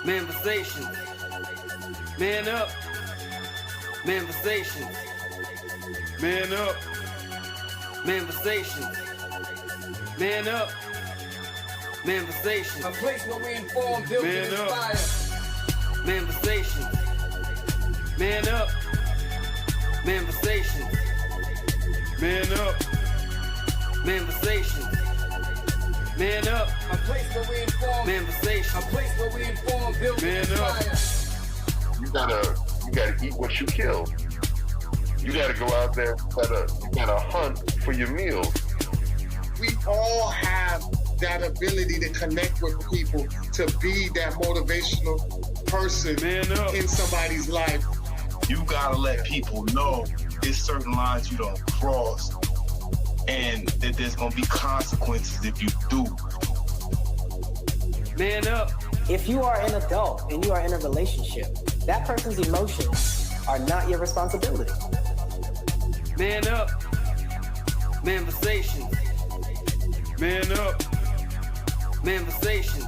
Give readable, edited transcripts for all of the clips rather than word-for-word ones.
Manifestations. Man up. Manifestations. Man up. Manifestations. Man up. Manifestations. A place where we inform, build, and inspire. Manifestations. Man up. Manifestations. Man up. Manifestations. Man up. A place where we inform. Manifestations. A place where we inform, build, and inspire. You gotta eat what you kill. You gotta go out there. You gotta hunt for your meals. We all have that ability to connect with people, to be that motivational person in somebody's life. You gotta let people know there's certain lines you don't cross, and that there's gonna be consequences if you do. Man up. If you are an adult and you are in a relationship, that person's emotions are not your responsibility. Man up. Manifestations. Man up. Manifestations.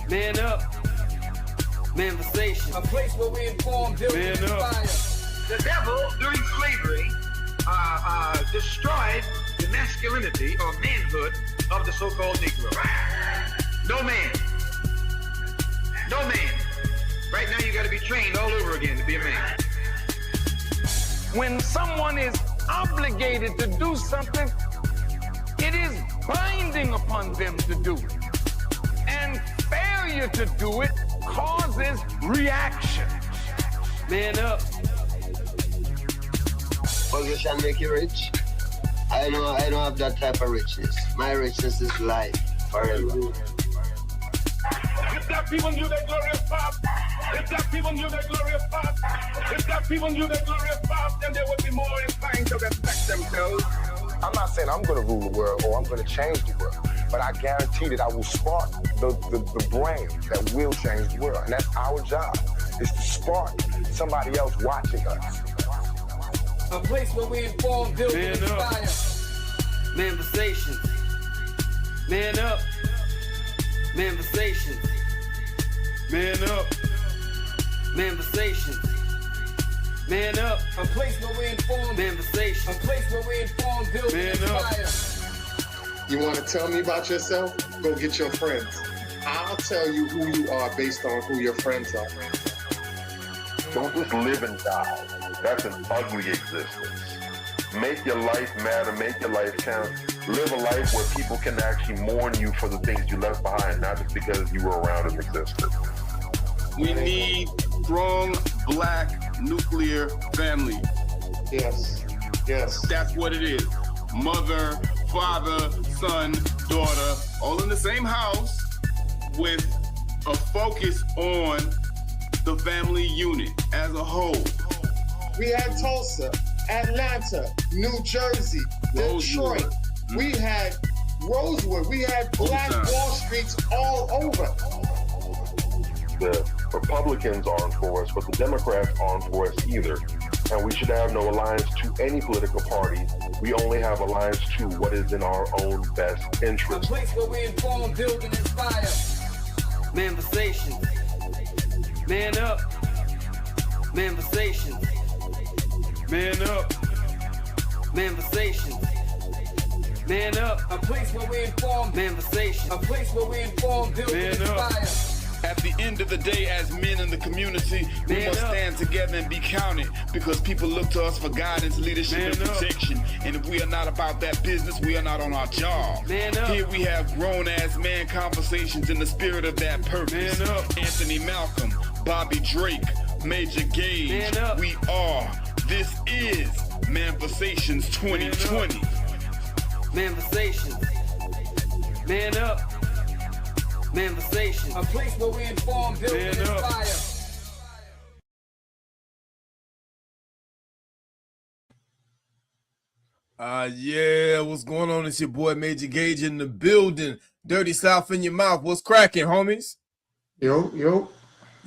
Man up. Manifestations. A place where we inform, build, and inspire. The devil, during slavery, destroyed the masculinity or manhood of the so-called Negro. No man. No man. Right now you got to be trained all over again to be a man. When someone is obligated to do something, it is binding upon them to do it. And failure to do it causes reaction. Man up. Position make you rich. I don't have that type of richness. My richness is life forever. If that people knew that glorious path, if that people knew that glorious path, if that people knew that glorious path, then they would be more inclined to respect themselves. I'm not saying I'm going to rule the world or I'm going to change the world, but I guarantee that I will spark the brain that will change the world. And that's our job, is to spark somebody else watching us. A place where we inform, build, and inspire. Manifestations. Man up. Manifestations. Man up. Manifestations. Man up. A place where we inform. Manifestations. A place where we inform, build, and inspire. You want to tell me about yourself? Go get your friends. I'll tell you who you are based on who your friends are. Don't just live and die. That's an ugly existence. Make your life matter, make your life count. Live a life where people can actually mourn you for the things you left behind, not just because you were around and existed. We need strong black nuclear family. Yes, yes. That's what it is. Mother, father, son, daughter, all in the same house with a focus on the family unit as a whole. We had Tulsa, Atlanta, New Jersey, Detroit. We had Rosewood. We had Black Wall Streets all over. The Republicans aren't for us, but the Democrats aren't for us either. And we should have no alliance to any political party. We only have alliance to what is in our own best interest. A place where we inform, build, and inspire. Manifestations. Man up. Manifestations. Man up. Manifestations. Man up. A place where we inform. Manifestations. A place where we inform, build, and inspire. At the end of the day, as men in the community, we must stand together and be counted, because people look to us for guidance, leadership, and protection. And if we are not about that business, we are not on our job. Here we have grown-ass man conversations in the spirit of that purpose. Anthony Malcolm, Bobby Drake, Major Gage. We are. This is Manifestations 2020. Manifestations. Man up. Manifestations. A place where we inform, build, and inspire. Yeah, what's going on? It's your boy Major Gage in the building. Dirty South in your mouth. What's cracking, homies? Yo.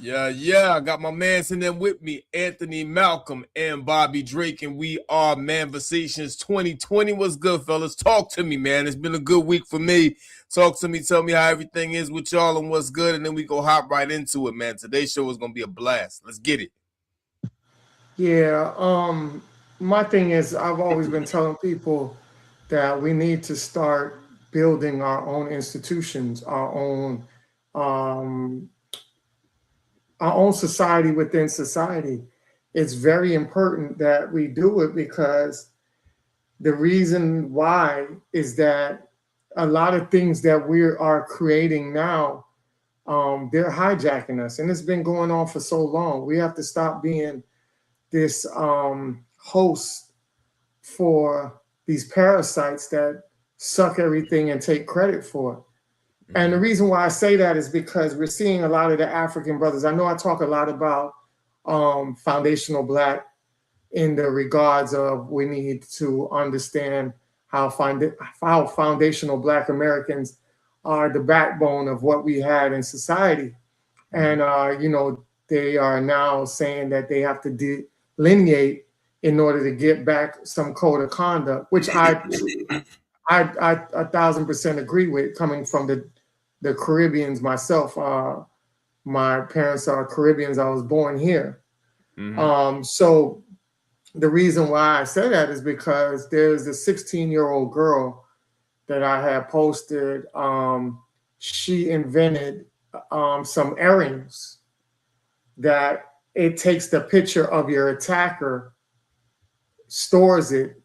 Yeah. I got my mans in there with me, Anthony Malcolm and Bobby Drake, and we are Manversations 2020. What's good, fellas? Talk to me, man. It's been a good week for me. Talk to me. Tell me how everything is with y'all and what's good, and then we go hop right into it, man. Today's show is gonna be a blast. Let's get it. Yeah. My thing is, I've always been telling people that we need to start building our own institutions, our own society within society. It's very important that we do it because the reason why is that a lot of things that we are creating now, they're hijacking us, and it's been going on for so long. We have to stop being this host for these parasites that suck everything and take credit for it. And the reason why I say that is because we're seeing a lot of the African brothers. I know I talk a lot about foundational Black in the regards of we need to understand how foundational Black Americans are the backbone of what we had in society. And, they are now saying that they have to delineate in order to get back some code of conduct, which I 1,000% agree with, coming from the Caribbeans myself. My parents are Caribbeans. I was born here. So the reason why I say that is because there's a 16-year-old girl that I had posted. She invented some earrings that it takes the picture of your attacker, stores it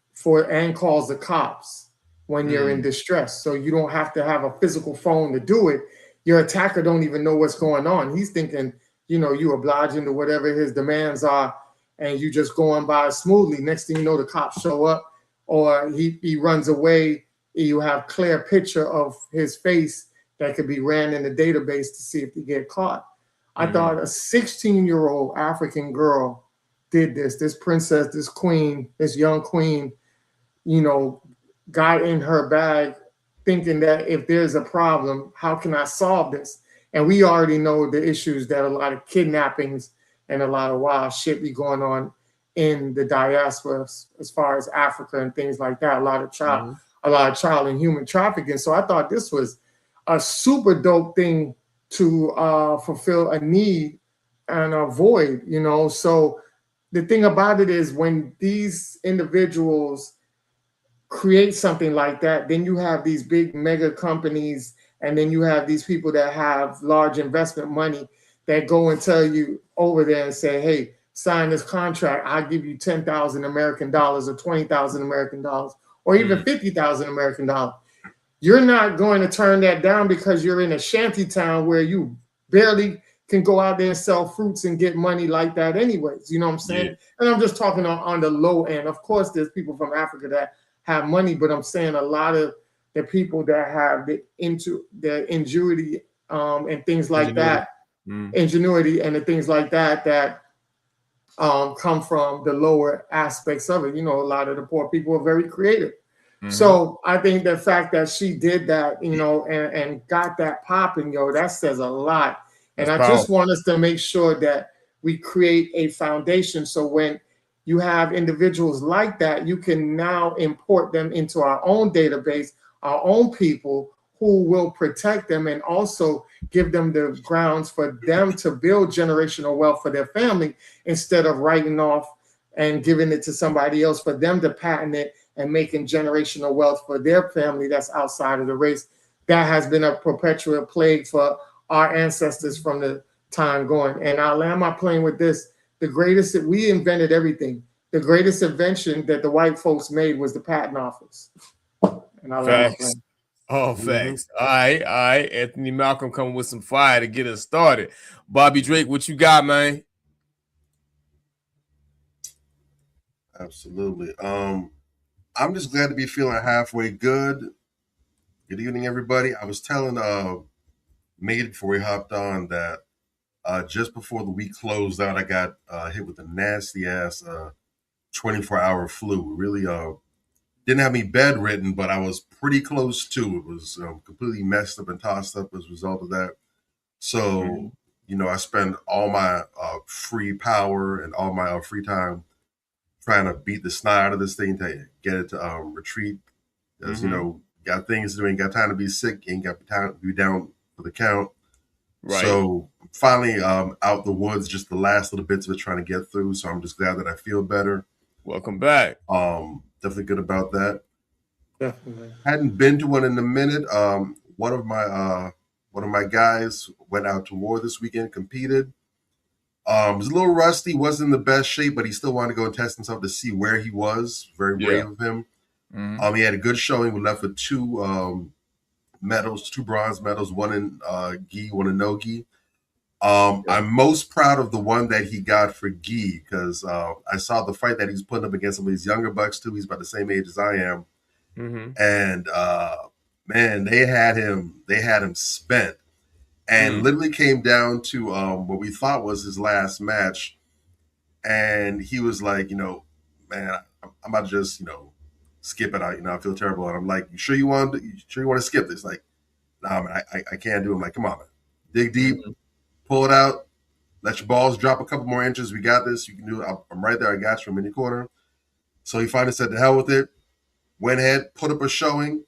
and calls the cops when you're in distress. So you don't have to have a physical phone to do it. Your attacker don't even know what's going on. He's thinking, you obliging to whatever his demands are, and you just going by smoothly. Next thing you know, the cops show up, or he runs away. You have clear picture of his face that could be ran in the database to see if he get caught. I thought a 16-year-old African girl did this. This princess, this queen, this young queen, got in her bag thinking that if there's a problem, how can I solve this? And we already know the issues that a lot of kidnappings and a lot of wild shit be going on in the diaspora as far as Africa and things like that. A lot of child and human trafficking. So I thought this was a super dope thing to fulfill a need and a void, So the thing about it is, when these individuals create something like that, then you have these big mega companies, and then you have these people that have large investment money that go and tell you over there and say, hey, sign this contract. I'll give you 10,000 American dollars or 20,000 American dollars or even 50,000 American dollars. You're not going to turn that down because you're in a shanty town where you barely can go out there and sell fruits and get money like that anyways. You know what I'm saying? Yeah. And I'm just talking on the low end. Of course, there's people from Africa that have money, but I'm saying a lot of the people that have the ingenuity and things like that, ingenuity and the things like that come from the lower aspects of it. A lot of the poor people are very creative. So I think the fact that she did that, and got that popping, that says a lot. And I just want us to make sure that we create a foundation. So when you have individuals like that, you can now import them into our own database, our own people who will protect them and also give them the grounds for them to build generational wealth for their family, instead of writing off and giving it to somebody else for them to patent it and making generational wealth for their family that's outside of the race. That has been a perpetual plague for our ancestors from the time going. And I'll land my plane with this. We invented everything. The greatest invention that the white folks made was the patent office. And I'll land my plane. Facts. All right. Anthony Malcolm coming with some fire to get us started. Bobby Drake, what you got, man? Absolutely. I'm just glad to be feeling halfway good. Good evening, everybody. I was telling Made before we hopped on that just before the week closed out, I got hit with a nasty ass 24-hour flu. Really didn't have me bedridden, but I was pretty close to. It was completely messed up and tossed up as a result of that. So I spend all my free power and all my free time trying to beat the snot out of this thing to get it to retreat. Because, got things to do, ain't got time to be sick, ain't got time to be down for the count. Right. So finally out the woods, just the last little bits of it trying to get through. So I'm just glad that I feel better. Welcome back. Definitely good about that. Definitely. Hadn't been to one in a minute. One of my guys went out to war this weekend, competed. Was a little rusty, wasn't in the best shape, but he still wanted to go and test himself to see where he was. Very brave of him. He had a good showing. We left with 2 medals, 2 bronze medals, one in gi, one in no gi. I'm most proud of the one that he got for gi because I saw the fight that he's putting up against some of these younger bucks too. He's about the same age as I am, and man, they had him spent. And literally came down to what we thought was his last match. And he was like, man, I'm about to just, skip it out. I feel terrible. And I'm like, you sure you want to skip this? Like, nah, man, I can't do it. I'm like, come on, man. Dig deep, pull it out, let your balls drop a couple more inches. We got this. You can do it. I'm right there. I got you from any corner. So he finally said, to hell with it. Went ahead, put up a showing.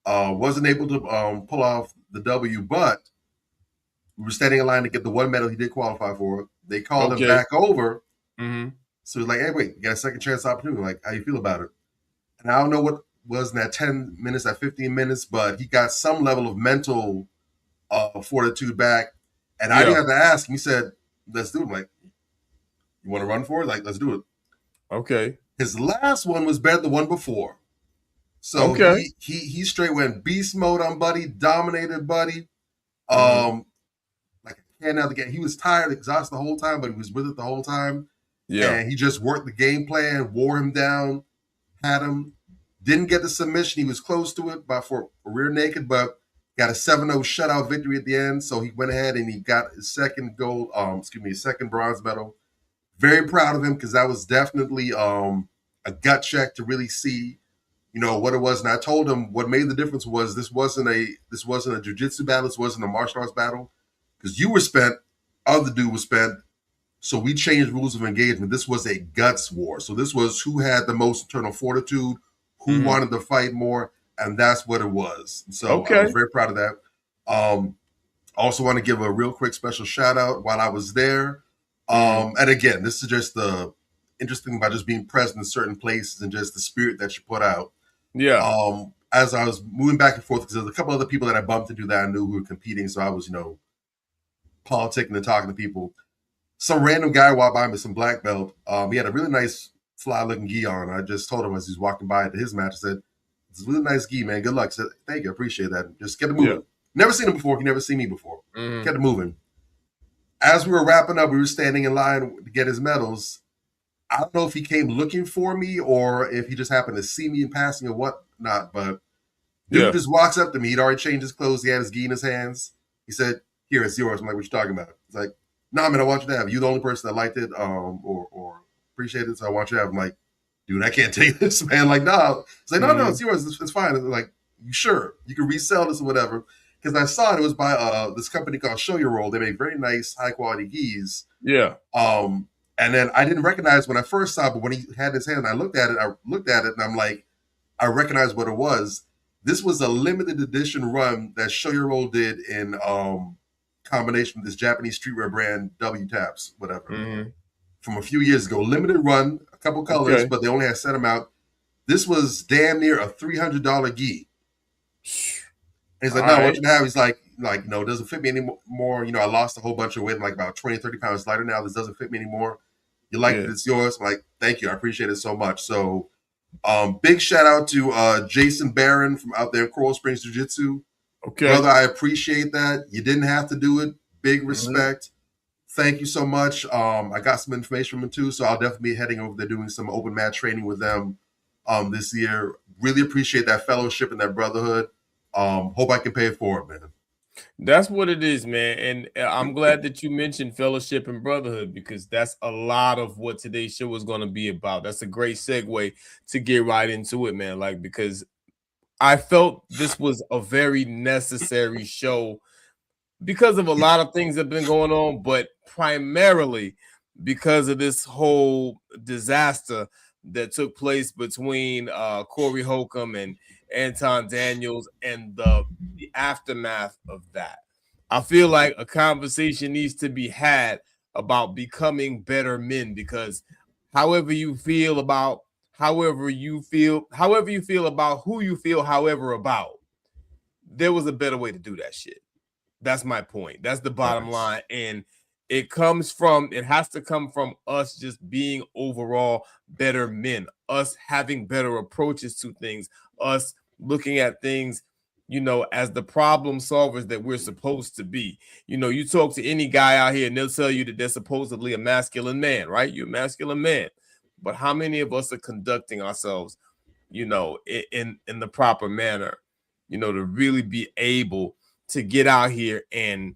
Wasn't able to pull off the W, but we were standing in line to get the one medal he did qualify for. They called him back over. So he's like, hey, wait, you got a second chance opportunity. Like, how you feel about it? And I don't know what was in that 10 minutes, that 15 minutes, but he got some level of mental fortitude back. And I didn't have to ask him. He said, let's do it. I'm like, you want to run for it? Like, let's do it. Okay. His last one was better than the one before. So he straight went beast mode on Buddy, dominated Buddy. Like a can out of the game. He was tired, exhausted the whole time, but he was with it the whole time. Yeah. And he just worked the game plan, wore him down, had him. Didn't get the submission. He was close to it for rear naked, but got a 7-0 shutout victory at the end. So he went ahead and he got his second gold, his second bronze medal. Very proud of him because that was definitely a gut check to really see what it was. And I told him what made the difference was this wasn't a jiu-jitsu battle, this wasn't a martial arts battle. Because you were spent, other dude was spent. So we changed rules of engagement. This was a guts war. So this was who had the most internal fortitude, who wanted to fight more, and that's what it was. So I was very proud of that. Also want to give a real quick special shout out while I was there. And again, this is just the interesting about just being present in certain places and just the spirit that you put out. Yeah. As I was moving back and forth, because there's a couple other people that I bumped into that I knew who were competing, so I was, politicking and talking to people. Some random guy walked by me with some black belt. He had a really nice fly-looking gi on. I just told him as he was walking by to his match, I said, "It's a really nice gi, man. Good luck." I said, "Thank you, I appreciate that." Just kept it moving. Yeah. Never seen him before. He never seen me before. Kept it moving. As we were wrapping up, we were standing in line to get his medals. I don't know if he came looking for me or if he just happened to see me in passing or whatnot, but dude just walks up to me. He'd already changed his clothes. He had his gi in his hands. He said, "Here, it's yours." I'm like, "What you talking about?" He's like, "No, man, I want you to have it. You're the only person that liked it or appreciated it, so I want you to have it." I'm like, "Dude, I can't take this, man." Like, no. It's like, no, it's yours. It's fine. And like, "You sure? You can resell this or whatever." Because I saw it was by this company called Show Your Roll. They make very nice, high-quality gis. Yeah. And then I didn't recognize when I first saw it, but when he had his hand, I looked at it, and I'm like, I recognized what it was. This was a limited edition run that Show Your Roll did in combination with this Japanese streetwear brand, W Taps, whatever, from a few years ago. Limited run, a couple colors, but they only had set them out. This was damn near a $300 gi. And he's like, "No, I want you to have." He's like, "It doesn't fit me anymore. I lost a whole bunch of weight, like about 20, 30 pounds lighter now. This doesn't fit me anymore. You like it, it's yours." I'm like, "Thank you. I appreciate it so much." So big shout out to Jason Barron from out there in Coral Springs Jiu-Jitsu. Okay. Brother, I appreciate that. You didn't have to do it. Big respect. Thank you so much. I got some information from him too, so I'll definitely be heading over there doing some open mat training with them this year. Really appreciate that fellowship and that brotherhood. Hope I can pay it forward, man. That's what it is, man. And I'm glad that you mentioned fellowship and brotherhood because that's a lot of what today's show is going to be about. That's a great segue to get right into it, man. Like, because I felt this was a very necessary show because of a lot of things that have been going on, but primarily because of this whole disaster that took place between Corey Holcomb and Anton Daniels and the aftermath of that. I feel like a conversation needs to be had about becoming better men, because however you feel about however you feel about who you feel however about, there was a better way to do that shit. That's my point. That's the bottom line. And it has to come from us just being overall better men, us having better approaches to things, us looking at things, as the problem solvers that we're supposed to be. You talk to any guy out here and they'll tell you that they're supposedly a masculine man, right? You're a masculine man. But how many of us are conducting ourselves, in the proper manner, to really be able to get out here and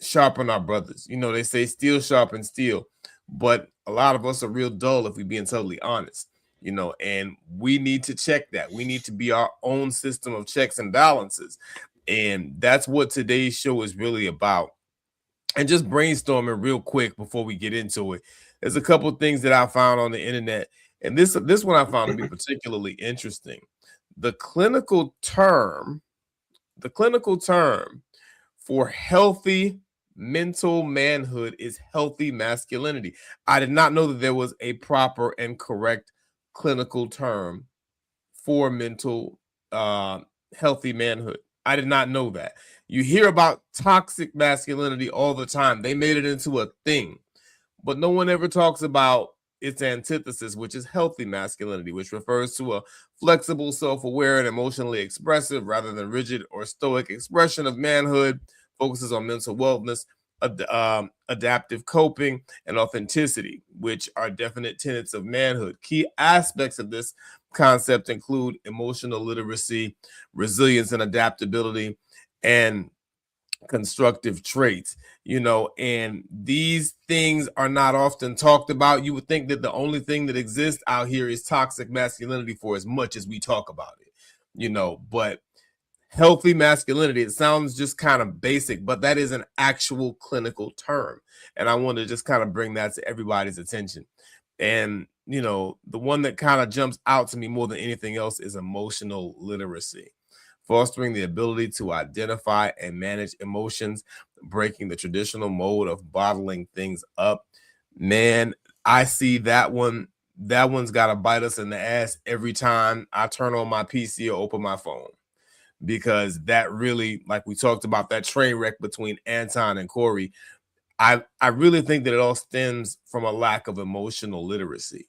sharpen our brothers? They say steel sharpens steel, but a lot of us are real dull if we're being totally honest, and we need to check that. We need to be our own system of checks and balances. And that's what today's show is really about. And just brainstorming real quick before we get into it. There's a couple of things that I found on the internet, and this one I found to be particularly interesting. The clinical term for healthy mental manhood is healthy masculinity. I did not know that there was a proper and correct clinical term for mental healthy manhood. I did not know that. You hear about toxic masculinity all the time. They made it into a thing, but no one ever talks about its antithesis, which is healthy masculinity, which refers to a flexible, self-aware, and emotionally expressive rather than rigid or stoic expression of manhood, focuses on mental wellness, adaptive coping, and authenticity, which are definite tenets of manhood. Key aspects of this concept include emotional literacy, resilience and adaptability, and constructive traits, and these things are not often talked about. You would think that the only thing that exists out here is toxic masculinity, for as much as we talk about it, but healthy masculinity, it sounds just kind of basic, but that is an actual clinical term. And I want to just kind of bring that to everybody's attention. And, the one that kind of jumps out to me more than anything else is emotional literacy. Fostering the ability to identify and manage emotions, breaking the traditional mode of bottling things up. Man, I see that one. That one's got to bite us in the ass every time I turn on my PC or open my phone, because that really, like we talked about, that train wreck between Anton and Corey, I really think that it all stems from a lack of emotional literacy.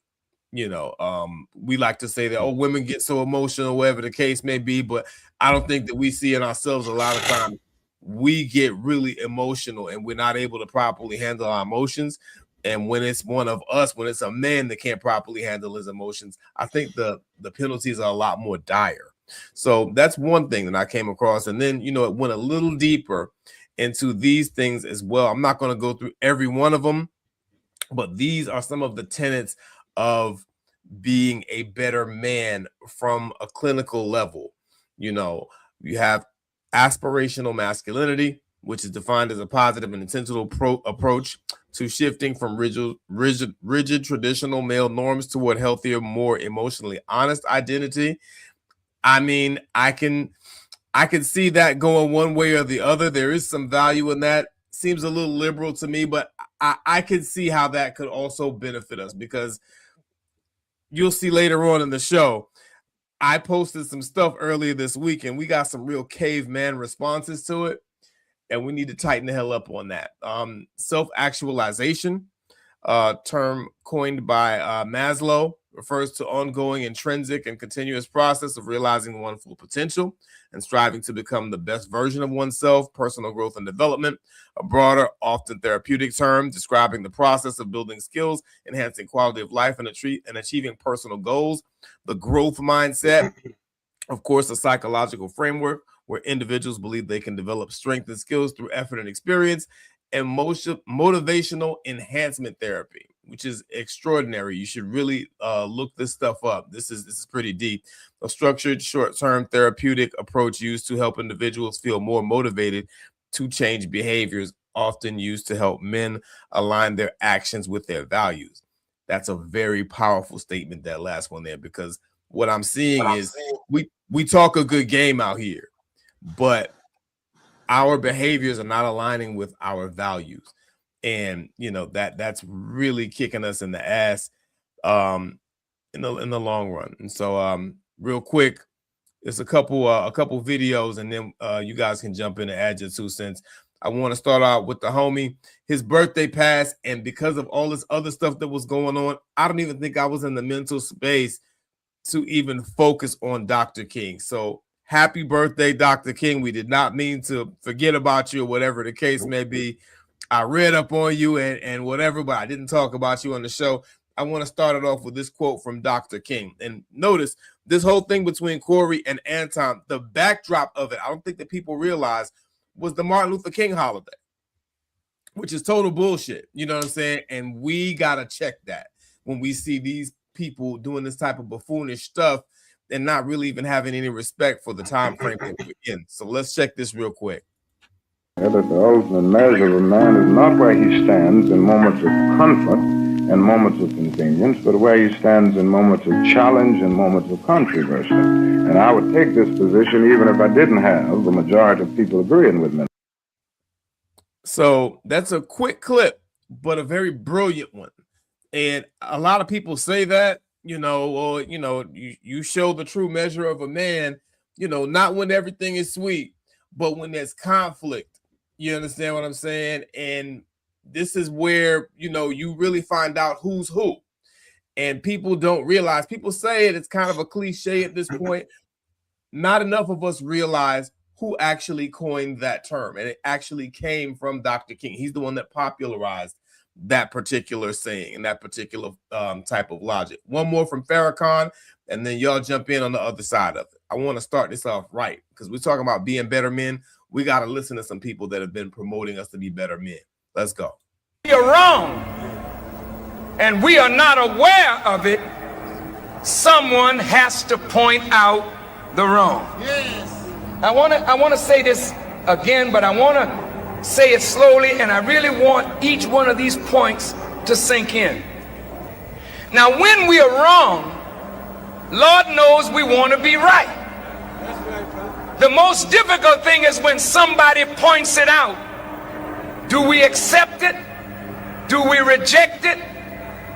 We like to say that, women get so emotional, whatever the case may be, but I don't think that we see in ourselves a lot of times we get really emotional and we're not able to properly handle our emotions. And when it's one of us, when it's a man that can't properly handle his emotions, I think the penalties are a lot more dire. So that's one thing that I came across. And then, it went a little deeper into these things as well. I'm not going to go through every one of them, but these are some of the tenets of being a better man from a clinical level. You have aspirational masculinity, which is defined as a positive and intentional approach to shifting from rigid traditional male norms toward healthier, more emotionally honest identity. I mean, I can see that going one way or the other. There is some value in that. Seems a little liberal to me, but I can see how that could also benefit us, because you'll see later on in the show, I posted some stuff earlier this week and we got some real caveman responses to it, and we need to tighten the hell up on that. Self-actualization, term coined by Maslow, refers to ongoing intrinsic and continuous process of realizing one's full potential and striving to become the best version of oneself. Personal growth and development, a broader, often therapeutic term describing the process of building skills, enhancing quality of life, and achieving personal goals. The growth mindset, of course, a psychological framework where individuals believe they can develop strength and skills through effort and experience. And motivational enhancement therapy, which is extraordinary. You should really look this stuff up. This is pretty deep. A structured, short-term therapeutic approach used to help individuals feel more motivated to change behaviors often used to help men align their actions with their values. That's a very powerful statement, that last one there, because what I'm seeing is we talk a good game out here, but our behaviors are not aligning with our values. And, you know, that's really kicking us in the ass in the long run. And so real quick, it's a couple videos, and then you guys can jump in and add your 2 cents. I want to start out with the homie. His birthday passed, and because of all this other stuff that was going on, I don't even think I was in the mental space to even focus on Dr. King. So happy birthday, Dr. King. We did not mean to forget about you, or whatever the case may be. I read up on you and whatever, but I didn't talk about you on the show. I want to start it off with this quote from Dr. King. And notice this whole thing between Corey and Anton, the backdrop of it, I don't think that people realize, was the Martin Luther King holiday, which is total bullshit. You know what I'm saying? And we got to check that when we see these people doing this type of buffoonish stuff and not really even having any respect for the time frame that we're in. So let's check this real quick. That the ultimate measure of a man is not where he stands in moments of comfort and moments of convenience, but where he stands in moments of challenge and moments of controversy. And I would take this position even if I didn't have the majority of people agreeing with me. So that's a quick clip, but a very brilliant one. And a lot of people say that, you know, or, you know, you show the true measure of a man, you know, not when everything is sweet, but when there's conflict. You understand what I'm saying? And this is where, you know, you really find out who's who. And people don't realize, people say it's kind of a cliche at this point. Not enough of us realize who actually coined that term. And it actually came from Dr. King. He's the one that popularized that particular saying and that particular type of logic. One more from Farrakhan, and then y'all jump in on the other side of it. I want to start this off right, because we're talking about being better men. We got to listen to some people that have been promoting us to be better men. Let's go. We are wrong, and we are not aware of it. Someone has to point out the wrong. Yes. I want to say this again, but I want to say it slowly, and I really want each one of these points to sink in. Now, when we are wrong, Lord knows we want to be right. The most difficult thing is when somebody points it out. Do we accept it? Do we reject it?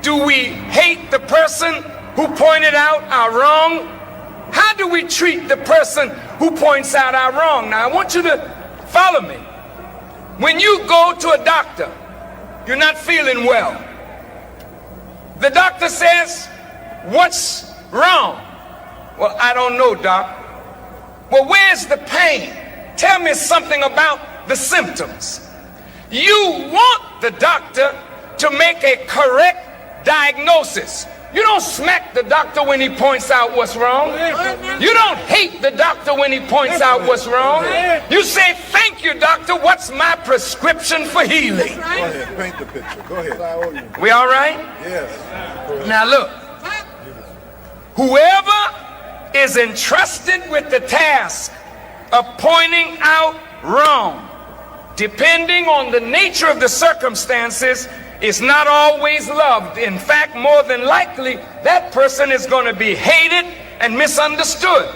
Do we hate the person who pointed out our wrong? How do we treat the person who points out our wrong? Now, I want you to follow me. When you go to a doctor, you're not feeling well. The doctor says, "What's wrong?" "Well, I don't know, doc." "Well, where's the pain? Tell me something about the symptoms." You want the doctor to make a correct diagnosis. You don't smack the doctor when he points out what's wrong. You don't hate the doctor when he points out what's wrong. You say, "Thank you, doctor. What's my prescription for healing?" Go ahead, paint the picture. Go ahead. We all right? Yes. Now look, whoever is entrusted with the task of pointing out wrong, depending on the nature of the circumstances, is not always loved. In fact, more than likely, that person is going to be hated and misunderstood.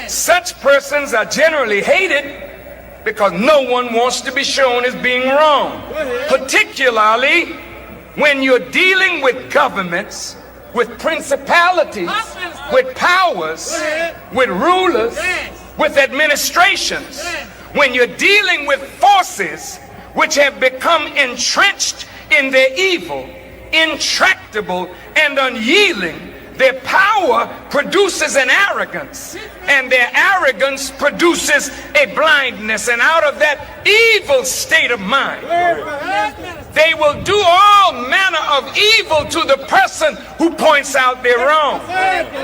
Such persons are generally hated because no one wants to be shown as being wrong, particularly when you're dealing with governments, with principalities, with powers, with rulers, with administrations. When you're dealing with forces which have become entrenched in their evil, intractable and unyielding, their power produces an arrogance, and their arrogance produces a blindness. And out of that evil state of mind, they will do all manner of evil to the person who points out their wrong,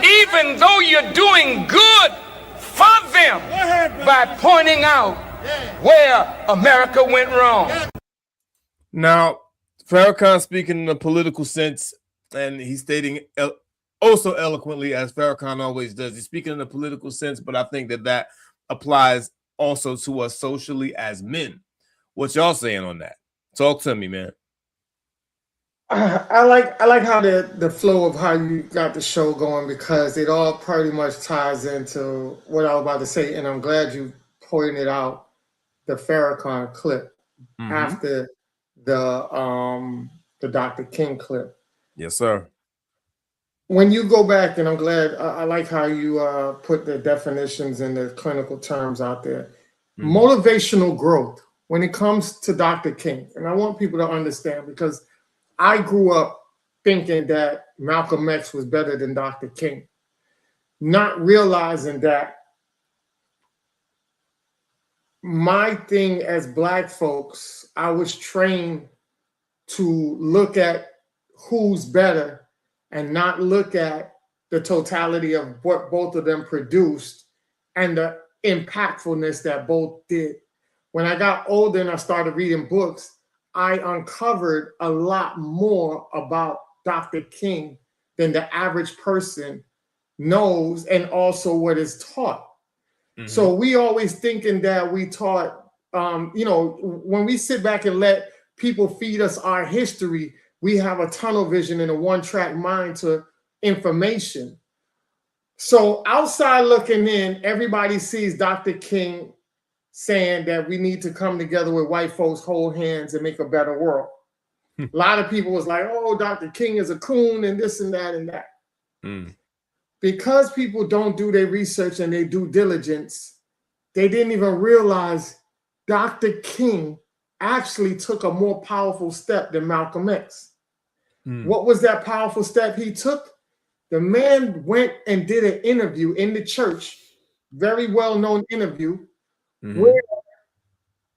even though you're doing good for them by pointing out where America went wrong. Now, Farrakhan speaking in a political sense, and he's stating oh so eloquently, as Farrakhan always does. He's speaking in a political sense, but I think that applies also to us socially as men. What y'all saying on that? Talk to me, man. I like how the flow of how you got the show going, because it all pretty much ties into what I was about to say, and I'm glad you pointed out the Farrakhan clip after the Dr. King clip. Yes, sir. When you go back, and I'm glad, I like how you put the definitions and the clinical terms out there. Motivational growth when it comes to Dr. King, and I want people to understand, because I grew up thinking that Malcolm X was better than Dr. King, not realizing that my thing as Black folks, I was trained to look at who's better and not look at the totality of what both of them produced and the impactfulness that both did. When I got older and I started reading books, I uncovered a lot more about Dr. King than the average person knows, and also what is taught. So we always thinking that we taught, when we sit back and let people feed us our history, we have a tunnel vision and a one-track mind to information. So outside looking in, everybody sees Dr. King saying that we need to come together with white folks, hold hands, and make a better world. A lot of people was like, oh, Dr. King is a coon and this and that and that. Because people don't do their research and their due diligence, they didn't even realize Dr. King actually took a more powerful step than Malcolm X. What was that powerful step he took? The man went and did an interview in the church, very well-known interview, where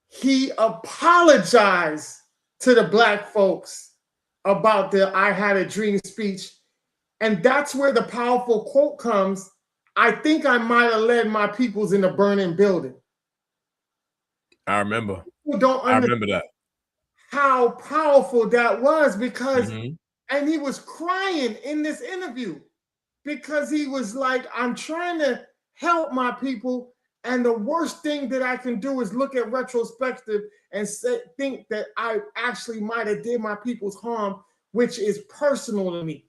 he apologized to the Black folks about the I Had a Dream speech. And that's where the powerful quote comes, I think I might have led my peoples in a burning building. I remember. People don't understand that. how powerful that was, because, and he was crying in this interview because he was like, I'm trying to help my people. And the worst thing that I can do is look at retrospective and think that I actually might have did my people's harm, which is personal to me.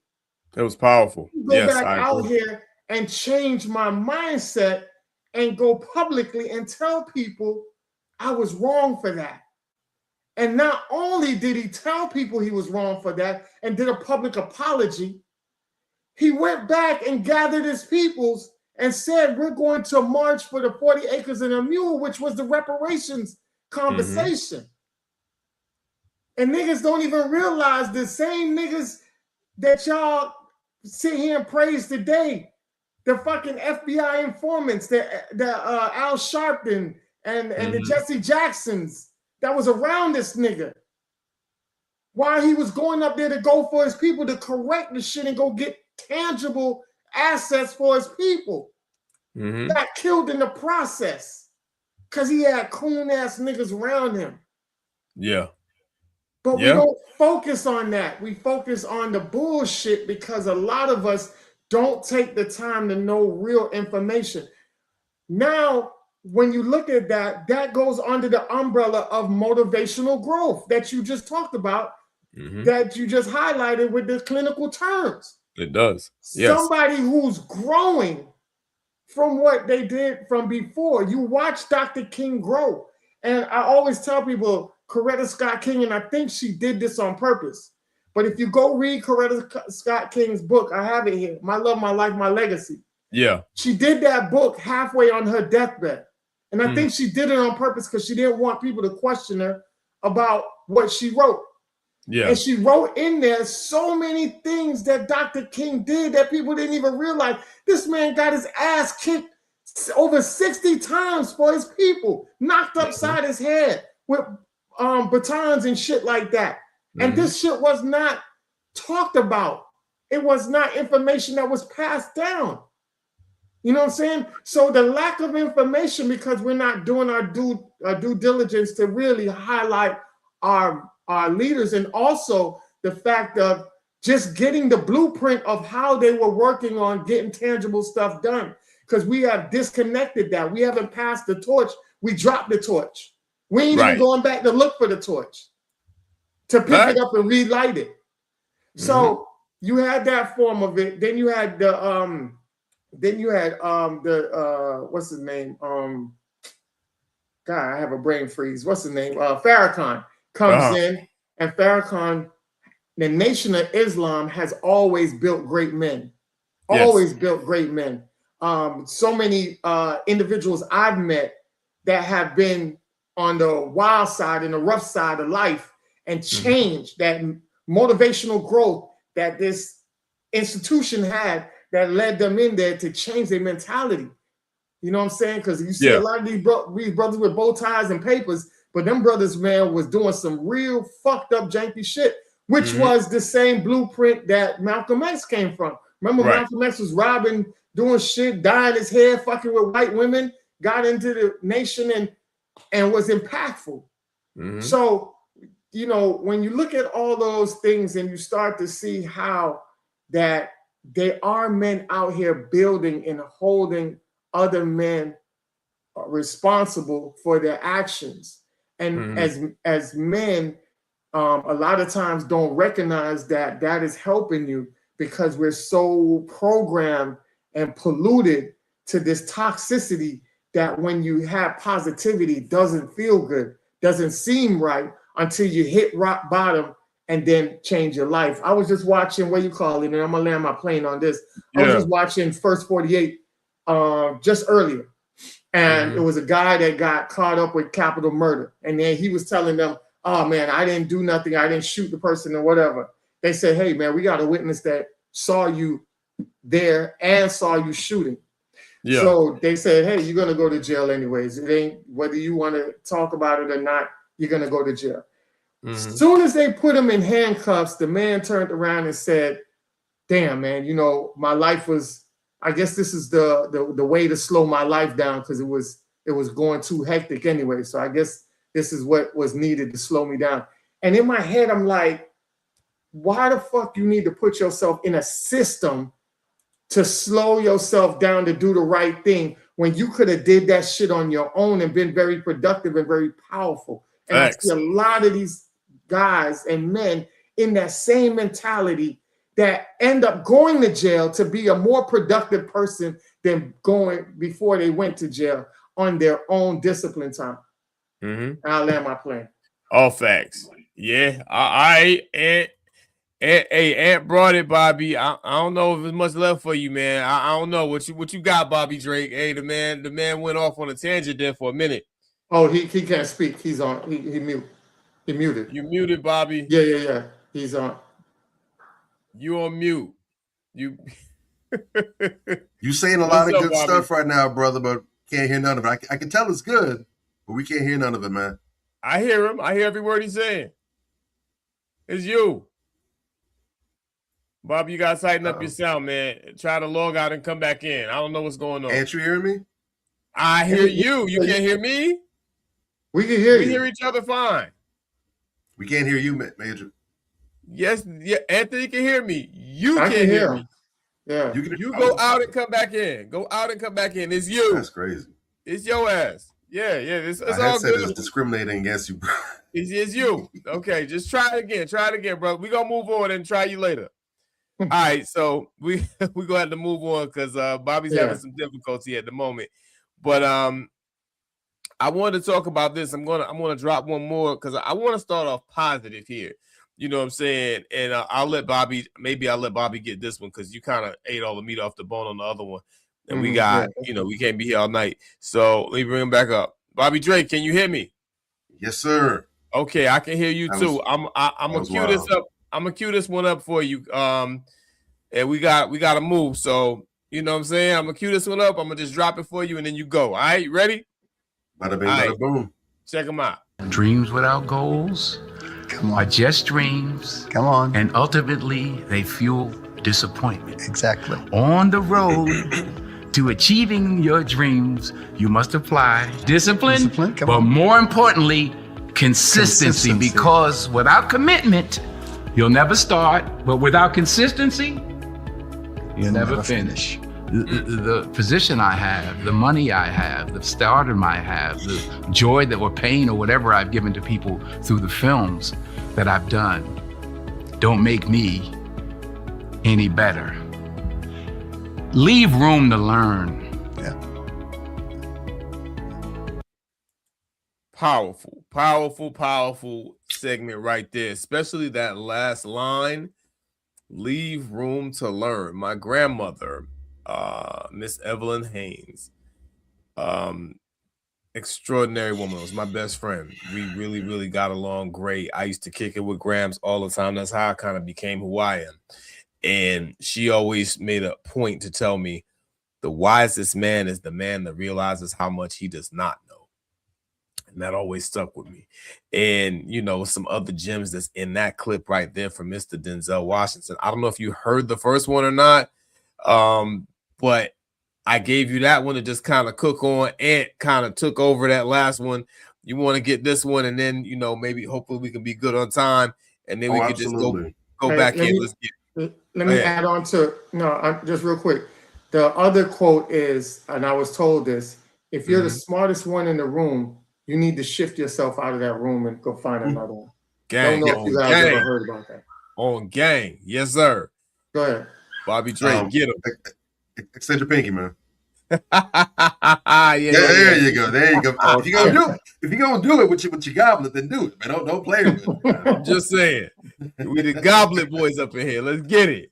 It was powerful. Go back out here and change my mindset and go publicly and tell people I was wrong for that. And not only did he tell people he was wrong for that and did a public apology, he went back and gathered his peoples and said, we're going to march for the 40 acres and a mule, which was the reparations conversation. And niggas don't even realize the same niggas that y'all sit here and praise today, the fucking FBI informants, the Al Sharpton and the Jesse Jacksons that was around this nigga while he was going up there to go for his people, to correct the shit and go get tangible assets for his people. Got killed in the process because he had coon ass niggas around him. But we don't focus on that. We focus on the bullshit because a lot of us don't take the time to know real information. Now, when you look at that, that goes under the umbrella of motivational growth that you just talked about, that you just highlighted with the clinical terms. It does. Somebody who's growing from what they did from before. You watch Dr. King grow. And I always tell people, Coretta Scott King, and I think she did this on purpose. But if you go read Coretta Scott King's book, I have it here, My Love, My Life, My Legacy. She did that book halfway on her deathbed. And I think she did it on purpose because she didn't want people to question her about what she wrote. And she wrote in there so many things that Dr. King did that people didn't even realize. This man got his ass kicked over 60 times for his people, knocked upside his head with batons and shit like that. And this shit was not talked about. It was not information that was passed down. You know what I'm saying? So the lack of information, because we're not doing our due diligence to really highlight our leaders, and also the fact of just getting the blueprint of how they were working on getting tangible stuff done, because we have disconnected that. We haven't passed the torch we dropped the torch. We ain't Right. even going back to look for the torch to pick Right. it up and relight it. So you had that form of it. Then you had the what's his name? God, I have a brain freeze. What's his name? Farrakhan comes in, and Farrakhan, the Nation of Islam has always built great men. Always built great men. So many individuals I've met that have been on the wild side and the rough side of life and changed that motivational growth that this institution had that led them in there to change their mentality. You know what I'm saying? Because you see a lot of these brothers with bow ties and papers, but them brothers, man, was doing some real fucked up janky shit, which was the same blueprint that Malcolm X came from. Remember, Malcolm X was robbing, doing shit, dyeing his hair, fucking with white women, got into the nation and was impactful. So, you know, when you look at all those things and you start to see how that there are men out here building and holding other men responsible for their actions. And as men, a lot of times don't recognize that that is helping you because we're so programmed and polluted to this toxicity that when you have positivity, doesn't feel good, doesn't seem right until you hit rock bottom and then change your life. I was just watching, what you call it, and I'm gonna land my plane on this. I was just watching First 48 just earlier. And it was a guy that got caught up with capital murder. And then he was telling them, oh man, I didn't do nothing. I didn't shoot the person or whatever. They said, hey man, we got a witness that saw you there and saw you shooting. So they said, hey, you're gonna go to jail anyways. It ain't whether you want to talk about it or not, you're gonna go to jail. As soon as they put him in handcuffs, the man turned around and said, damn man, you know, my life was, I guess this is the way to slow my life down because it was going too hectic anyway. So I guess this is what was needed to slow me down. And in my head, I'm like, why the fuck you need to put yourself in a system to slow yourself down to do the right thing when you could have did that shit on your own and been very productive and very powerful? And I see a lot of these guys and men in that same mentality that end up going to jail to be a more productive person than going before they went to jail on their own discipline time. I'll land my plane. All facts. Yeah. Ant brought it, Bobby. I don't know if there's much left for you, man. I don't know what you got, Bobby Drake. Hey, the man went off on a tangent there for a minute. Oh, he can't speak. He's on. He muted. You muted, Bobby. Yeah. He's on. You on mute. You saying a lot of good stuff right now, brother, but can't hear none of it. I can tell it's good, but we can't hear none of it, man. I hear him. I hear every word he's saying. It's you. Bob, you got to tighten up your sound, man. Try to log out and come back in. I don't know what's going on. Can't you hear me? I hear you. You can't hear me? We can hear you. We hear each other fine. We can't hear you, Major. Yes, Anthony can hear me. You can't hear me. Yeah. You go out and come back in. Go out and come back in. It's you. That's crazy. It's your ass. Yeah. It's My all good. is discriminating against you, bro. It's you. Okay, just try it again. Try it again, bro. We're gonna move on and try you later. All right, so we're gonna have to move on because Bobby's having some difficulty at the moment. But I wanted to talk about this. I'm gonna drop one more because I want to start off positive here. You know what I'm saying? And I'll let Bobby get this one because you kind of ate all the meat off the bone on the other one. And we got, we can't be here all night. So let me bring him back up. Bobby Drake, can you hear me? Yes, sir. Okay, I can hear you too. I'm gonna cue this up. I'm gonna cue this one up for you. And we gotta move. So you know what I'm saying? I'm gonna cue this one up. I'm gonna just drop it for you and then you go. All right, ready? Bada bing, bada boom. Check them out. Dreams without goals are just dreams. Come on. And ultimately, they fuel disappointment. Exactly. On the road to achieving your dreams, you must apply discipline but more importantly, consistency. Because without commitment, you'll never start. But without consistency, you'll never finish. the position I have, the money I have, the stardom I have, the joy that or pain or whatever I've given to people through the films that I've done don't make me any better. Leave room to learn. Powerful segment right there, especially that last line, leave room to learn. My grandmother, Miss Evelyn Haynes, extraordinary woman, was my best friend. We really, really got along great. I used to kick it with Grams all the time. That's how I kind of became who I am. And she always made a point to tell me the wisest man is the man that realizes how much he does not know. And that always stuck with me. And, you know, some other gems that's in that clip right there from Mr. Denzel Washington. I don't know if you heard the first one or not, but I gave you that one to just kind of cook on. Ant kind of took over that last one. You want to get this one, and then, you know, maybe hopefully we can be good on time, and then we can just go back in. Let's get. Let me add on to just real quick. The other quote is, and I was told this: if you're the smartest one in the room, you need to shift yourself out of that room and go find another one. Gang, don't know if you guys ever heard about that. On gang, yes sir. Go ahead, Bobby Drake, get him. Extend your pinky, man. There you go. There you go. If you're gonna do it with your goblet, then do it, man. Don't play with it. I'm just saying, we the goblet boys up in here. Let's get it.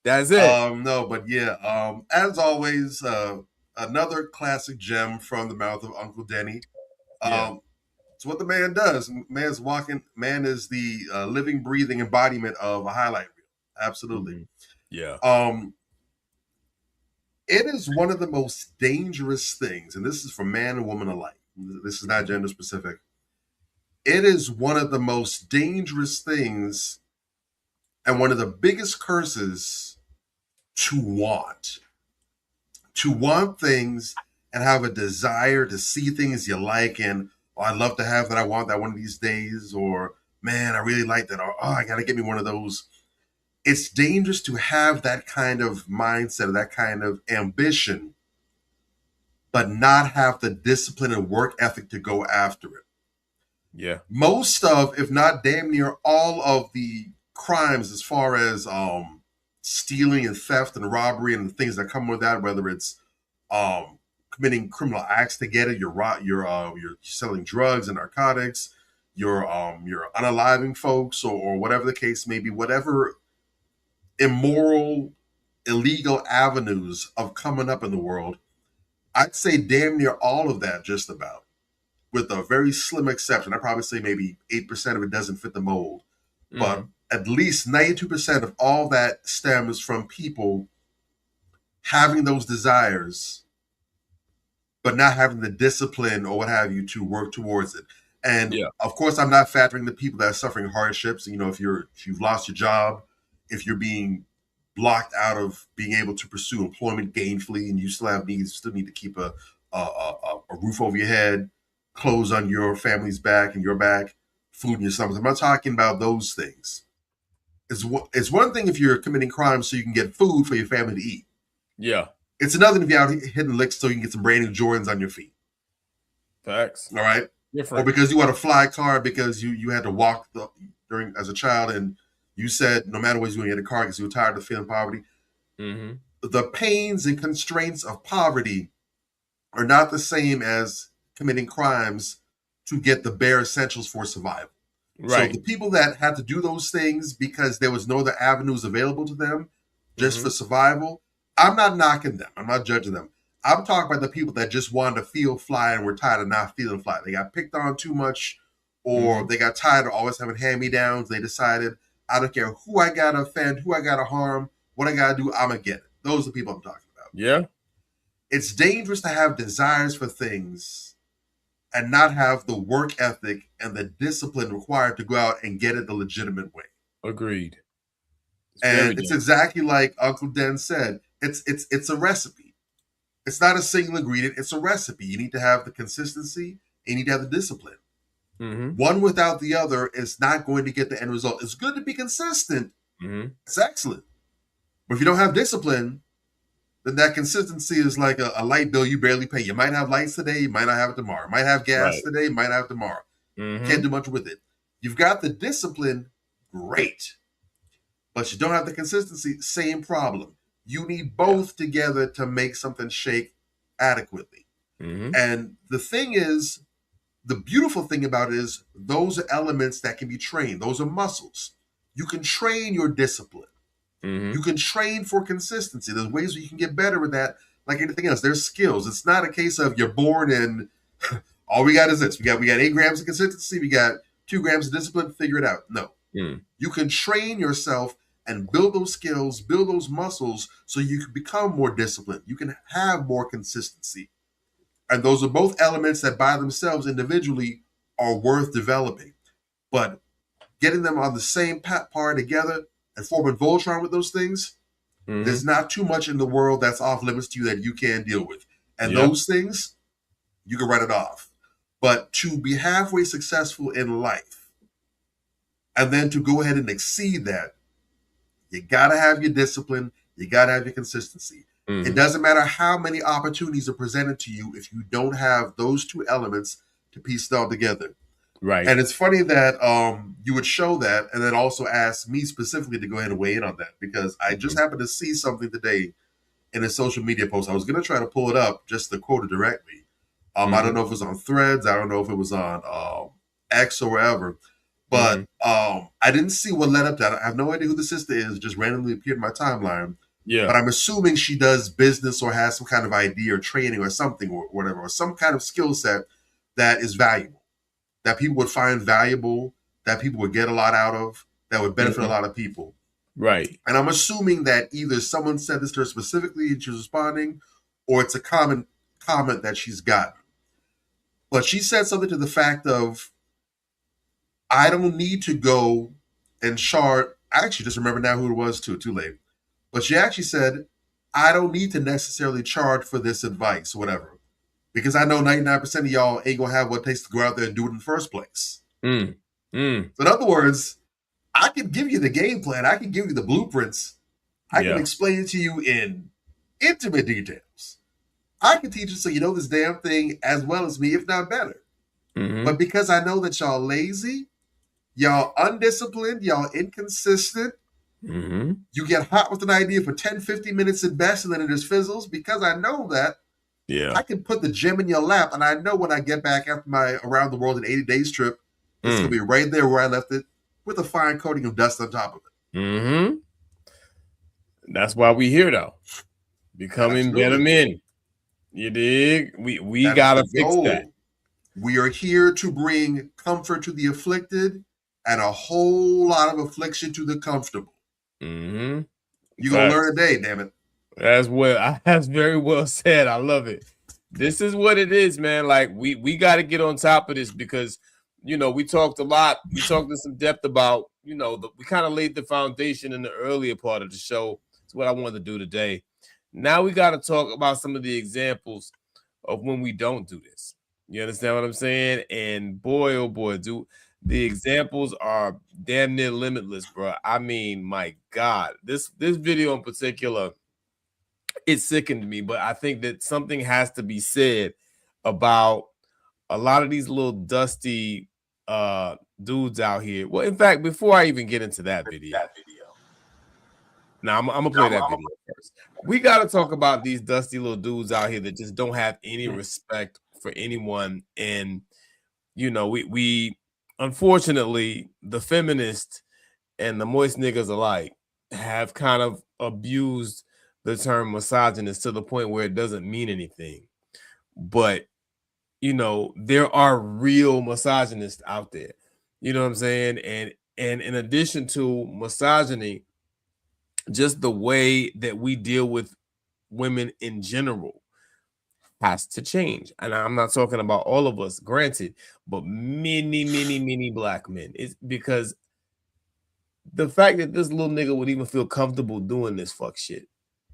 That's it. As always, another classic gem from the mouth of Uncle Denny. It's what the man does. Man is the living, breathing embodiment of a highlight reel. Absolutely. Yeah. It is one of the most dangerous things, and this is for man and woman alike. This is not gender specific. It is one of the most dangerous things and one of the biggest curses to want. To want things and have a desire to see things you like, and I'd love to have that. I want that one of these days, or man, I really like that. Or I got to get me one of those. It's dangerous to have that kind of mindset, that kind of ambition, but not have the discipline and work ethic to go after it. Yeah. Most of, if not damn near all of the crimes as far as stealing and theft and robbery and the things that come with that, whether it's committing criminal acts to get it, you're selling drugs and narcotics, you're unaliving folks, or whatever the case may be, whatever immoral, illegal avenues of coming up in the world, I'd say damn near all of that, just about, with a very slim exception. I'd probably say maybe 8% of it doesn't fit the mold, but at least 92% of all that stems from people having those desires, but not having the discipline or what have you to work towards it. And of course, I'm not factoring the people that are suffering hardships. You know, if you've lost your job, if you're being blocked out of being able to pursue employment gainfully, and you still have needs, you still need to keep a roof over your head, clothes on your family's back and your back, food in your stomach. I'm not talking about those things. It's one thing if you're committing crimes so you can get food for your family to eat. Yeah. It's another if you're out hitting licks so you can get some brand new Jordans on your feet. Facts. All right. Different. Or because you want a fly car because you had to walk as a child, and you said no matter what you're doing, you had a car because you were tired of feeling poverty. Mm-hmm. The pains and constraints of poverty are not the same as committing crimes to get the bare essentials for survival. Right. So the people that had to do those things because there was no other avenues available to them just for survival, I'm not knocking them. I'm not judging them. I'm talking about the people that just wanted to feel fly and were tired of not feeling fly. They got picked on too much, or they got tired of always having hand-me-downs. They decided, I don't care who I got to offend, who I got to harm, what I got to do, I'm going to get it. Those are the people I'm talking about. Yeah. It's dangerous to have desires for things and not have the work ethic and the discipline required to go out and get it the legitimate way. Agreed. It's exactly like Uncle Den said. It's a recipe. It's not a single ingredient. It's a recipe. You need to have the consistency and you need to have the discipline. One without the other is not going to get the end result. It's good to be consistent. It's excellent. But if you don't have discipline, then that consistency is like a light bill you barely pay. You might have lights today, you might not have it tomorrow. Might have gas today, you might not have it tomorrow. Can't do much with it. You've got the discipline, great. But you don't have the consistency, same problem. You need both together to make something shake adequately. And the thing is, the beautiful thing about it is those are elements that can be trained. Those are muscles. You can train your discipline. You can train for consistency. There's ways where you can get better with that, like anything else. There's skills. It's not a case of you're born and all we got is this. We got 8 grams of consistency. We got 2 grams of discipline. Figure it out. No. You can train yourself and build those skills, build those muscles so you can become more disciplined. You can have more consistency. And those are both elements that by themselves individually are worth developing. But getting them on the same par together and forming Voltron with those things, there's not too much in the world that's off limits to you that you can deal with. And those things, you can write it off. But to be halfway successful in life and then to go ahead and exceed that, you got to have your discipline. You got to have your consistency. It doesn't matter how many opportunities are presented to you if you don't have those 2 elements to piece it all together. Right. And it's funny that you would show that and then also ask me specifically to go ahead and weigh in on that, because I just happened to see something today in a social media post. I was going to try to pull it up just to quote it directly. I don't know if it was on Threads. I don't know if it was on X or wherever. But I didn't see what led up to that. I have no idea who the sister is. It just randomly appeared in my timeline. Yeah. But I'm assuming she does business or has some kind of idea or training or something or whatever, or some kind of skill set that is valuable, that people would find valuable, that people would get a lot out of, that would benefit a lot of people. Right. And I'm assuming that either someone said this to her specifically and she's responding, or it's a common comment that she's gotten. But she said something to the fact of, I don't need to go and chart. I actually just remember now who it was too late. But she actually said, I don't need to necessarily charge for this advice or whatever, because I know 99% of y'all ain't going to have what it takes to go out there and do it in the first place. So in other words, I can give you the game plan. I can give you the blueprints. I can explain it to you in intimate details. I can teach you so you know this damn thing as well as me, if not better. But because I know that y'all lazy, y'all undisciplined, y'all inconsistent, you get hot with an idea for 10, 15 minutes at best, and then it just fizzles. Because I know that, I can put the gem in your lap, and I know when I get back after my around the world in 80 days trip, it's going to be right there where I left it, with a fine coating of dust on top of it. That's why we here, though. Becoming better men. You dig? We got to fix that. We are here to bring comfort to the afflicted and a whole lot of affliction to the comfortable. You're going to learn a day, damn it. That's very well said. I love it. This is what it is, man. Like, we got to get on top of this because, you know, we talked a lot. We talked in some depth about, you know, we kind of laid the foundation in the earlier part of the show. It's what I wanted to do today. Now we got to talk about some of the examples of when we don't do this. You understand what I'm saying? And boy, oh boy, the examples are damn near limitless, bro. I mean, my God, this video in particular, it sickened me, but I think that something has to be said about a lot of these little dusty dudes out here. Well, in fact, before I even get into that video, now I'm gonna play that video first. We got to talk about these dusty little dudes out here that just don't have any respect for anyone. And, you know, we unfortunately, the feminists and the moist niggas alike have kind of abused the term misogynist to the point where it doesn't mean anything. But, you know, there are real misogynists out there. You know what I'm saying? And in addition to misogyny, just the way that we deal with women in general has to change. And I'm not talking about all of us, granted, but many black men. It's because the fact that this little nigga would even feel comfortable doing this fuck shit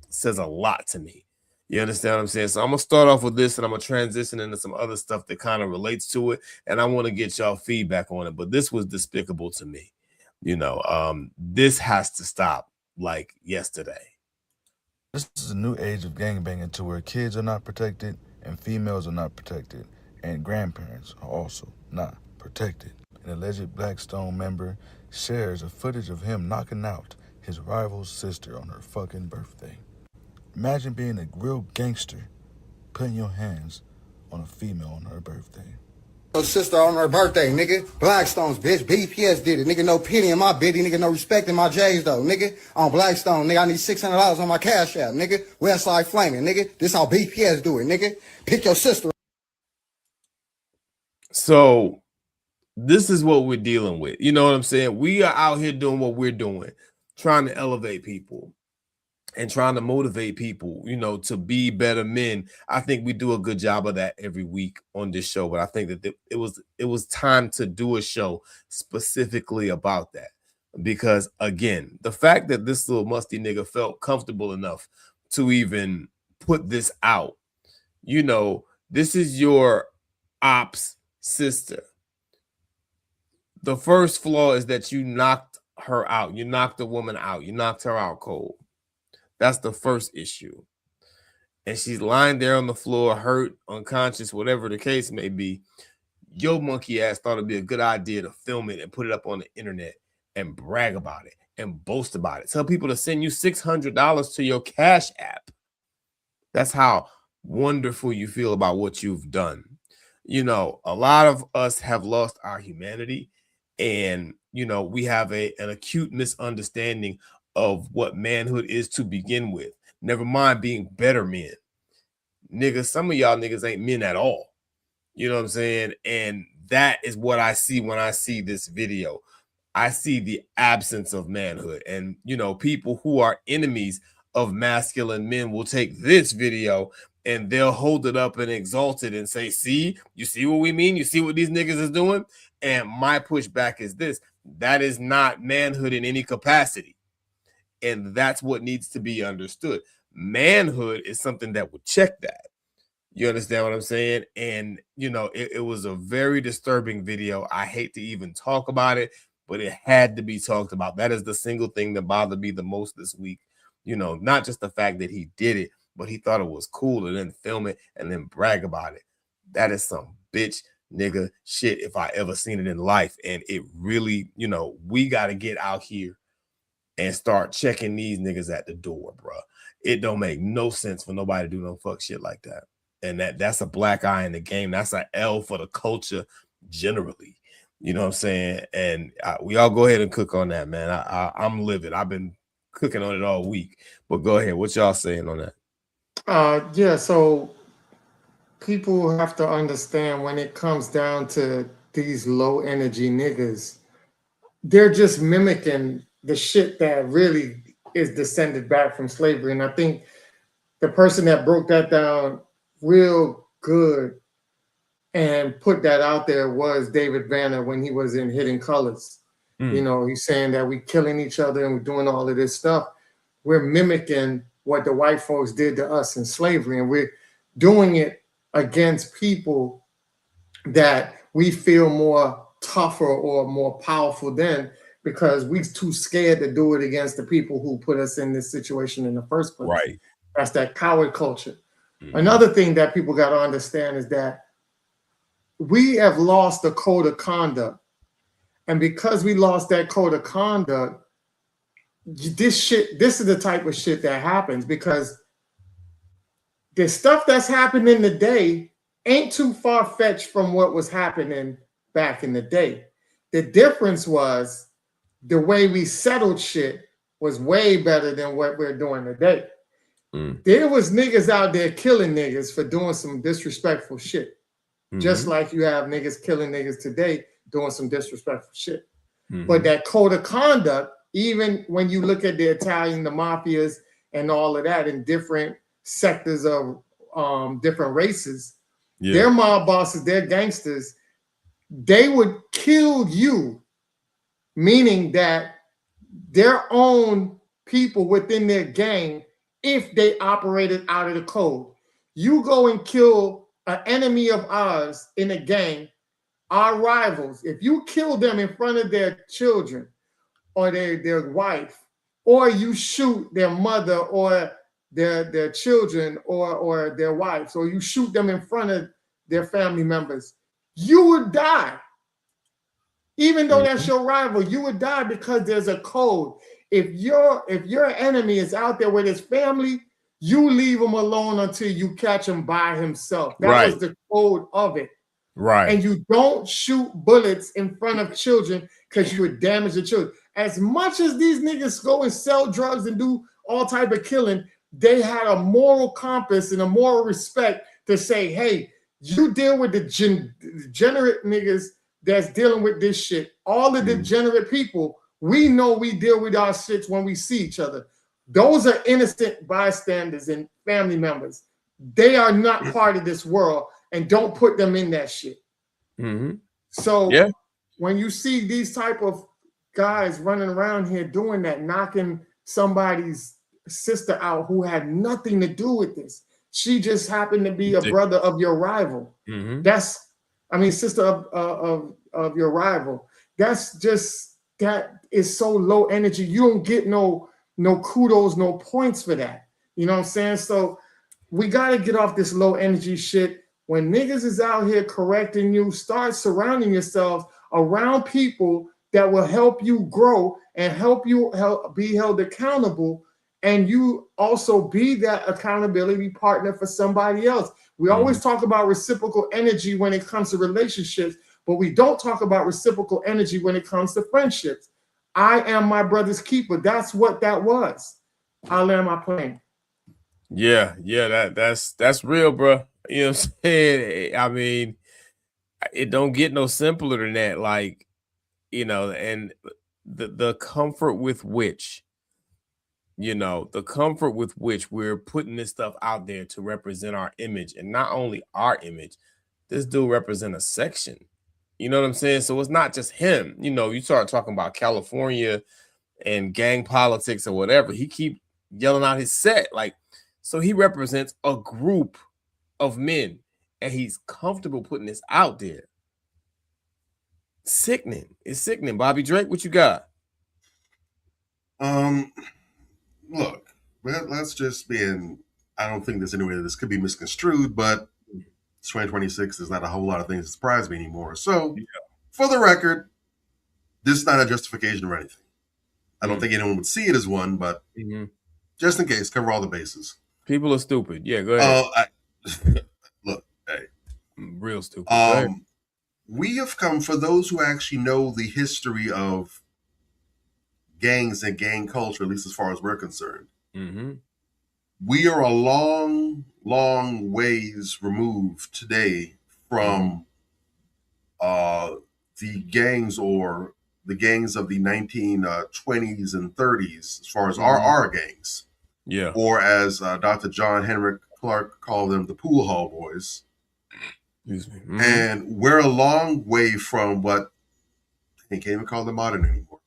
says a lot to me. You understand what I'm saying? So I'm going to start off with this and I'm going to transition into some other stuff that kind of relates to it. And I want to get y'all feedback on it. But this was despicable to me. You know, this has to stop like yesterday. This is a new age of gangbanging to where kids are not protected and females are not protected and grandparents are also not protected. An alleged Blackstone member shares a footage of him knocking out his rival's sister on her fucking birthday. Imagine being a real gangster, putting your hands on a female on her birthday. Your sister on her birthday, nigga. Blackstones, bitch. BPS did it. Nigga, no pity in my biddy. Nigga, no respect in my J's, though. Nigga, on Blackstone, nigga, I need $600 on my cash app, nigga. Westside Flaming, nigga. This how BPS do it, nigga. Pick your sister. So this is what we're dealing with. You know what I'm saying? We are out here doing what we're doing, trying to elevate people and trying to motivate people, you know, to be better men. I think we do a good job of that every week on this show, but I think that it was time to do a show specifically about that. Because again, the fact that this little musty nigga felt comfortable enough to even put this out, you know, this is your op's sister. The first flaw is that you knocked her out. You knocked the woman out. You knocked her out cold. That's the first issue. And she's lying there on the floor, hurt, unconscious, whatever the case may be. Your monkey ass thought it'd be a good idea to film it and put it up on the internet and brag about it and boast about it. Tell people to send you $600 to your Cash App. That's how wonderful you feel about what you've done. You know, a lot of us have lost our humanity, and, you know, we have an acute misunderstanding of what manhood is to begin with. Never mind being better men. Niggas, some of y'all niggas ain't men at all. You know what I'm saying? And that is what I see when I see this video. I see the absence of manhood. And, you know, people who are enemies of masculine men will take this video and they'll hold it up and exalt it and say, see, you see what we mean? You see what these niggas is doing? And my pushback is this: that is not manhood in any capacity. And that's what needs to be understood. Manhood is something that would check that. You understand what I'm saying? And, you know, it was a very disturbing video. I hate to even talk about it, but it had to be talked about. That is the single thing that bothered me the most this week. You know, not just the fact that he did it, but he thought it was cool to then film it and then brag about it. That is some bitch nigga shit if I ever seen it in life. And it really, you know, we got to get out here and start checking these niggas at the door, bro. It don't make no sense for nobody to do no fuck shit like that. And that's a black eye in the game. That's an L for the culture generally. You know what I'm saying? And we all go ahead and cook on that, man. I'm livid. I've been cooking on it all week. But go ahead. What y'all saying on that? Yeah, so people have to understand when it comes down to these low energy niggas, they're just mimicking the shit that really is descended back from slavery. And I think the person that broke that down real good and put that out there was David Banner when he was in Hidden Colors. You know, he's saying that we killing each other and we're doing all of this stuff. We're mimicking what the white folks did to us in slavery, and we're doing it against people that we feel more tougher or more powerful than, because we're too scared to do it against the people who put us in this situation in the first place. Right. That's that coward culture. Another thing that people got to understand is that we have lost the code of conduct. And because we lost that code of conduct, this is the type of shit that happens, because the stuff that's happening today ain't too far-fetched from what was happening back in the day. The difference was the way we settled shit was way better than what we're doing today. There was niggas out there killing niggas for doing some disrespectful shit. Just like you have niggas killing niggas today doing some disrespectful shit. But that code of conduct, even when you look at the Italian, the mafias, and all of that in different sectors of different races, their mob bosses, their gangsters, they would kill you, meaning that their own people within their gang, if they operated out of the code. You go and kill an enemy of ours in a gang, our rivals, if you kill them in front of their children or their wife, or you shoot their mother or their children or their wives, or you shoot them in front of their family members, you would die. Even though that's your rival, you would die because there's a code. If your enemy is out there with his family, you leave him alone until you catch him by himself. That was the code of it. Right. And you don't shoot bullets in front of children because you would damage the children. As much as these niggas go and sell drugs and do all type of killing, they had a moral compass and a moral respect to say, hey, you deal with the degenerate niggas that's dealing with this shit. All the degenerate people, we know we deal with our shits when we see each other. Those are innocent bystanders and family members. They are not part of this world, and don't put them in that shit. So when you see these type of guys running around here doing that, knocking somebody's sister out who had nothing to do with this, she just happened to be a brother of your rival. Sister of your rival. That is so low energy. You don't get no kudos, no points for that. You know what I'm saying? So we got to get off this low energy shit. When niggas is out here correcting you, start surrounding yourselves around people that will help you grow and help you be held accountable. And you also be that accountability partner for somebody else. We always talk about reciprocal energy when it comes to relationships, but we don't talk about reciprocal energy when it comes to friendships. I am my brother's keeper. That's what that was. I'll land my plane. Yeah, that's real, bro. You know what I'm saying? I mean, it don't get no simpler than that. Like, you know, and the comfort with which, we're putting this stuff out there to represent our image, and not only our image, this dude represent a section. You know what I'm saying? So it's not just him. You know, you start talking about California and gang politics or whatever. He keep yelling out his set. Like, so he represents a group of men, and he's comfortable putting this out there. Sickening. It's sickening. Bobby Drake, what you got? Look, let's just be in. I don't think there's any way that this could be misconstrued, but 2026 is not a whole lot of things that surprise me anymore. So, for the record, this is not a justification or anything. I don't think anyone would see it as one, but just in case, cover all the bases. People are stupid. Yeah, go ahead. Look, hey. Real stupid. We have come, for those who actually know the history of gangs and gang culture, at least as far as we're concerned, we are a long ways removed today from the gangs of the 1920s and 30s, as far as our gangs. Yeah. Or as Dr. John Henrik Clark called them, the pool hall boys. Excuse me. And we're a long way from what they can't even call them modern anymore.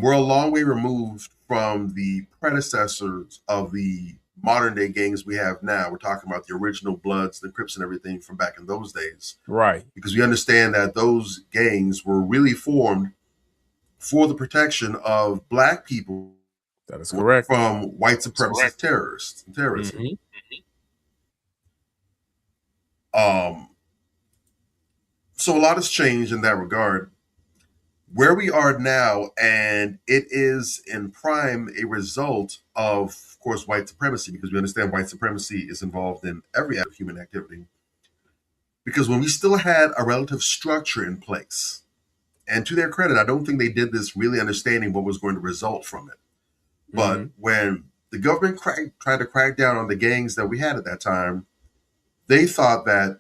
We're a long way removed from the predecessors of the modern day gangs we have now. We're talking about the original Bloods, the Crips, and everything from back in those days. Right. Because we understand that those gangs were really formed for the protection of Black people. That is correct. From white supremacist terrorists and terrorism. So a lot has changed in that regard. Where we are now, and it is in prime a result of course, white supremacy, because we understand white supremacy is involved in every act of human activity. Because when we still had a relative structure in place, and to their credit, I don't think they did this really understanding what was going to result from it. But when the government tried to crack down on the gangs that we had at that time, they thought that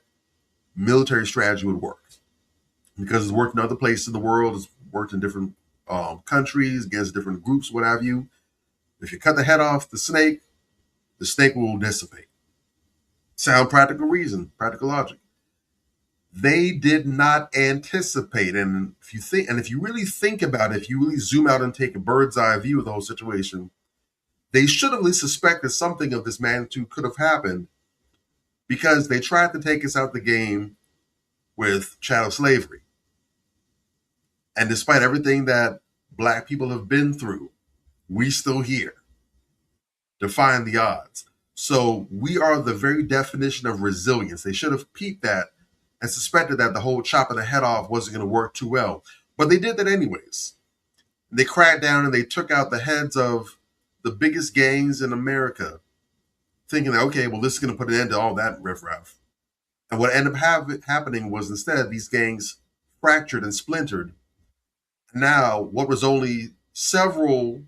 military strategy would work. Because it's worked in other places in the world, it's worked in different countries, against different groups, what have you. If you cut the head off the snake will dissipate. Sound practical reason, practical logic. They did not anticipate, and if you really think about it, if you really zoom out and take a bird's eye view of the whole situation, they should have at least suspected something of this magnitude could have happened, because they tried to take us out the game with chattel slavery. And despite everything that Black people have been through, we still here. defying the odds. So we are the very definition of resilience. They should have peeped that and suspected that the whole chopping the head off wasn't going to work too well. But they did that anyways. They cracked down and they took out the heads of the biggest gangs in America, thinking that, okay, well, this is going to put an end to all that riffraff. And what ended up happening was instead these gangs fractured and splintered. Now, what was only several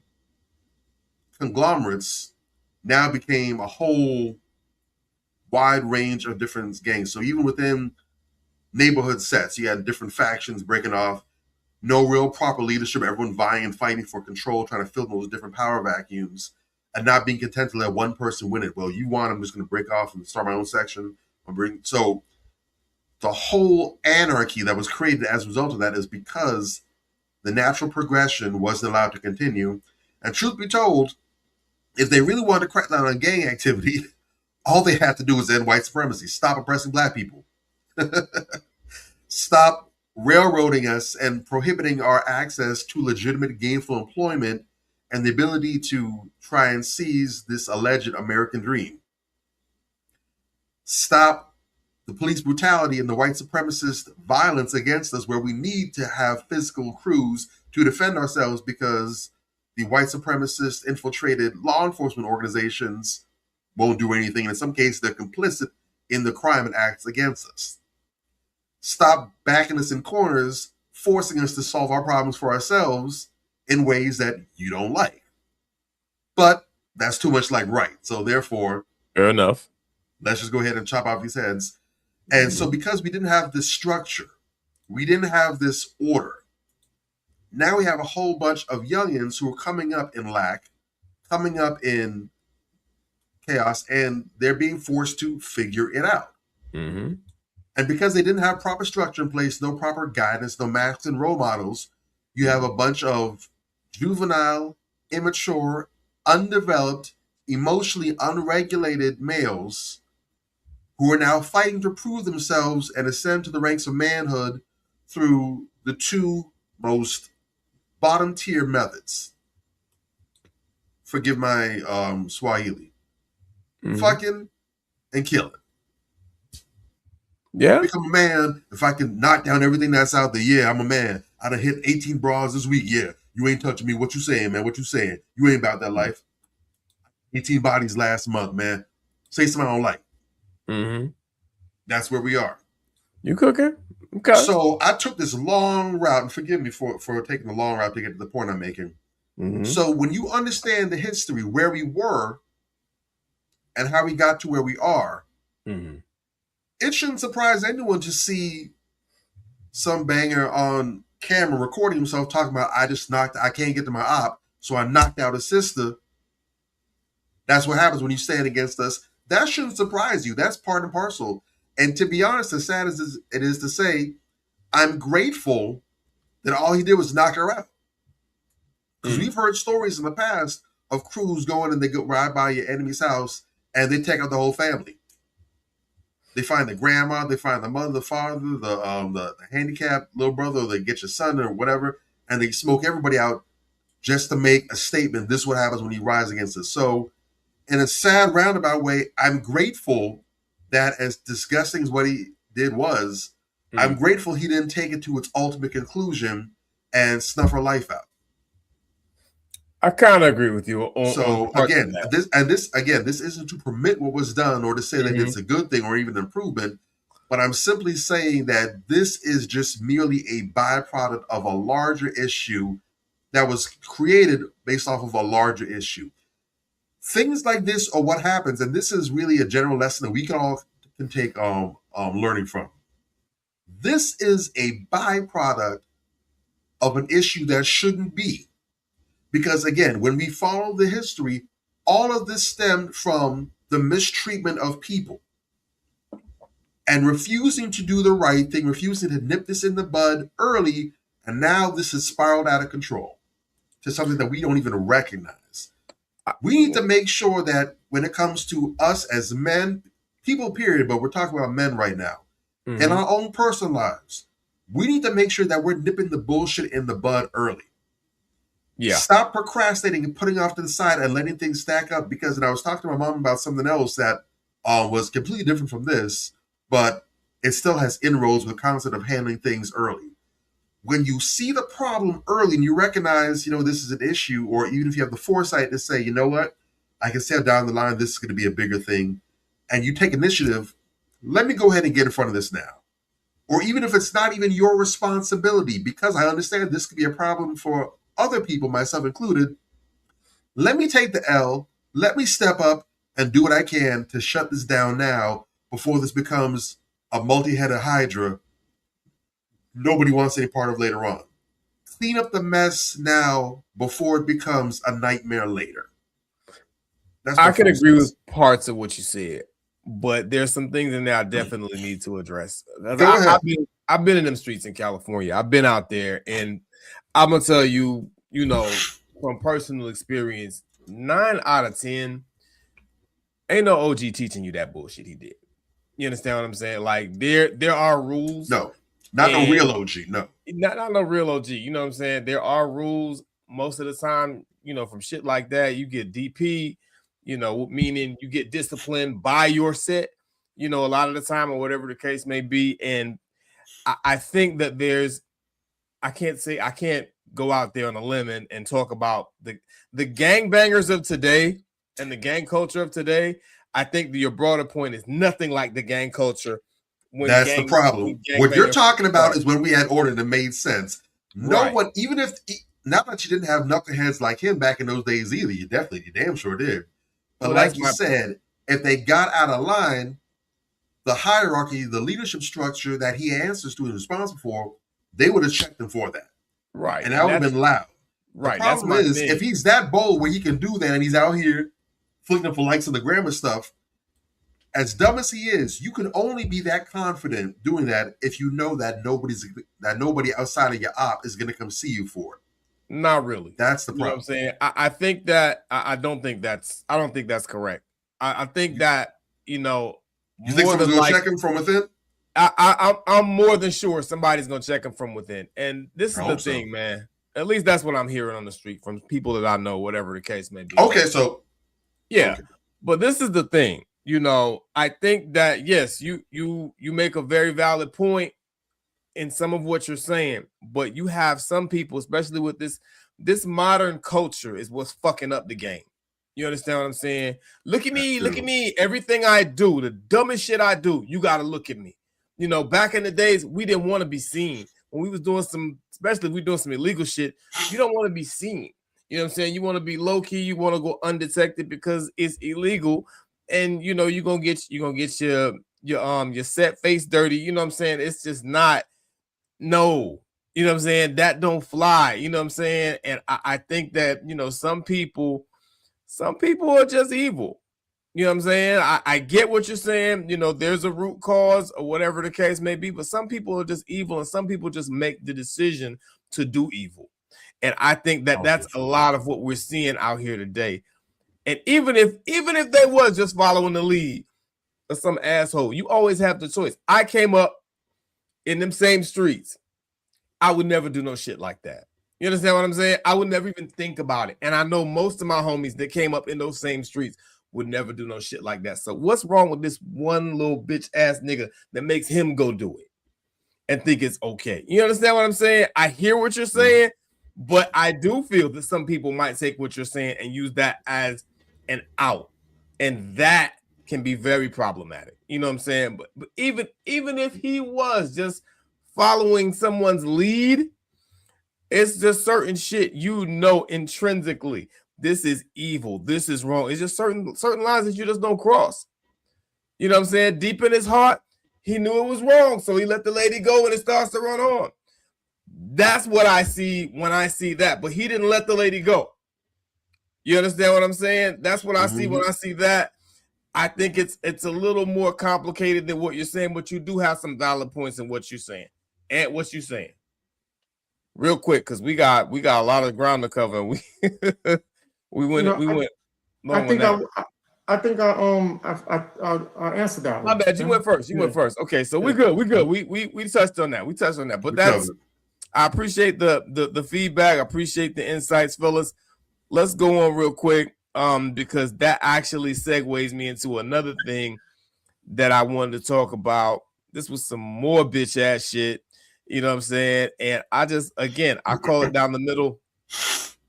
conglomerates now became a whole wide range of different gangs. So even within neighborhood sets, you had different factions breaking off, no real proper leadership, everyone vying and fighting for control, trying to fill those different power vacuums, and not being content to let one person win it. Well, you won, I'm just going to break off and start my own section. So the whole anarchy that was created as a result of that is because the natural progression wasn't allowed to continue. And truth be told, if they really wanted to crack down on gang activity, all they had to do was end white supremacy, stop oppressing black people, stop railroading us and prohibiting our access to legitimate gainful employment and the ability to try and seize this alleged American dream. Stop the police brutality and the white supremacist violence against us, where we need to have physical crews to defend ourselves because the white supremacist infiltrated law enforcement organizations won't do anything. And in some cases, they're complicit in the crime and acts against us. Stop backing us in corners, forcing us to solve our problems for ourselves in ways that you don't like. But that's too much like right. So therefore, fair enough. Let's just go ahead and chop off these heads. And so because we didn't have this structure, we didn't have this order, now we have a whole bunch of youngins who are coming up in lack, coming up in chaos, and they're being forced to figure it out. Mm-hmm. And because they didn't have proper structure in place, no proper guidance, no masks and role models, you have a bunch of juvenile, immature, undeveloped, emotionally unregulated males who are now fighting to prove themselves and ascend to the ranks of manhood through the two most bottom tier methods. Forgive my Swahili. Mm-hmm. Fucking and killing. Yeah. Become a man if I can knock down everything that's out there. Yeah, I'm a man. I done hit 18 bras this week. Yeah, you ain't touching me. What you saying, man? What you saying? You ain't about that life. 18 bodies last month, man. Say something I don't like. Mm-hmm. That's where we are. You cooking? Okay. So I took this long route, and forgive me for taking the long route to get to the point I'm making. Mm-hmm. So when you understand the history, where we were, and how we got to where we are, mm-hmm. it shouldn't surprise anyone to see some banger on camera recording himself talking about, I can't get to my op, so I knocked out his sister. That's what happens when you stand against us. That shouldn't surprise you. That's part and parcel. And to be honest, as sad as it is to say, I'm grateful that all he did was knock her out. Because we've heard stories in the past of crews going and they go ride by your enemy's house and they take out the whole family. They find the grandma, they find the mother, the father, the handicapped little brother, or they get your son or whatever, and they smoke everybody out just to make a statement. This is what happens when you rise against us. So in a sad roundabout way, I'm grateful that, as disgusting as what he did was, I'm grateful he didn't take it to its ultimate conclusion and snuff her life out. I kind of agree with you. So again, this isn't to permit what was done or to say that it's a good thing or even improvement, but I'm simply saying that this is just merely a byproduct of a larger issue that was created based off of a larger issue. Things like this are what happens, and this is really a general lesson that we can take learning from. This is a byproduct of an issue that shouldn't be. Because again, when we follow the history, all of this stemmed from the mistreatment of people and refusing to do the right thing, refusing to nip this in the bud early, and now this has spiraled out of control to something that we don't even recognize. We need to make sure that when it comes to us as men, people period, but we're talking about men right now, in our own personal lives, we need to make sure that we're nipping the bullshit in the bud early. Yeah. Stop procrastinating and putting off to the side and letting things stack up. Because, and I was talking to my mom about something else that was completely different from this, but it still has inroads with the concept of handling things early. When you see the problem early and you recognize, this is an issue, or even if you have the foresight to say, you know what, I can see down the line, this is going to be a bigger thing, and you take initiative, let me go ahead and get in front of this now. Or even if it's not even your responsibility, because I understand this could be a problem for other people, myself included, let me take the L, let me step up and do what I can to shut this down now before this becomes a multi-headed hydra nobody wants any part of later on. Clean up the mess now before it becomes a nightmare later. I can agree with parts of what you said, but there's some things in there I definitely need to address. I've been in them streets in California. I've been out there, and I'm gonna tell you, from personal experience, 9 out of 10 ain't no OG teaching you that bullshit he did. You understand what I'm saying? Like there are rules. No. Not no real OG, no. Not no real OG. You know what I'm saying? There are rules most of the time, from shit like that. You get DP, meaning you get disciplined by your set, a lot of the time or whatever the case may be. And I think that I can't go out there on a limb and talk about the gangbangers of today and the gang culture of today. I think your broader point is nothing like the gang culture. That's the problem. What you're talking about is when we had order that made sense. No one, even if, not that you didn't have knuckleheads like him back in those days either, you damn sure did. But like you said, if they got out of line, the hierarchy, the leadership structure that he answers to and is responsible for, they would have checked him for that. Right. And that would have been loud. Right. The problem is, if he's that bold where he can do that and he's out here flicking up for likes of the grammar stuff, as dumb as he is, you can only be that confident doing that if you know that nobody outside of your op is going to come see you for it. Not really. That's the problem. You know what I'm saying? I think that I don't think that's correct. I think that, you think someone's going to check him from within? I'm more than sure somebody's going to check him from within. And this is the thing, man. At least that's what I'm hearing on the street from people that I know, whatever the case may be. Okay, so. Yeah. Okay. But this is the thing. I think that, yes, you make a very valid point in some of what you're saying, but you have some people, especially with this modern culture, is what's fucking up the game. You understand what I'm saying? Look at me. Everything I do, the dumbest shit I do, you got to look at me. Back in the days, we didn't want to be seen. When we was doing especially if we're doing some illegal shit, you don't want to be seen. You know what I'm saying? You want to be low key. You want to go undetected because it's illegal. And you're gonna get your set face dirty. You know what I'm saying? It's just not no. You know what I'm saying? That don't fly. You know what I'm saying? And I think that some people are just evil. You know what I'm saying? I get what you're saying. There's a root cause or whatever the case may be, but some people are just evil, and some people just make the decision to do evil. And I think that that's a lot of what we're seeing out here today. And even if they was just following the lead of some asshole, you always have the choice. I came up in them same streets. I would never do no shit like that. You understand what I'm saying? I would never even think about it. And I know most of my homies that came up in those same streets would never do no shit like that. So what's wrong with this one little bitch ass nigga that makes him go do it and think it's okay? You understand what I'm saying? I hear what you're saying, but I do feel that some people might take what you're saying and use that as an out, and that can be very problematic. You know what I'm saying? But even if he was just following someone's lead, it's just certain shit intrinsically this is evil, this is wrong. It's just certain lines that you just don't cross. You know what I'm saying? Deep in his heart, he knew it was wrong, so he let the lady go and it starts to run on. That's what I see when I see that. But he didn't let the lady go. You understand what I'm saying? That's what I see when I see that. I think it's a little more complicated than what you're saying, but you do have some valid points in what you're saying. And what you're saying. Real quick, because we got a lot of ground to cover. We went. I think I answered that one. My bad. You went first. Okay, so we're good. We touched on that. But I appreciate the feedback. I appreciate the insights, fellas. Let's go on real quick, because that actually segues me into another thing that I wanted to talk about. This was some more bitch ass shit. You know what I'm saying? And I just, again, I call it down the middle.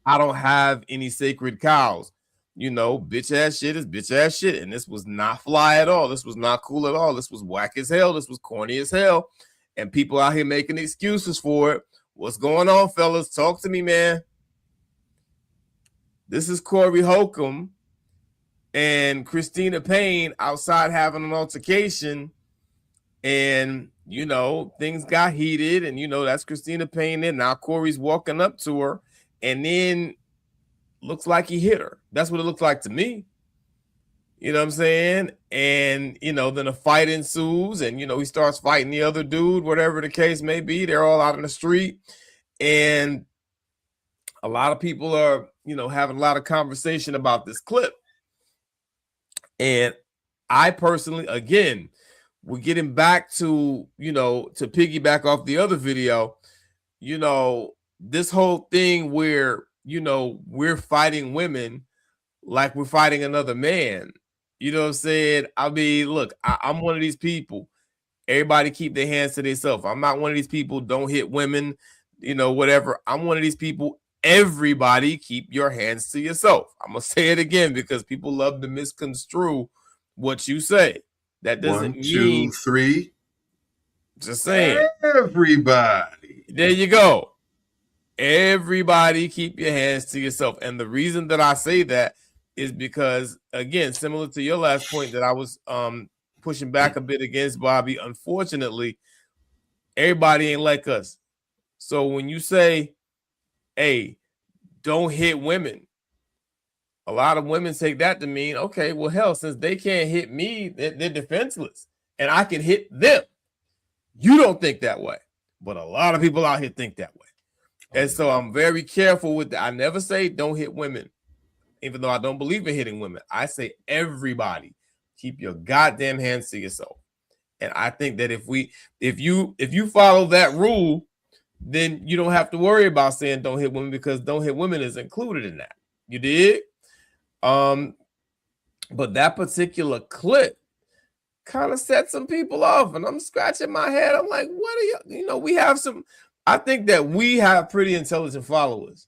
I don't have any sacred cows. You know, bitch ass shit is bitch ass shit. And this was not fly at all. This was not cool at all. This was whack as hell. This was corny as hell. And people out here making excuses for it. What's going on, fellas? Talk to me, man. This is Corey Holcomb and Christina Payne outside having an altercation. And, you know, things got heated. And, you know, that's Christina Payne. And now Corey's walking up to her. And then looks like he hit her. That's what it looks like to me. You know what I'm saying? And, you know, then a fight ensues. And, you know, he starts fighting the other dude, whatever the case may be. They're all out in the street. And a lot of people are, you know, having a lot of conversation about this clip. And I personally, again, we're getting back to, you know, to piggyback off the other video, you know, this whole thing where, you know, we're fighting women like we're fighting another man. You know what I'm saying? I mean, look, I'm one of these people. Everybody keep their hands to themselves. I'm not one of these people, don't hit women, you know, whatever. I'm one of these people. Everybody keep your hands to yourself. I'm going to say it again because people love to misconstrue what you say. That doesn't One, two, mean, three. Just saying. Everybody. There you go. Everybody keep your hands to yourself. And the reason that I say that is because, again, similar to your last point that I was pushing back a bit against, Bobby, unfortunately, everybody ain't like us. So when you say, hey, don't hit women, a lot of women take that to mean, okay, well, hell, since they can't hit me, they're defenseless, and I can hit them. You don't think that way, but a lot of people out here think that way. And so I'm very careful with that. I never say don't hit women, even though I don't believe in hitting women. I say everybody keep your goddamn hands to yourself. And I think that if you follow that rule, then you don't have to worry about saying don't hit women, because don't hit women is included in that. You did? But that particular clip kind of set some people off, and I'm scratching my head. I'm like, what are you know, we have some, I think that we have pretty intelligent followers.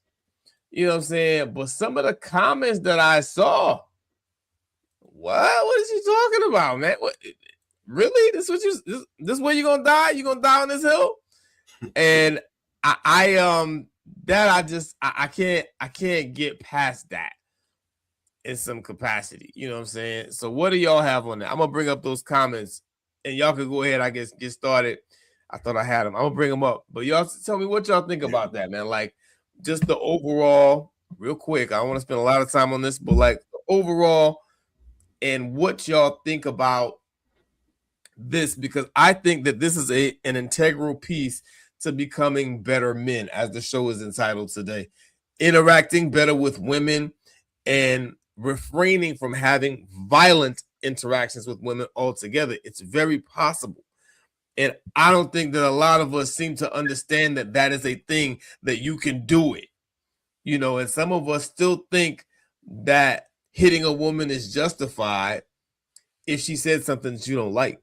You know what I'm saying? But some of the comments that I saw, what is she talking about, man? What, really? This where you gonna die? You gonna die on this hill? And I can't get past that in some capacity. You know what I'm saying? So what do y'all have on that? I'm gonna bring up those comments, and y'all can go ahead, I guess, get started. I thought I had them. I'm gonna bring them up, but y'all tell me what y'all think about that, man. Like, just the overall, real quick. I don't want to spend a lot of time on this, but like overall, and what y'all think about this, because I think that this is an integral piece to becoming better men, as the show is entitled today. Interacting better with women and refraining from having violent interactions with women altogether. It's very possible. And I don't think that a lot of us seem to understand that that is a thing, that you can do it. You know, and some of us still think that hitting a woman is justified if she said something that you don't like.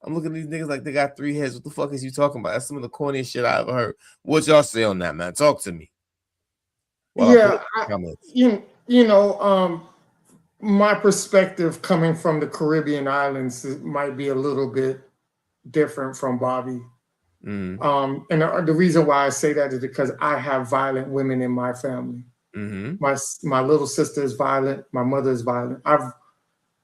I'm looking at these niggas like they got 3 heads. What the fuck is you talking about? That's some of the corniest shit I ever heard. What y'all say on that, man? Talk to me. Well, my perspective coming from the Caribbean islands might be a little bit different from Bobby. And the reason why I say that is because I have violent women in my family. My little sister is violent. My mother is violent. I've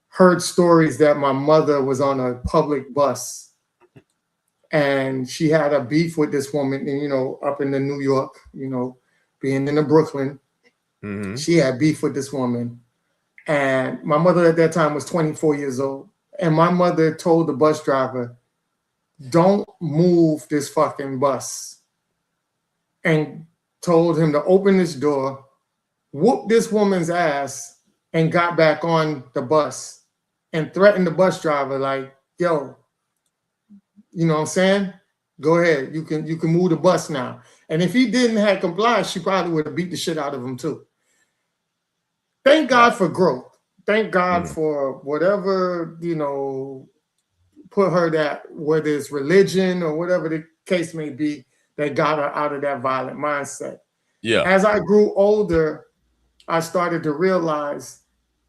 heard stories that my mother was on a public bus and she had a beef with this woman, and, you know, up in the New York, you know, being in the Brooklyn, she had beef with this woman. And my mother at that time was 24 years old. And my mother told the bus driver, don't move this fucking bus, and told him to open this door, whoop this woman's ass, and got back on the bus and threatened the bus driver like, yo, you know what I'm saying? Go ahead. You can move the bus now. And if he didn't have compliance, she probably would have beat the shit out of him too. Thank God for growth. Thank God for whatever, you know, put her that, whether it's religion or whatever the case may be, that got her out of that violent mindset. Yeah. As I grew older, I started to realize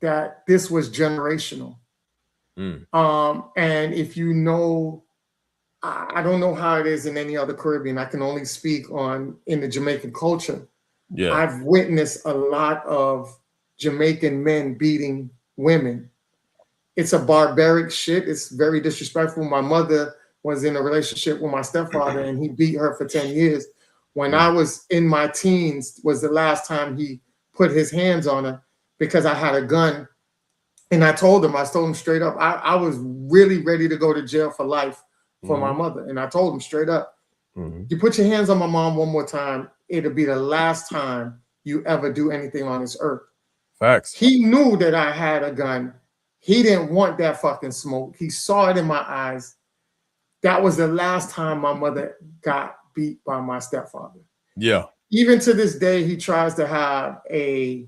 that this was generational. And if you know, I don't know how it is in any other Caribbean. I can only speak on in the Jamaican culture. Yeah. I've witnessed a lot of Jamaican men beating women. It's a barbaric shit. It's very disrespectful. My mother was in a relationship with my stepfather and he beat her for 10 years. When I was in my teens was the last time he put his hands on her because I had a gun. And I told him straight up, I was really ready to go to jail for life for my mother. And I told him straight up, you put your hands on my mom one more time, it'll be the last time you ever do anything on this earth. Facts. He knew that I had a gun. He didn't want that fucking smoke. He saw it in my eyes. That was the last time my mother got beat by my stepfather. Yeah. Even to this day, he tries to have a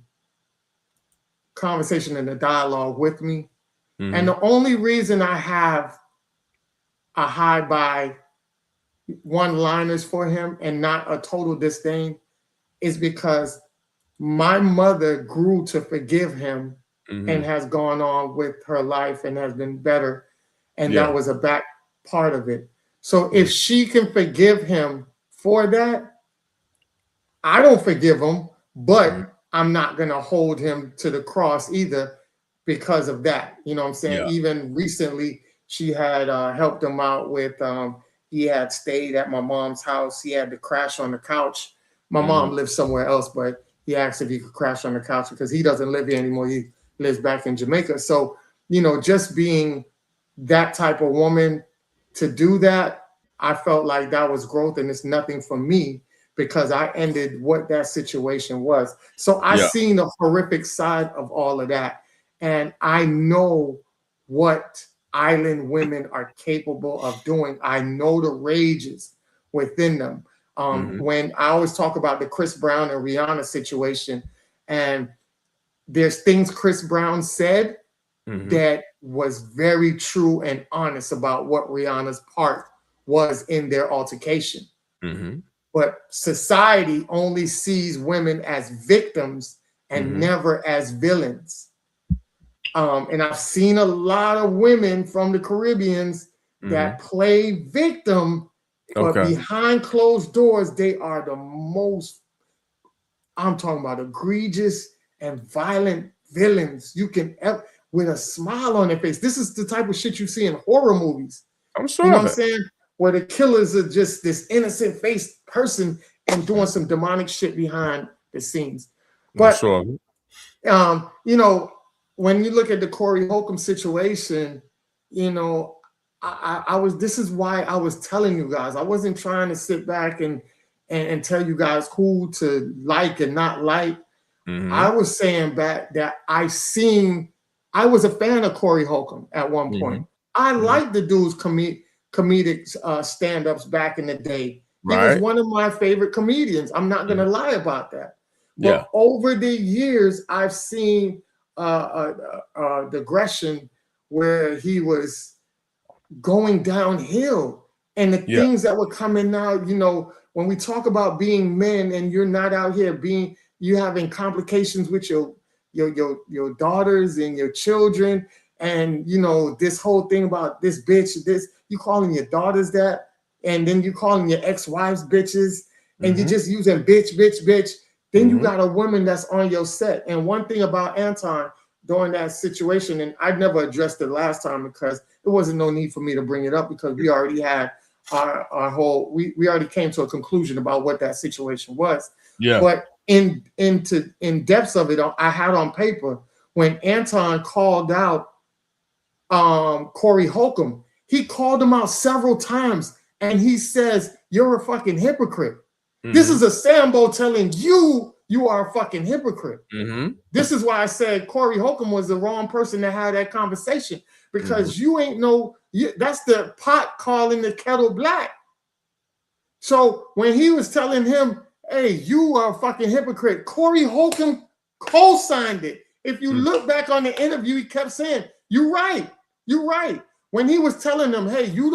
conversation and a dialogue with me. And the only reason I have a high by one-liners for him and not a total disdain is because my mother grew to forgive him and has gone on with her life and has been better. And that was a back part of it. So if she can forgive him for that, I don't forgive him, but I'm not going to hold him to the cross either because of that. You know what I'm saying? Yeah. Even recently, she had helped him out with, he had stayed at my mom's house. He had to crash on the couch. My mom lives somewhere else, but he asked if he could crash on the couch because he doesn't live here anymore. He lives back in Jamaica. So, you know, just being that type of woman to do that, I felt like that was growth and it's nothing for me because I ended what that situation was. So I seen the horrific side of all of that. And I know what island women are capable of doing. I know the rages within them. When I always talk about the Chris Brown and Rihanna situation, and there's things Chris Brown said that was very true and honest about what Rihanna's part was in their altercation. But society only sees women as victims and never as villains. And I've seen a lot of women from the Caribbeans that play victim, but behind closed doors, they are the most, I'm talking about egregious and violent villains you can ever, with a smile on their face. This is the type of shit you see in horror movies. I'm sure. You know what I'm saying? Where the killers are just this innocent faced person and doing some demonic shit behind the scenes. But, you know, when you look at the Corey Holcomb situation, you know, I was, this is why I was telling you guys, I wasn't trying to sit back and tell you guys who to like and not like. I was saying back that I was a fan of Corey Holcomb at one point. I liked the dude's comedic stand-ups back in the day. He was one of my favorite comedians. I'm not going to lie about that. But over the years, I've seen digression where he was going downhill, and the things that were coming out, you know, when we talk about being men and you're not out here you having complications with your daughters and your children, and you know, this whole thing about this bitch, this, you calling your daughters that, and then you calling your ex-wives bitches, and you're just using bitch. Then you got a woman that's on your set. And one thing about Anton during that situation, and I never addressed it last time because there wasn't no need for me to bring it up because we already had our whole, we already came to a conclusion about what that situation was. But in depths of it, I had on paper when Anton called out Corey Holcomb, he called him out several times and he says, "You're a fucking hypocrite." This is a Sambo telling you are a fucking hypocrite. This is why I said Corey Holcomb was the wrong person to have that conversation, because you ain't that's the pot calling the kettle black. So when he was telling him, hey, you are a fucking hypocrite, Corey Holcomb co-signed it. If you look back on the interview, he kept saying, you're right. You're right. When he was telling them, hey, you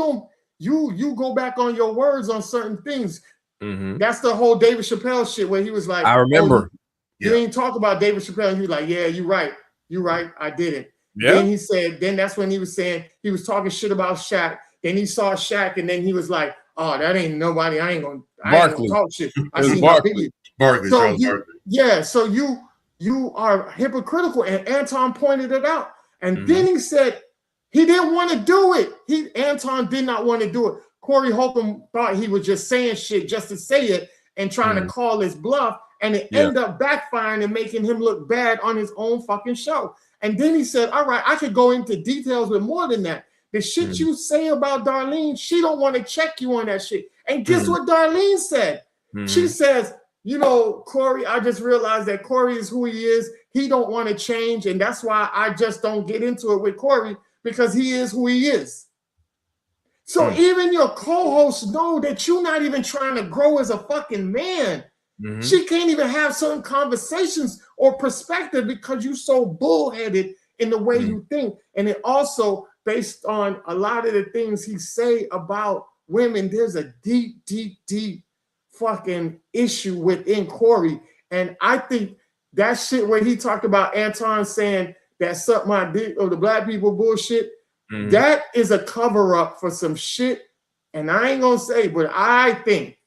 go back on your words on certain things. That's the whole David Chappelle shit where he was like, I remember. You ain't talk about David Chappelle. And he was like, yeah, you're right. You're right. I didn't. Yeah. Then he said, then that's when he was saying, he was talking shit about Shaq. Then he saw Shaq and then he was like, oh, that ain't nobody. I ain't gonna talk shit. I see my video. Barkley, so Charles Barkley. Yeah, so you are hypocritical, and Anton pointed it out. And then he said he didn't want to do it. Anton did not want to do it. Corey Holcomb thought he was just saying shit just to say it and trying to call his bluff, and it ended up backfiring and making him look bad on his own fucking show. And then he said, all right, I could go into details with more than that. The shit you say about Darlene, she don't want to check you on that shit. And guess what Darlene said? She says, you know, Corey, I just realized that Corey is who he is. He don't want to change. And that's why I just don't get into it with Corey, because he is who he is. So even your co-hosts know that you're not even trying to grow as a fucking man. She can't even have certain conversations or perspective because you're so bullheaded in the way you think. And it also, based on a lot of the things he say about women, there's a deep, deep, deep fucking issue within Corey. And I think that shit where he talked about Anton saying that suck my dick or the black people bullshit, that is a cover-up for some shit. And I ain't gonna say, but I think,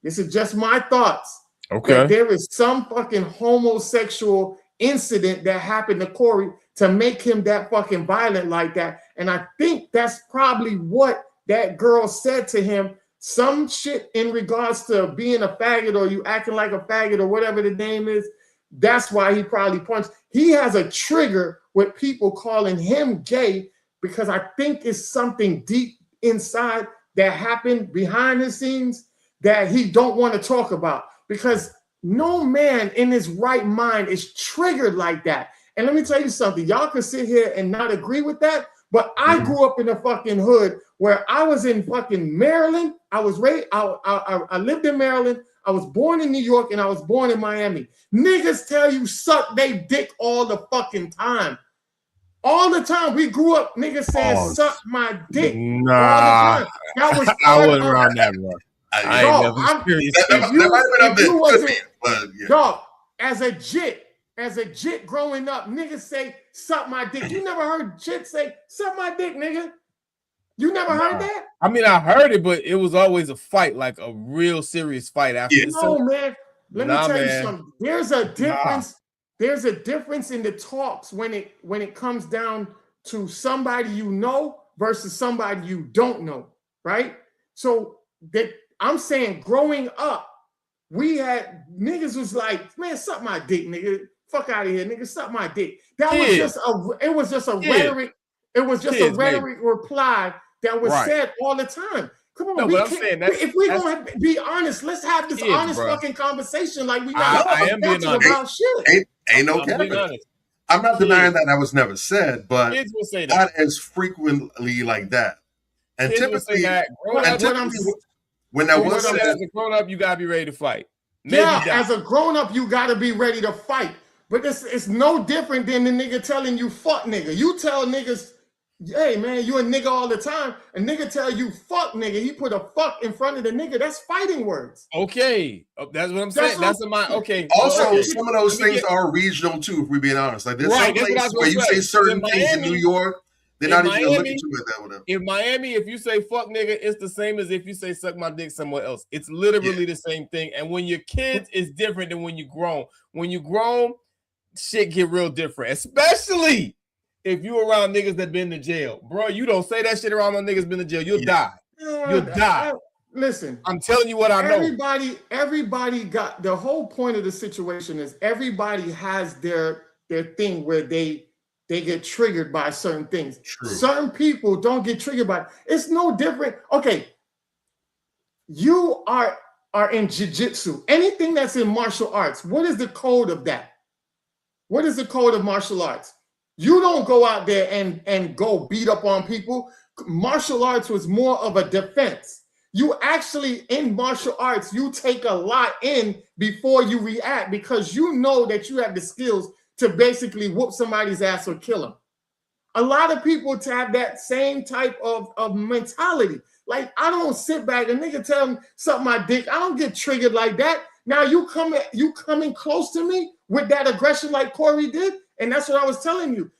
this is just my thoughts, that there is some fucking homosexual incident that happened to Corey to make him that fucking violent like that. And I think that's probably what that girl said to him. Some shit in regards to being a faggot or you acting like a faggot or whatever the name is. That's why he probably punched. He has a trigger with people calling him gay because I think it's something deep inside that happened behind the scenes that he don't want to talk about, because no man in his right mind is triggered like that. And let me tell you something, y'all can sit here and not agree with that, but I grew up in a fucking hood where I was in fucking Maryland. I lived in Maryland. I was born in New York and I was born in Miami. Niggas tell you suck they dick all the fucking time. All the time. We grew up niggas saying suck my dick. Nah, all the time. That was I wasn't around that, bro. I ain't never experienced that. Dog, as a jit growing up, niggas say suck my dick. You never heard jit say suck my dick, nigga? You never heard that? I mean, I heard it, but it was always a fight, like a real serious fight after this. No, man. Let me tell you something. There's a difference. There's a difference in the talks when it comes down to somebody you know versus somebody you don't know, right? So that I'm saying, growing up, we had niggas was like, man, suck my dick, nigga. Fuck out of here, nigga. Suck my dick. That was just a rhetoric. It was just a rhetoric reply that was said all the time. Come on, if we're gonna be honest, let's have this honest fucking conversation. Like we got about shit. Ain't no capping. I'm not denying that was never said, but not as frequently like that. And typically, when that was said, as a grown up, you gotta be ready to fight. As a grown up, you gotta be ready to fight. But it's no different than the nigga telling you fuck nigga. You tell niggas, hey man, you a nigga all the time. A nigga tell you fuck nigga. He put a fuck in front of the nigga. That's fighting words. Okay, that's what I'm saying. That's my okay. Also, some of those things are regional too. If we're being honest, like there's some places where you say certain things in New York, they're not even gonna look at you at that. Whatever. In Miami, if you say fuck nigga, it's the same as if you say suck my dick somewhere else. It's literally the same thing. And when you're kids, it's different than when you grown. When you grown, shit get real different, especially if you around niggas that been to jail, bro. You don't say that shit around no niggas been to jail. You'll die. You'll die. Listen, I'm telling you what I know. Everybody got the whole point of the situation is everybody has their thing where they get triggered by certain things. True. Certain people don't get triggered by it. It's no different. Okay, you are in jiu-jitsu. Anything that's in martial arts, what is the code of that? What is the code of martial arts? You don't go out there and go beat up on people. Martial arts was more of a defense. You actually, in martial arts, you take a lot in before you react because you know that you have the skills to basically whoop somebody's ass or kill them. A lot of people to have that same type of mentality. Like, I don't sit back and nigga tell me suck my dick. I don't get triggered like that. Now you coming close to me with that aggression like Corey did, and that's what I was telling you.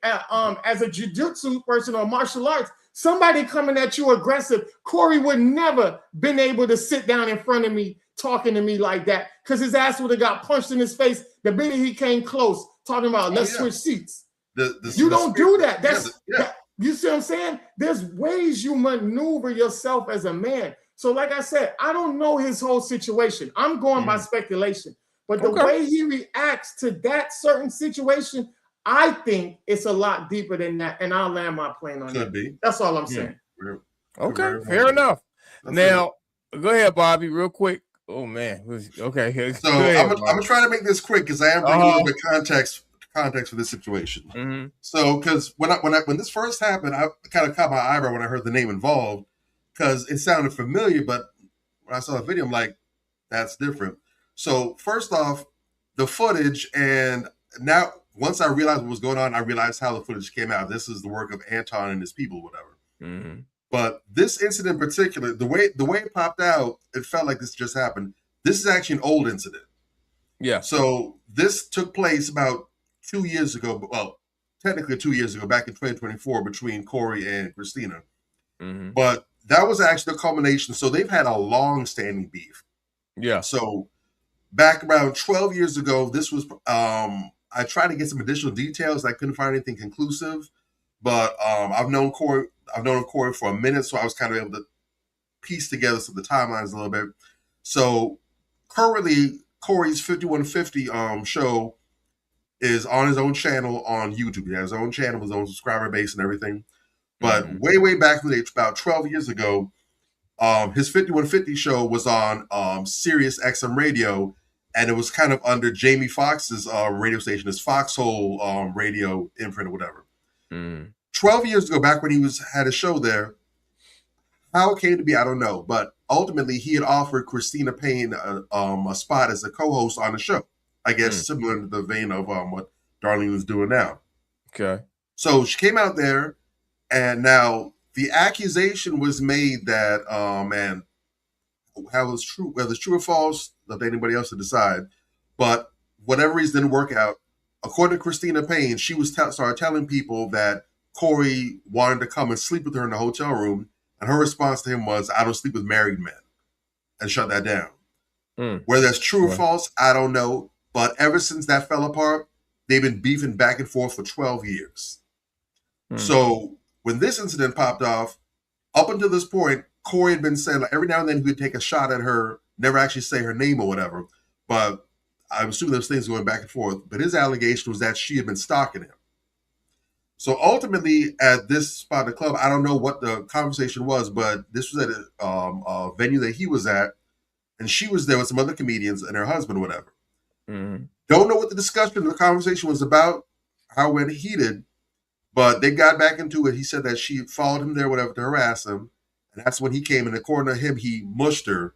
As a jiu-jitsu person or martial arts, somebody coming at you aggressive, Corey would never been able to sit down in front of me talking to me like that because his ass would have got punched in his face the minute he came close, talking about let's switch seats. You don't do that. You see what I'm saying? There's ways you maneuver yourself as a man. So like I said, I don't know his whole situation. I'm going by speculation. But the way he reacts to that certain situation, I think it's a lot deeper than that. And I'll land my plane on that. That's all I'm saying. Okay, fair enough. Now, go ahead, Bobby, real quick. Oh, man. Okay. So I'm going to try to make this quick because I am bringing a little bit context for this situation. So, because when this first happened, I kind of caught my eyebrow when I heard the name involved because it sounded familiar, but when I saw the video, I'm like, that's different. So, first off, the footage, and now once I realized what was going on, I realized how the footage came out. This is the work of Anton and his people, whatever. But this incident in particular, the way it popped out, it felt like this just happened. This is actually an old incident. Yeah. So this took place about 2 years ago. Well, technically 2 years ago, back in 2024, between Corey and Christina. But that was actually the culmination. So they've had a long-standing beef. Yeah. So back around 12 years ago, this was. I tried to get some additional details. I couldn't find anything conclusive. But I've known Corey for a minute, so I was kind of able to piece together some of the timelines a little bit. So currently, Corey's 5150 show is on his own channel on YouTube. He has his own channel, his own subscriber base and everything. But way back in the day, about 12 years ago, his 5150 show was on Sirius XM Radio, and it was kind of under Jamie Foxx's radio station, his Foxhole radio imprint or whatever. 12 years ago, back when he had a show there, how it came to be, I don't know. But ultimately, he had offered Christina Payne a spot as a co-host on the show. I guess similar to the vein of what Darlene was doing now. Okay. So she came out there, and now the accusation was made that, man, how it's true, whether it's true or false, let anybody else to decide. But whatever reason didn't work out. According to Christina Payne, she was started telling people that Corey wanted to come and sleep with her in the hotel room, and her response to him was, "I don't sleep with married men," and shut that down. Whether that's true or false, I don't know. But ever since that fell apart, they've been beefing back and forth for 12 years. So when this incident popped off, up until this point, Corey had been saying, like, every now and then he would take a shot at her, never actually say her name or whatever. But I'm assuming those things going back and forth. But his allegation was that she had been stalking him. So ultimately, at this spot in the club, I don't know what the conversation was, but this was at a venue that he was at, and she was there with some other comedians and her husband or whatever. Don't know what the discussion, the conversation was about, how it went heated, but they got back into it. He said that she followed him there, whatever, to harass him, and that's when he came, and according to him, he mushed her.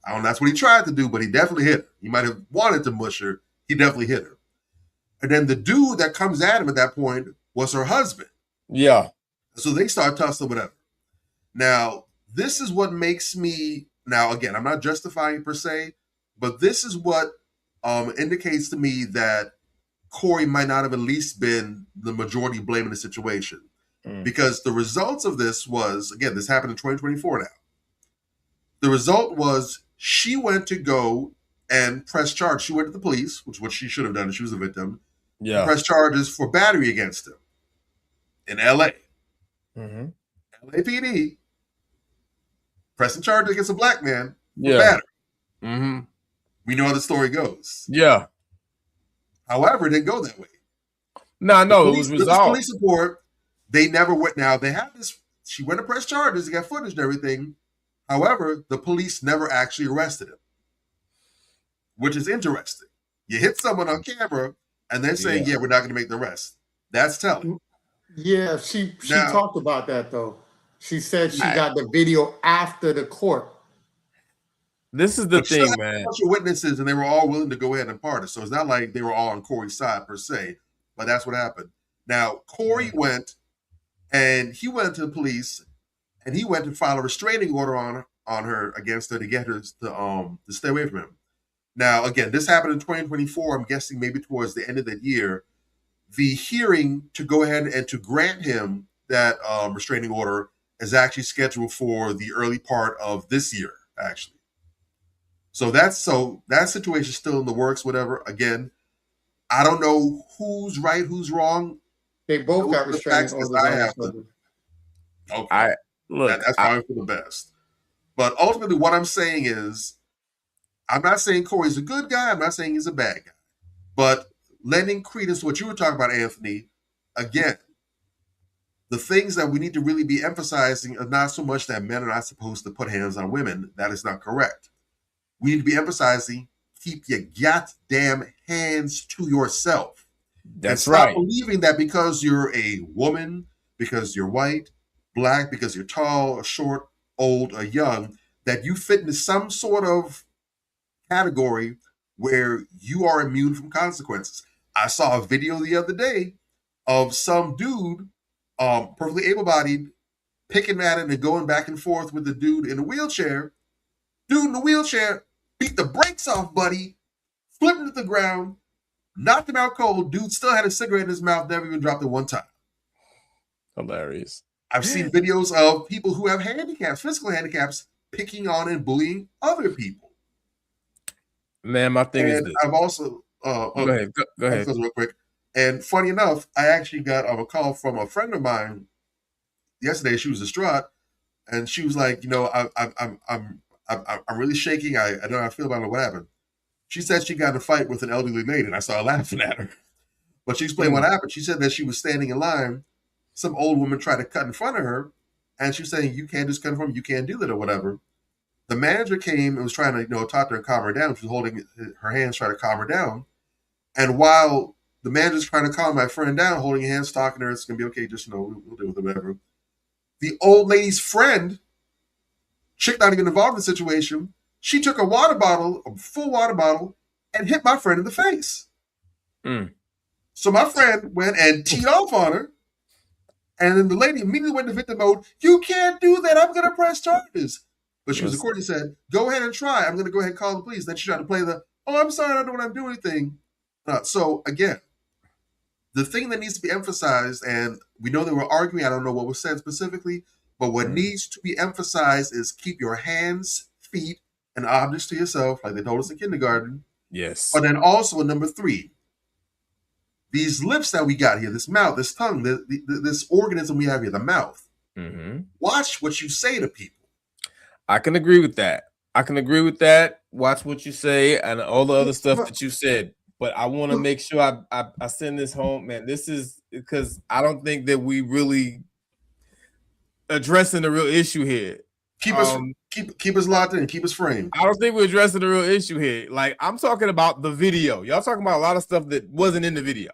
I don't know, that's what he tried to do, but he definitely hit her. He might have wanted to mush her. He definitely hit her. And then the dude that comes at him at that point was her husband. Yeah. So they start tussling, whatever. Now, this is what makes me, now again, I'm not justifying per se, but this is what indicates to me that Corey might not have at least been the majority blame in the situation. Because the results of this was, again, this happened in 2024 now. The result was she went to go and press charge. She went to the police, which is what she should have done if she was a victim. Yeah. Press charges for battery against him in LA. LAPD pressing charges against a black man for battery. We know how the story goes. Yeah. However, it didn't go that way. No, The it was police resolved. police report, they never went. Now, they have this, she went to press charges, they got footage and everything. However, the police never actually arrested him, which is interesting. You hit someone on camera, and they're saying, yeah, we're not going to make the arrest. That's telling. Yeah, she talked about that, though. She said she got the video after the court. This is the But you thing, had man. a bunch of witnesses, and they were all willing to go ahead and pardon. So it's not like they were all on Corey's side per se, but that's what happened. Now Corey went to the police, and he went to file a restraining order on her against her to get her to stay away from him. Now again, this happened in 2024. I'm guessing maybe towards the end of that year. The hearing to go ahead and to grant him that restraining order is actually scheduled for the early part of this year, actually. So that situation is still in the works, whatever. Again, I don't know who's right, who's wrong. They both got restraining orders. Okay. That's probably for the best. But ultimately, what I'm saying is, I'm not saying Corey's a good guy. I'm not saying he's a bad guy. But lending credence to what you were talking about, Anthony, again, the things that we need to really be emphasizing are not so much that men are not supposed to put hands on women. That is not correct. We need to be emphasizing, keep your goddamn hands to yourself. That's and stop right. believing that because you're a woman, because you're white, black, because you're tall or short, old or young, that you fit into some sort of category where you are immune from consequences. I saw a video the other day of some dude, perfectly able-bodied, picking at it and going back and forth with the dude in a wheelchair. Dude in the wheelchair beat the brakes off buddy, flipped him to the ground, knocked him out cold. Dude still had a cigarette in his mouth, never even dropped it one time. Hilarious. I've seen videos of people who have handicaps, physical handicaps, picking on and bullying other people. Man, my thing is this. I've also go ahead. Go ahead. Real quick. And funny enough, I actually got a call from a friend of mine yesterday. She was distraught, and she was like, I'm really shaking. I don't know how I feel about it. What happened? She said she got in a fight with an elderly lady, and I started laughing at her. But she explained what happened. She said that she was standing in line. Some old woman tried to cut in front of her, and she was saying, "You can't just cut in front of me. You can't do that," or whatever. The manager came and was trying to, talk to her and calm her down. She was holding her hands, trying to calm her down. And while the manager's trying to calm my friend down, holding her hands, talking to her, it's gonna be okay. Just we'll deal with it, whatever. The old lady's friend, chick not even involved in the situation, she took a full water bottle, and hit my friend in the face. So my friend went and teed off on her, and then the lady immediately went into victim mode. "You can't do that. I'm going to press charges." But she was recording, said, "Go ahead and try. I'm going to go ahead and call the police." Then she tried to play I'm sorry, I don't know what I'm doing anything. So again, the thing that needs to be emphasized, and we know they were arguing, I don't know what was said specifically, but what needs to be emphasized is keep your hands, feet, and objects to yourself, like they told us in kindergarten. Yes. But then also, number 3, these lips that we got here, this mouth, this tongue, this organism we have here, the mouth. Watch what you say to people. I can agree with that. Watch what you say and all the other stuff that you said. But I want to make sure I send this home, man. This is because I don't think that we really addressing the real issue here. Keep us locked in, keep us framed. I don't think we're addressing the real issue here. Like, I'm talking about the video. Y'all talking about a lot of stuff that wasn't in the video.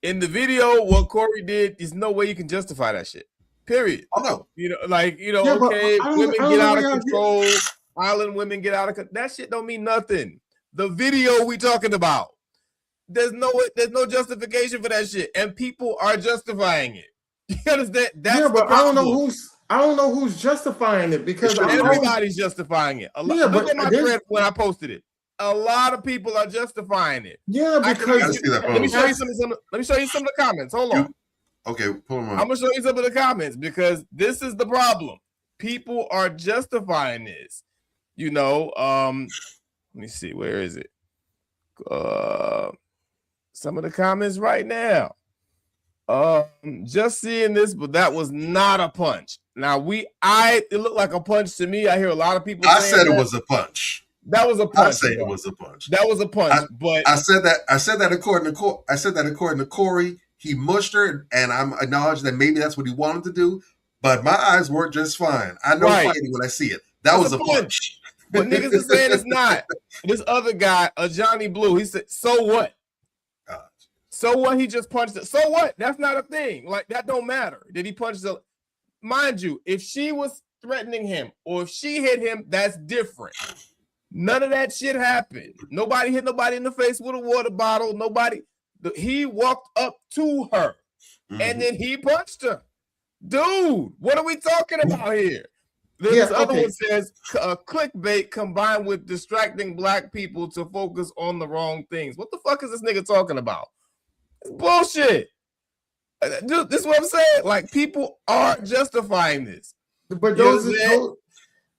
In the video, what Corey did, there's no way you can justify that shit. Period. Oh no. Okay, women get out of control. Island women get out of control. That shit don't mean nothing. The video we talking about. There's no justification for that shit, and people are justifying it. You understand? That's but I don't know who's justifying it because everybody's justifying it. Look at my thread when I posted it. A lot of people are justifying it. Yeah, because let me show you some of the comments. Hold on. Okay, pull them up. I'm gonna show you some of the comments because this is the problem. People are justifying this. Let me see. Where is it? Some of the comments right now. Just seeing this, but that was not a punch. Now it looked like a punch to me. I hear a lot of people. I said it was a punch. That was a punch. I said it was a punch. That was a punch. But I said that according to Corey. He mushed her, and I'm acknowledging that maybe that's what he wanted to do. But my eyes work just fine. I know fighting when I see it. That was a punch. But niggas are saying it's not. This other guy, Johnny Blue, he said, "So what? So what? He just punched it. So what? That's not a thing. Like, that don't matter. Did he punch the?" mind you, if she was threatening him or if she hit him, that's different. None of that shit happened. Nobody hit nobody in the face with a water bottle. Nobody. He walked up to her and then he punched her. Dude, what are we talking about here? This other one says clickbait combined with distracting black people to focus on the wrong things. What the fuck is this nigga talking about? It's bullshit. Dude, this is what I'm saying. Like, people are justifying this. But those are the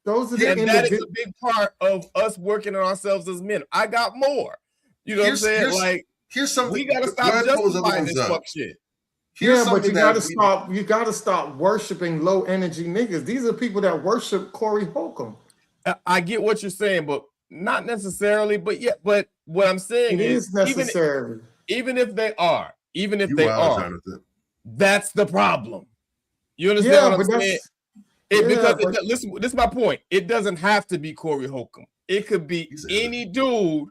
and that is a big part of us working on ourselves as men. I got more. You know what I'm saying? Like, here's something we gotta stop justifying this fuck shit. But you gotta stop. You gotta stop worshiping low energy niggas. These are people that worship Corey Holcomb. I get what you're saying, but not necessarily. But yeah, but what I'm saying is necessary. Even if they are, that's the problem. You understand what I'm saying? Listen, this is my point. It doesn't have to be Corey Holcomb. It could be any dude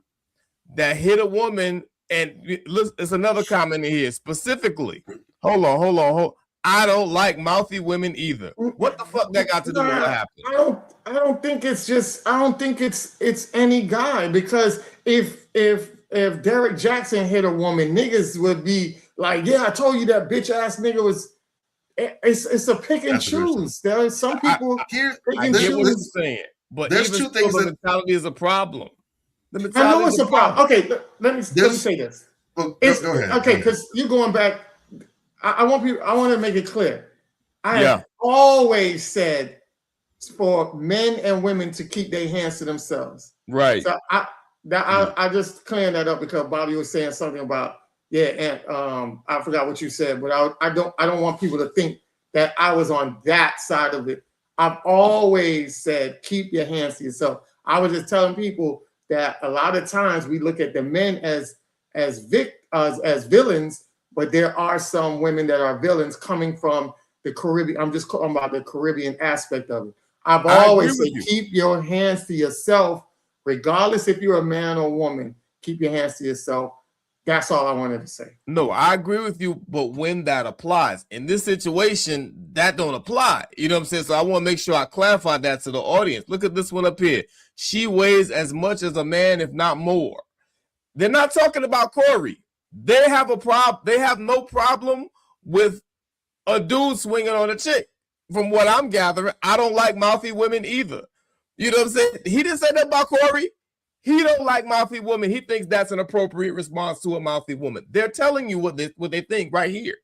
that hit a woman. And listen, there's another comment in here specifically. Hold on. I don't like mouthy women either. What the fuck that got to do with what happened? I don't think it's any guy, because if Derek Jackson hit a woman, niggas would be like, yeah, I told you that bitch ass nigga was. It's a pick and choose. There are some people pick and choose. What I'm saying, but there's two things. The mentality is a problem. I know it's a problem. Okay, let me say this. Go ahead. Okay, because you're going back. I want to make it clear. I have always said for men and women to keep their hands to themselves. Right. So I just clearing that up because Bobby was saying something about and I forgot what you said, but I don't want people to think that I was on that side of it. I've always said keep your hands to yourself. I was just telling people that a lot of times we look at the men as villains, but there are some women that are villains coming from the Caribbean. I'm just talking about the Caribbean aspect of it. I've always said keep your hands to yourself, regardless if you're a man or woman. Keep your hands to yourself. That's all I wanted to say. No, I agree with you, but when that applies in this situation, that don't apply. You know what I'm saying? So I want to make sure I clarify that to the audience. Look at this one up here. She weighs as much as a man, if not more. They're not talking about Corey. They have a problem. They have no problem with a dude swinging on a chick. From what I'm gathering, I don't like mouthy women either. You know what I'm saying? He didn't say that about Corey. He don't like mouthy women. He thinks that's an appropriate response to a mouthy woman. They're telling you what they think right here.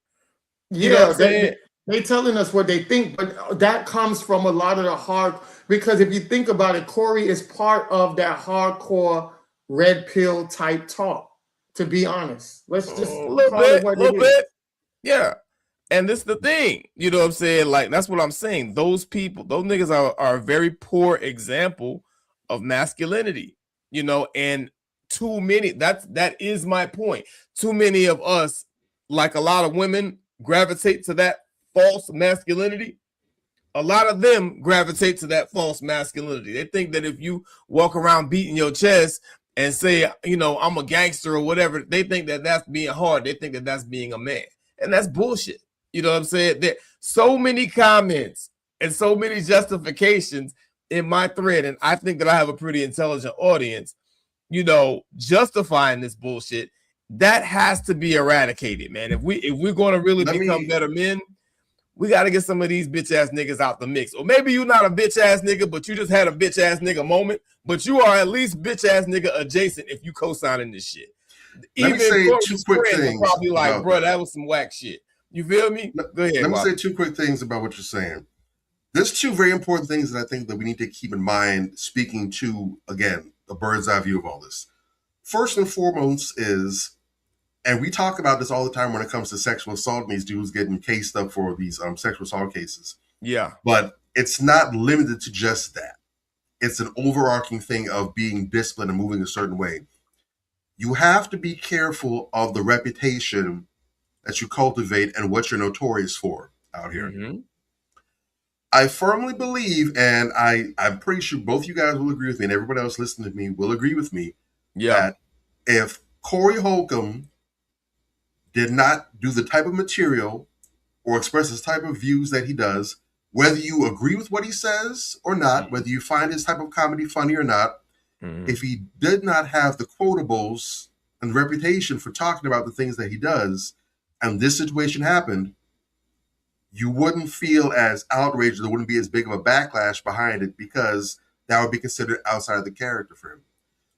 You know what I'm saying? They telling us what they think, but that comes from a lot of the hard. Because if you think about it, Corey is part of that hardcore red pill type talk. To be honest, let's just a little bit. Yeah, and this is the thing. You know what I'm saying? Like that's what I'm saying. Those people, those niggas are a very poor example of masculinity. You know, and too many, that is my point. Too many of us, like a lot of women, gravitate to that false masculinity. A lot of them gravitate to that false masculinity. They think that if you walk around beating your chest and say, you know, I'm a gangster or whatever, they think that that's being hard. They think that that's being a man. And that's bullshit. You know what I'm saying? There so many comments and so many justifications in my thread, and I think that I have a pretty intelligent audience, you know, justifying this bullshit. That has to be eradicated, man. If we're going to really become better men, we got to get some of these bitch ass niggas out the mix. Or maybe you're not a bitch ass nigga, but you just had a bitch ass nigga moment. But you are at least bitch ass nigga adjacent if you co-signing this shit. Let me say two quick things. Probably like, bro, that was some whack shit. You feel me? Go ahead. Let me say two quick things about what you're saying. There's two very important things that I think that we need to keep in mind, speaking to, again, a bird's eye view of all this. First and foremost is, and we talk about this all the time when it comes to sexual assault and these dudes getting cased up for these sexual assault cases. Yeah. But it's not limited to just that. It's an overarching thing of being disciplined and moving a certain way. You have to be careful of the reputation that you cultivate and what you're notorious for out here. Mm-hmm. I firmly believe, and I'm pretty sure both you guys will agree with me, and everybody else listening to me will agree with me, that if Corey Holcomb did not do the type of material or express the type of views that he does, whether you agree with what he says or not, whether you find his type of comedy funny or not, if he did not have the quotables and reputation for talking about the things that he does, and this situation happened, you wouldn't feel as outraged. There wouldn't be as big of a backlash behind it because that would be considered outside of the character for him.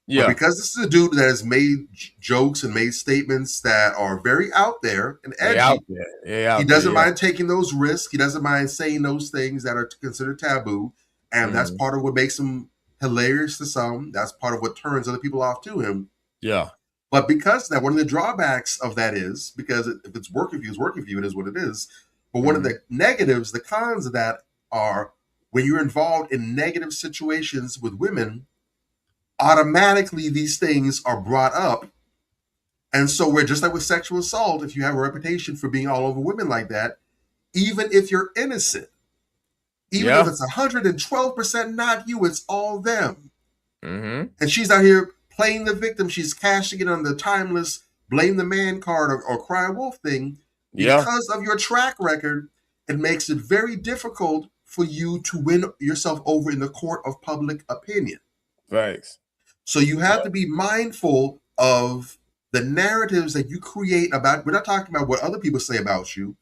Yeah. But because this is a dude that has made jokes and made statements that are very out there and edgy, he doesn't mind taking those risks. He doesn't mind saying those things that are considered taboo. And that's part of what makes him hilarious to some. That's part of what turns other people off to him. Yeah. But because of that, one of the drawbacks of that is, because if it's working for you, it's working for you, it is what it is. But one of the negatives, the cons of that are when you're involved in negative situations with women, automatically these things are brought up. And so we're just like with sexual assault, if you have a reputation for being all over women like that, even if you're innocent, even if it's 112% not you, it's all them. And she's out here playing the victim. She's cashing it on the timeless blame the man card or cry wolf thing. Because of your track record, it makes it very difficult for you to win yourself over in the court of public opinion. Thanks. So you have to be mindful of the narratives that you create about. We're not talking about what other people say about you,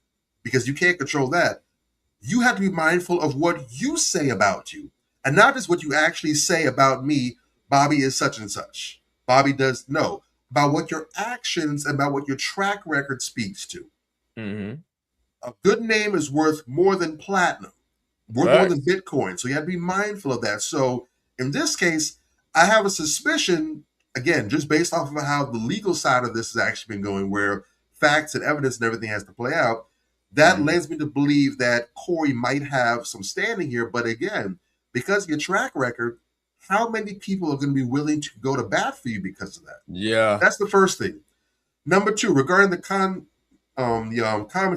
because you can't control that. You have to be mindful of what you say about you, and not just what you actually say about me. Bobby is such and such. Bobby does no. About what your actions and about what your track record speaks to. A good name is worth more than platinum, worth more than Bitcoin. So you have to be mindful of that. So in this case, I have a suspicion, again, just based off of how the legal side of this has actually been going, where facts and evidence and everything has to play out, that lends me to believe that Corey might have some standing here. But again, because of your track record, how many people are going to be willing to go to bat for you because of that? Yeah. That's the first thing. Number two, regarding the comments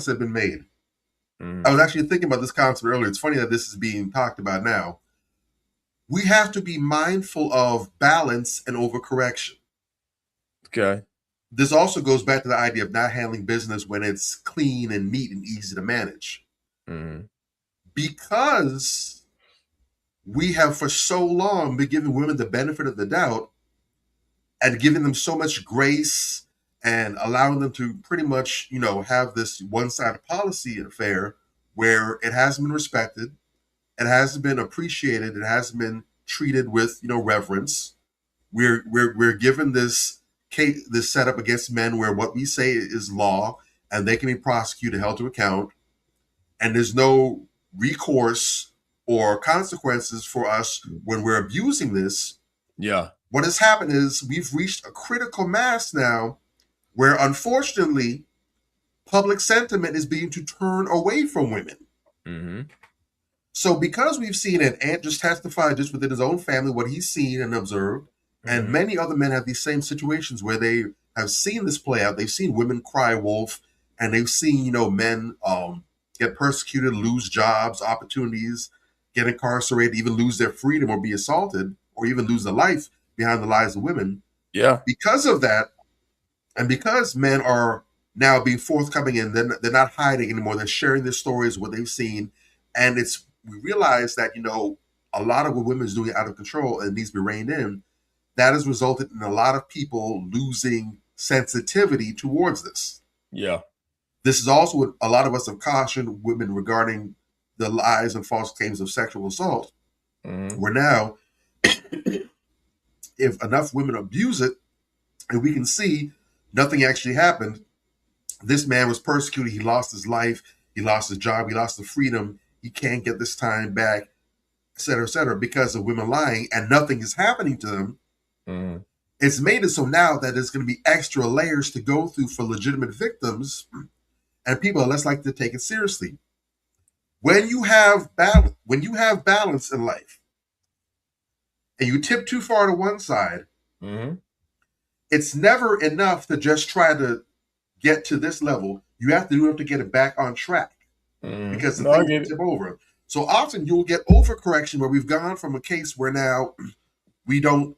that have been made. I was actually thinking about this concept earlier. It's funny that this is being talked about now. We have to be mindful of balance and overcorrection. Okay. This also goes back to the idea of not handling business when it's clean and neat and easy to manage. Because we have for so long been giving women the benefit of the doubt and giving them so much grace and allowing them to pretty much, have this one-sided policy affair where it hasn't been respected, it hasn't been appreciated, it hasn't been treated with, reverence. We're given this setup against men where what we say is law and they can be prosecuted, held to account, and there's no recourse or consequences for us when we're abusing this. Yeah. What has happened is we've reached a critical mass now where, unfortunately, public sentiment is beginning to turn away from women. So because we've seen, and Ant just testified just within his own family what he's seen and observed, and many other men have these same situations where they have seen this play out. They've seen women cry wolf, and they've seen, men get persecuted, lose jobs, opportunities, get incarcerated, even lose their freedom or be assaulted, or even lose their life behind the lives of women. Yeah. Because of that, and because men are now being forthcoming and they're not hiding anymore, they're sharing their stories, what they've seen. And we realize that, a lot of what women is doing out of control and needs to be reined in. That has resulted in a lot of people losing sensitivity towards this. Yeah. This is also what a lot of us have cautioned women regarding the lies and false claims of sexual assault. Where now, if enough women abuse it, and we can see nothing actually happened, this man was persecuted, he lost his life, he lost his job, he lost the freedom, he can't get this time back, et cetera, because of women lying, and nothing is happening to them. It's made it so now that there's going to be extra layers to go through for legitimate victims, and people are less likely to take it seriously. When you have balance in life, and you tip too far to one side, it's never enough to just try to get to this level. You have to do it to get it back on track, because the thing will tip over. So often you'll get overcorrection where we've gone from a case where now we don't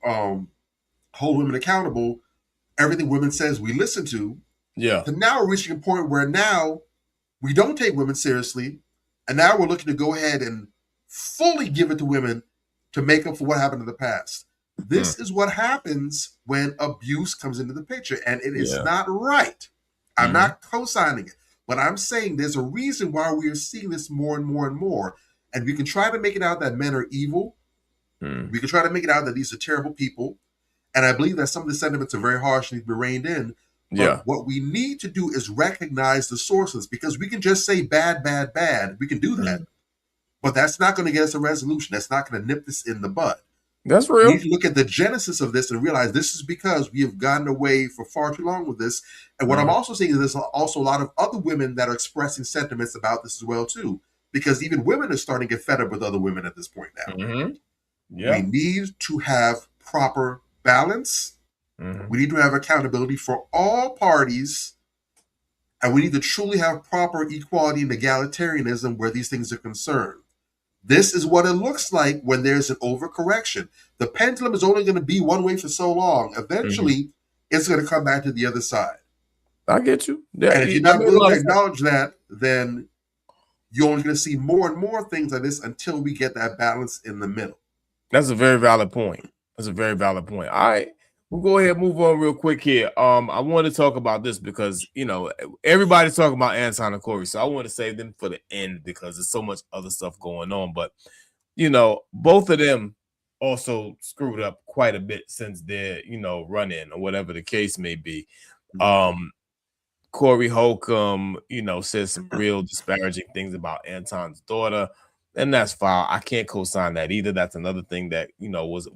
hold women accountable. Everything women says we listen to. Yeah. To now we're reaching a point where now we don't take women seriously, And now we're looking to go ahead and fully give it to women to make up for what happened in the past. This is what happens when abuse comes into the picture, and it is not right. I'm not co-signing it, but I'm saying there's a reason why we are seeing this more and more and more. And we can try to make it out that men are evil. We can try to make it out that these are terrible people. And I believe that some of the sentiments are very harsh and need to be reined in. But what we need to do is recognize the sources, because we can just say bad, bad, bad. We can do that. But that's not going to get us a resolution. That's not going to nip this in the bud. That's real. We need to look at the genesis of this and realize this is because we have gotten away for far too long with this. And what I'm also seeing is there's also a lot of other women that are expressing sentiments about this as well, too. Because even women are starting to get fed up with other women at this point now. We need to have proper balance. We need to have accountability for all parties. And we need to truly have proper equality and egalitarianism where these things are concerned. This is what it looks like when there's an overcorrection. The pendulum is only going to be one way for so long. Eventually, it's going to come back to the other side. I get you. And if you're not willing to acknowledge that, then you're only going to see more and more things like this until we get that balance in the middle. That's a very valid point. That's a very valid point. All right. We'll go ahead and move on real quick here. I want to talk about this because, you know, everybody's talking about Anton and Corey, so I want to save them for the end because there's so much other stuff going on. But, you know, both of them also screwed up quite a bit since their, you know, run-in or whatever the case may be. Corey Holcomb, you know, said some real disparaging things about Anton's daughter. And that's foul. I can't co-sign that either. That's another thing that, you know, was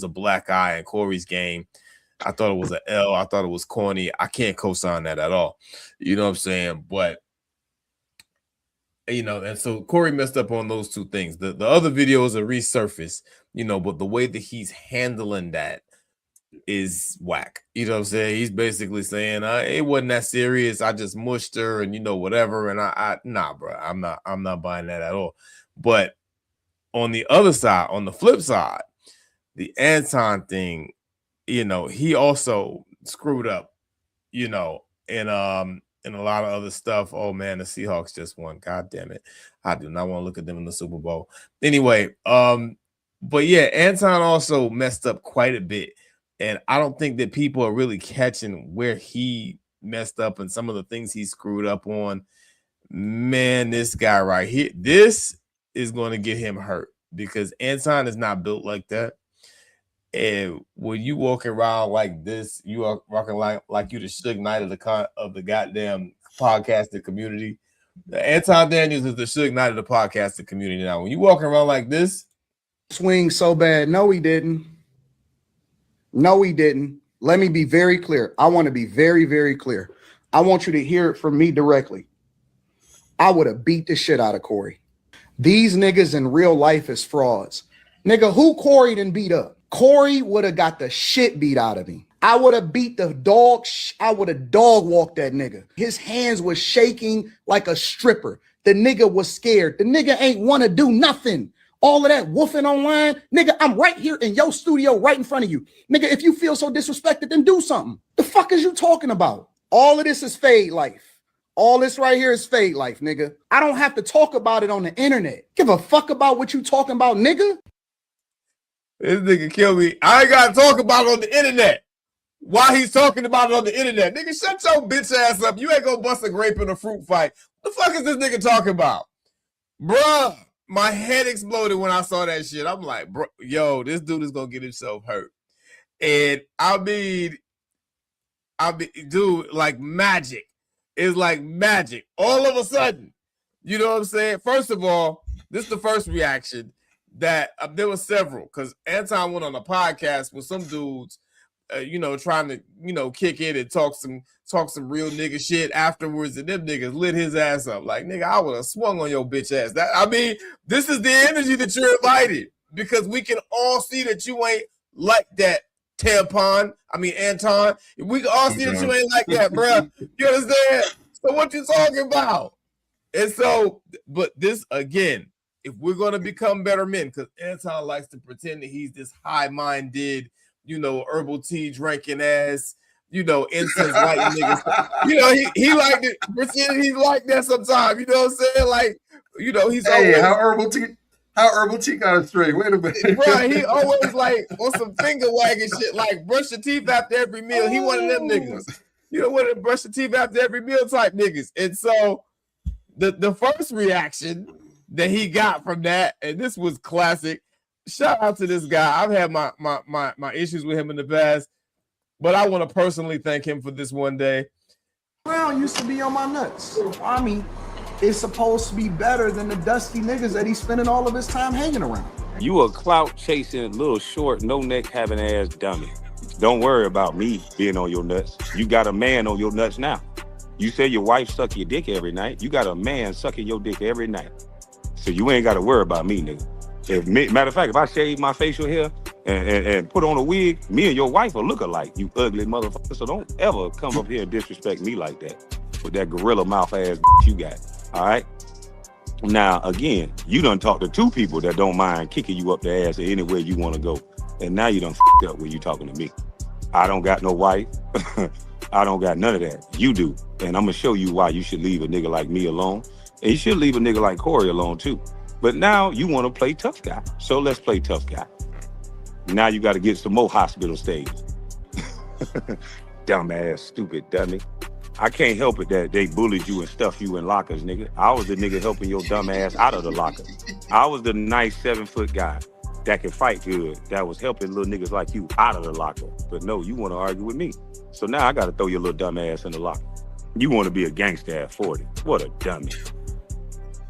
a black eye in Corey's game. I thought it was an L. I thought it was corny. I can't co-sign that at all. You know what I'm saying? But, you know, and so Corey messed up on those two things. The other videos are resurfaced, you know, but the way that he's handling that is whack. You know what I'm saying? He's basically saying, it wasn't that serious. I just mushed her and, you know, whatever. And nah, bro, I'm not buying that at all. But on the other side, on the flip side, the Anton thing, you know, he also screwed up, you know, and a lot of other stuff. Oh man, the Seahawks just won. God damn it. I do not want to look at them in the Super Bowl. Anyway, but yeah, Anton also messed up quite a bit. And I don't think that people are really catching where he messed up and some of the things he screwed up on. Man, this guy right here, this is going to get him hurt because Anton is not built like that. And when you walking around like this, you are walking like you the Suge Knight of the goddamn podcasting community. Anton Daniels is the Suge Knight of the podcasting community now. When you walking around like this, swing so bad. No, he didn't. No, he didn't. Let me be very clear. I want to be very, very clear. I want you to hear it from me directly. I would have beat the shit out of Corey. These niggas in real life is frauds. Nigga, who Corey done beat up? Corey would have got the shit beat out of him. I would have beat the dog. I would have dog walked that nigga. His hands was shaking like a stripper. The nigga was scared. The nigga ain't want to do nothing. All of that woofing online, nigga, I'm right here in your studio right in front of you. Nigga, if you feel so disrespected, then do something. The fuck is you talking about? All of this is fade life. All this right here is fade life, nigga. I don't have to talk about it on the internet. Give a fuck about what you talking about, nigga. This nigga kill me. I ain't got to talk about it on the internet. Why he's talking about it on the internet? Nigga, shut your bitch ass up. You ain't gonna bust a grape in a fruit fight. What the fuck is this nigga talking about? Bruh. My head exploded when I saw that shit. I'm like, bro, yo, this dude is gonna get himself hurt. And I mean, dude, like magic. It's like magic. All of a sudden, you know what I'm saying? First of all, this is the first reaction that there were several because Anton went on a podcast with some dudes, you know, trying to, you know, kick in and talk some real nigga shit afterwards, and them niggas lit his ass up. Like, nigga, I would have swung on your bitch ass. That, I mean, this is the energy that you're invited because we can all see that you ain't like that tampon. I mean, Anton, we can all see that you ain't like that, bro. You understand? So what you talking about? And so, but this again, if we're gonna become better men, because Anton likes to pretend that he's this high-minded, you know, herbal tea drinking ass, you know, incense lighting niggas. You know, he liked it. Pretend he's like that sometimes. You know what I'm saying? Like, you know, he's always how herbal tea got us straight. Wait a minute. Bro, he always like on some finger wagging shit, like brush your teeth after every meal. He one of them niggas. You know what? Brush your teeth after every meal type niggas. And so the first reaction that he got from that, and this was classic. Shout out to this guy. I've had my issues with him in the past, but I want to personally thank him for this one day. Brown used to be on my nuts. I mean, it's supposed to be better than the dusty niggas that he's spending all of his time hanging around. You a clout chasing, little short, no neck having ass dummy. Don't worry about me being on your nuts. You got a man on your nuts now. You say your wife suck your dick every night. You got a man sucking your dick every night. So you ain't got to worry about me, nigga. Matter of fact, if I shave my facial hair and put on a wig, me and your wife will look alike, you ugly motherfucker. So don't ever come up here and disrespect me like that with that gorilla mouth ass you got. All right? Now, again, you done talked to two people that don't mind kicking you up the ass anywhere you want to go. And now you done f***ed up when you talking to me. I don't got no wife. I don't got none of that. You do. And I'm going to show you why you should leave a nigga like me alone. And you should leave a nigga like Corey alone, too. But now you want to play tough guy. So let's play tough guy. Now you got to get some more hospital stays. Dumbass, stupid dummy. I can't help it that they bullied you and stuffed you in lockers, nigga. I was the nigga helping your dumb ass out of the locker. I was the nice 7-foot guy that could fight good, that was helping little niggas like you out of the locker. But no, you want to argue with me. So now I got to throw your little dumb ass in the locker. You want to be a gangster at 40. What a dummy.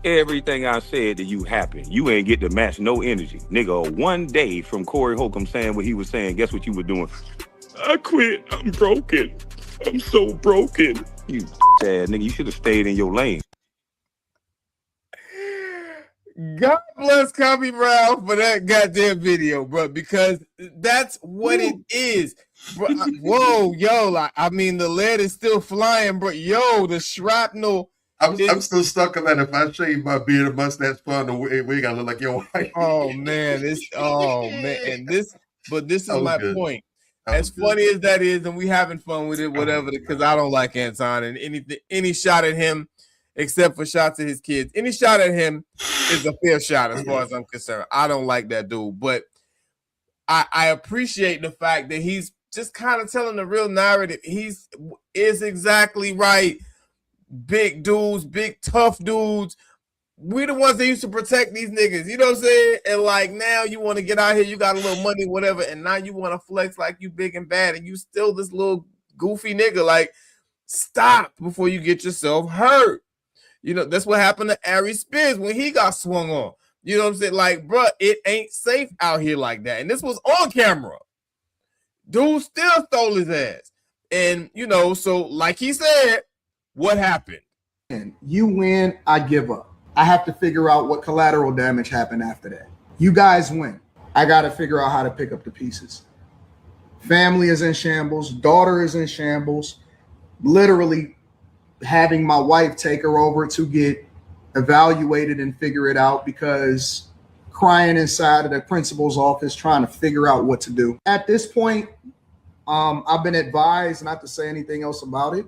Everything I said to you happened. You ain't get to match no energy. Nigga, one day from Corey Holcomb saying what he was saying, guess what you were doing? I quit. I'm broken. I'm so broken. You ass nigga, you should have stayed in your lane. God bless Copy Brown for that goddamn video, bro, because that's what it is. Bro, whoa, yo, like, I mean, the lead is still flying, bro. Yo, the shrapnel. I'm still stuck on that. If I shave my beard and mustache on the wig, I look like your wife. Oh man, and this is my point. As funny as that is, and we having fun with it, whatever, because I don't like Anton, and any shot at him, except for shots at his kids, any shot at him is a fair shot as far as I'm concerned. I don't like that dude, but I appreciate the fact that he's just kind of telling the real narrative. Is exactly right. Big dudes, big tough dudes. We the ones that used to protect these niggas, you know what I'm saying? And like now you want to get out here, you got a little money, whatever, and now you want to flex like you big and bad, and you still this little goofy nigga. Like, stop before you get yourself hurt. You know, that's what happened to Ari Spears when he got swung on. You know what I'm saying? Like, bro, it ain't safe out here like that. And this was on camera. Dude still stole his ass. And, you know, so like he said, what happened? You win, I give up. I have to figure out what collateral damage happened after that. You guys win. I got to figure out how to pick up the pieces. Family is in shambles. Daughter is in shambles. Literally having my wife take her over to get evaluated and figure it out, because crying inside of the principal's office trying to figure out what to do. At this point, I've been advised not to say anything else about it.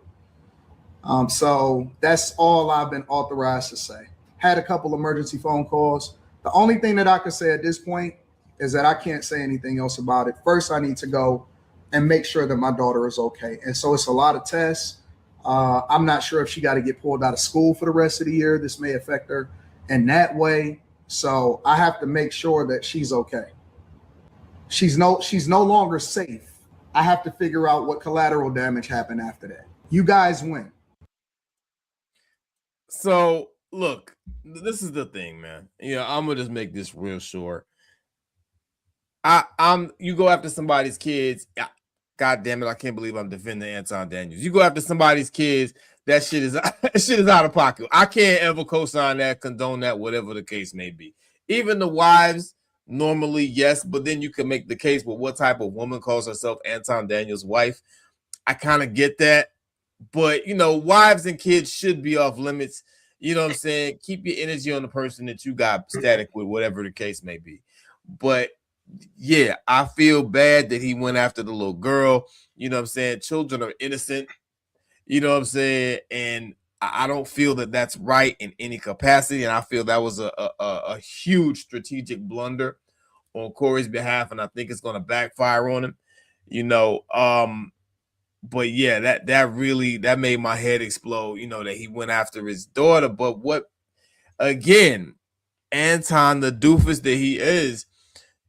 So that's all I've been authorized to say. Had a couple emergency phone calls. The only thing that I can say at this point is that I can't say anything else about it. First, I need to go and make sure that my daughter is okay. And so it's a lot of tests. I'm not sure if she got to get pulled out of school for the rest of the year. This may affect her in that way. So I have to make sure that she's okay. She's no longer safe. I have to figure out what collateral damage happened after that. You guys win. So look, this is the thing, man. You know, I'm gonna just make this real short. You go after somebody's kids. God damn it, I can't believe I'm defending Anton Daniels. You go after somebody's kids, that shit is out of pocket. I can't ever co-sign that, condone that, whatever the case may be. Even the wives, normally, yes, but then you can make the case with what type of woman calls herself Anton Daniels' wife. I kind of get that. But, you know, wives and kids should be off limits. You know what I'm saying? Keep your energy on the person that you got static with, whatever the case may be. But yeah, I feel bad that he went after the little girl. You know what I'm saying? Children are innocent. You know what I'm saying? And I don't feel that that's right in any capacity. And I feel that was a huge strategic blunder on Corey's behalf. And I think it's going to backfire on him, you know. But yeah, that made my head explode, you know, that he went after his daughter. But what, again, Anton, the doofus that he is,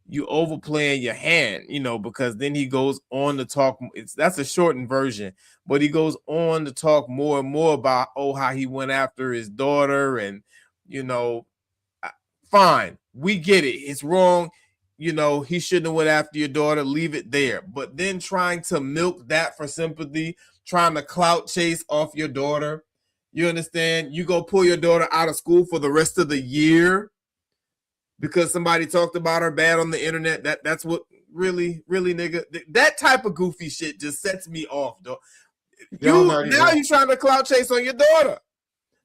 you overplaying your hand, you know, because then he goes on to talk. That's a shortened version, but he goes on to talk more and more about, how he went after his daughter. And, you know, fine, we get it. It's wrong. You know, he shouldn't have went after your daughter. Leave it there. But then trying to milk that for sympathy, trying to clout chase off your daughter. You understand? You go pull your daughter out of school for the rest of the year because somebody talked about her bad on the internet. That's what really, nigga. That type of goofy shit just sets me off, though. You're trying to clout chase on your daughter.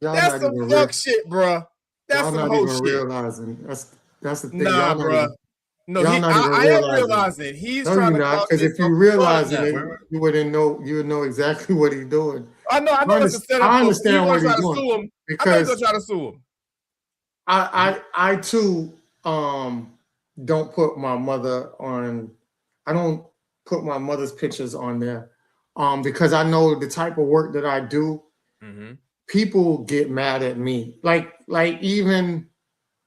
That's some fuck shit, bro. That's some whole shit. Realizing. That's the thing. Nah, bro. No, I am realizing he's trying to clout chase. Because if you realize it, you wouldn't know. You would know exactly what he's doing. I know it's a setup. I understand what he's doing. Because he's gonna try to sue him. I too don't put my mother on. I don't put my mother's pictures on there because I know the type of work that I do. Mm-hmm. People get mad at me. Like even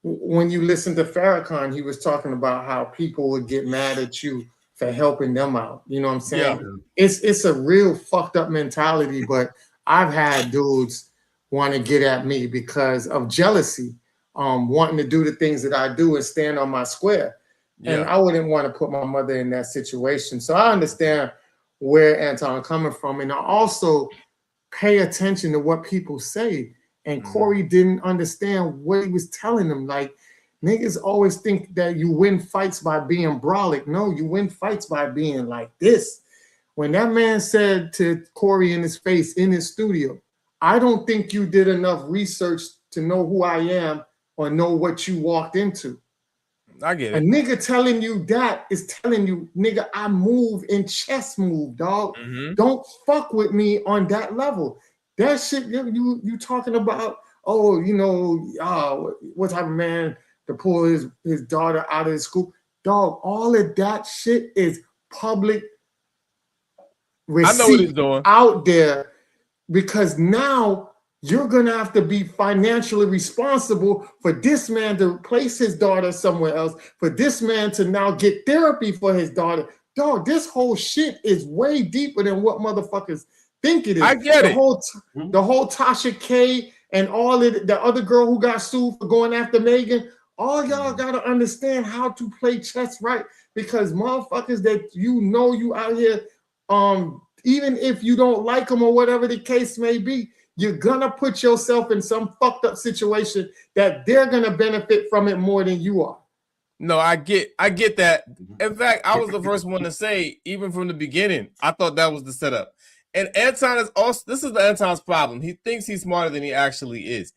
when you listen to Farrakhan, he was talking about how people would get mad at you for helping them out. You know what I'm saying? Yeah. It's a real fucked up mentality, but I've had dudes want to get at me because of jealousy, wanting to do the things that I do and stand on my square. Yeah. And I wouldn't want to put my mother in that situation. So I understand where Anton coming from. And I also pay attention to what people say. And Corey didn't understand what he was telling them. Like, niggas always think that you win fights by being brolic. No, you win fights by being like this. When that man said to Corey in his face in his studio, I don't think you did enough research to know who I am or know what you walked into. I get it. A nigga telling you that is telling you, nigga, I move in chess move, dog. Mm-hmm. Don't fuck with me on that level. That shit you talking about, you know, what type of man to pull his daughter out of his school. Dog, all of that shit is public receipt. I know what he's doing out there because now you're going to have to be financially responsible for this man to place his daughter somewhere else, for this man to now get therapy for his daughter. Dog, this whole shit is way deeper than what motherfuckers think it is. I get it. The whole Tasha K and all of the other girl who got sued for going after Megan, all y'all got to understand how to play chess right because motherfuckers that you out here, even if you don't like them or whatever the case may be, you're going to put yourself in some fucked up situation that they're going to benefit from it more than you are. No, I get that. In fact, I was the first one to say, even from the beginning, I thought that was the setup. And Anton is also, this is the Anton's problem. He thinks he's smarter than he actually is.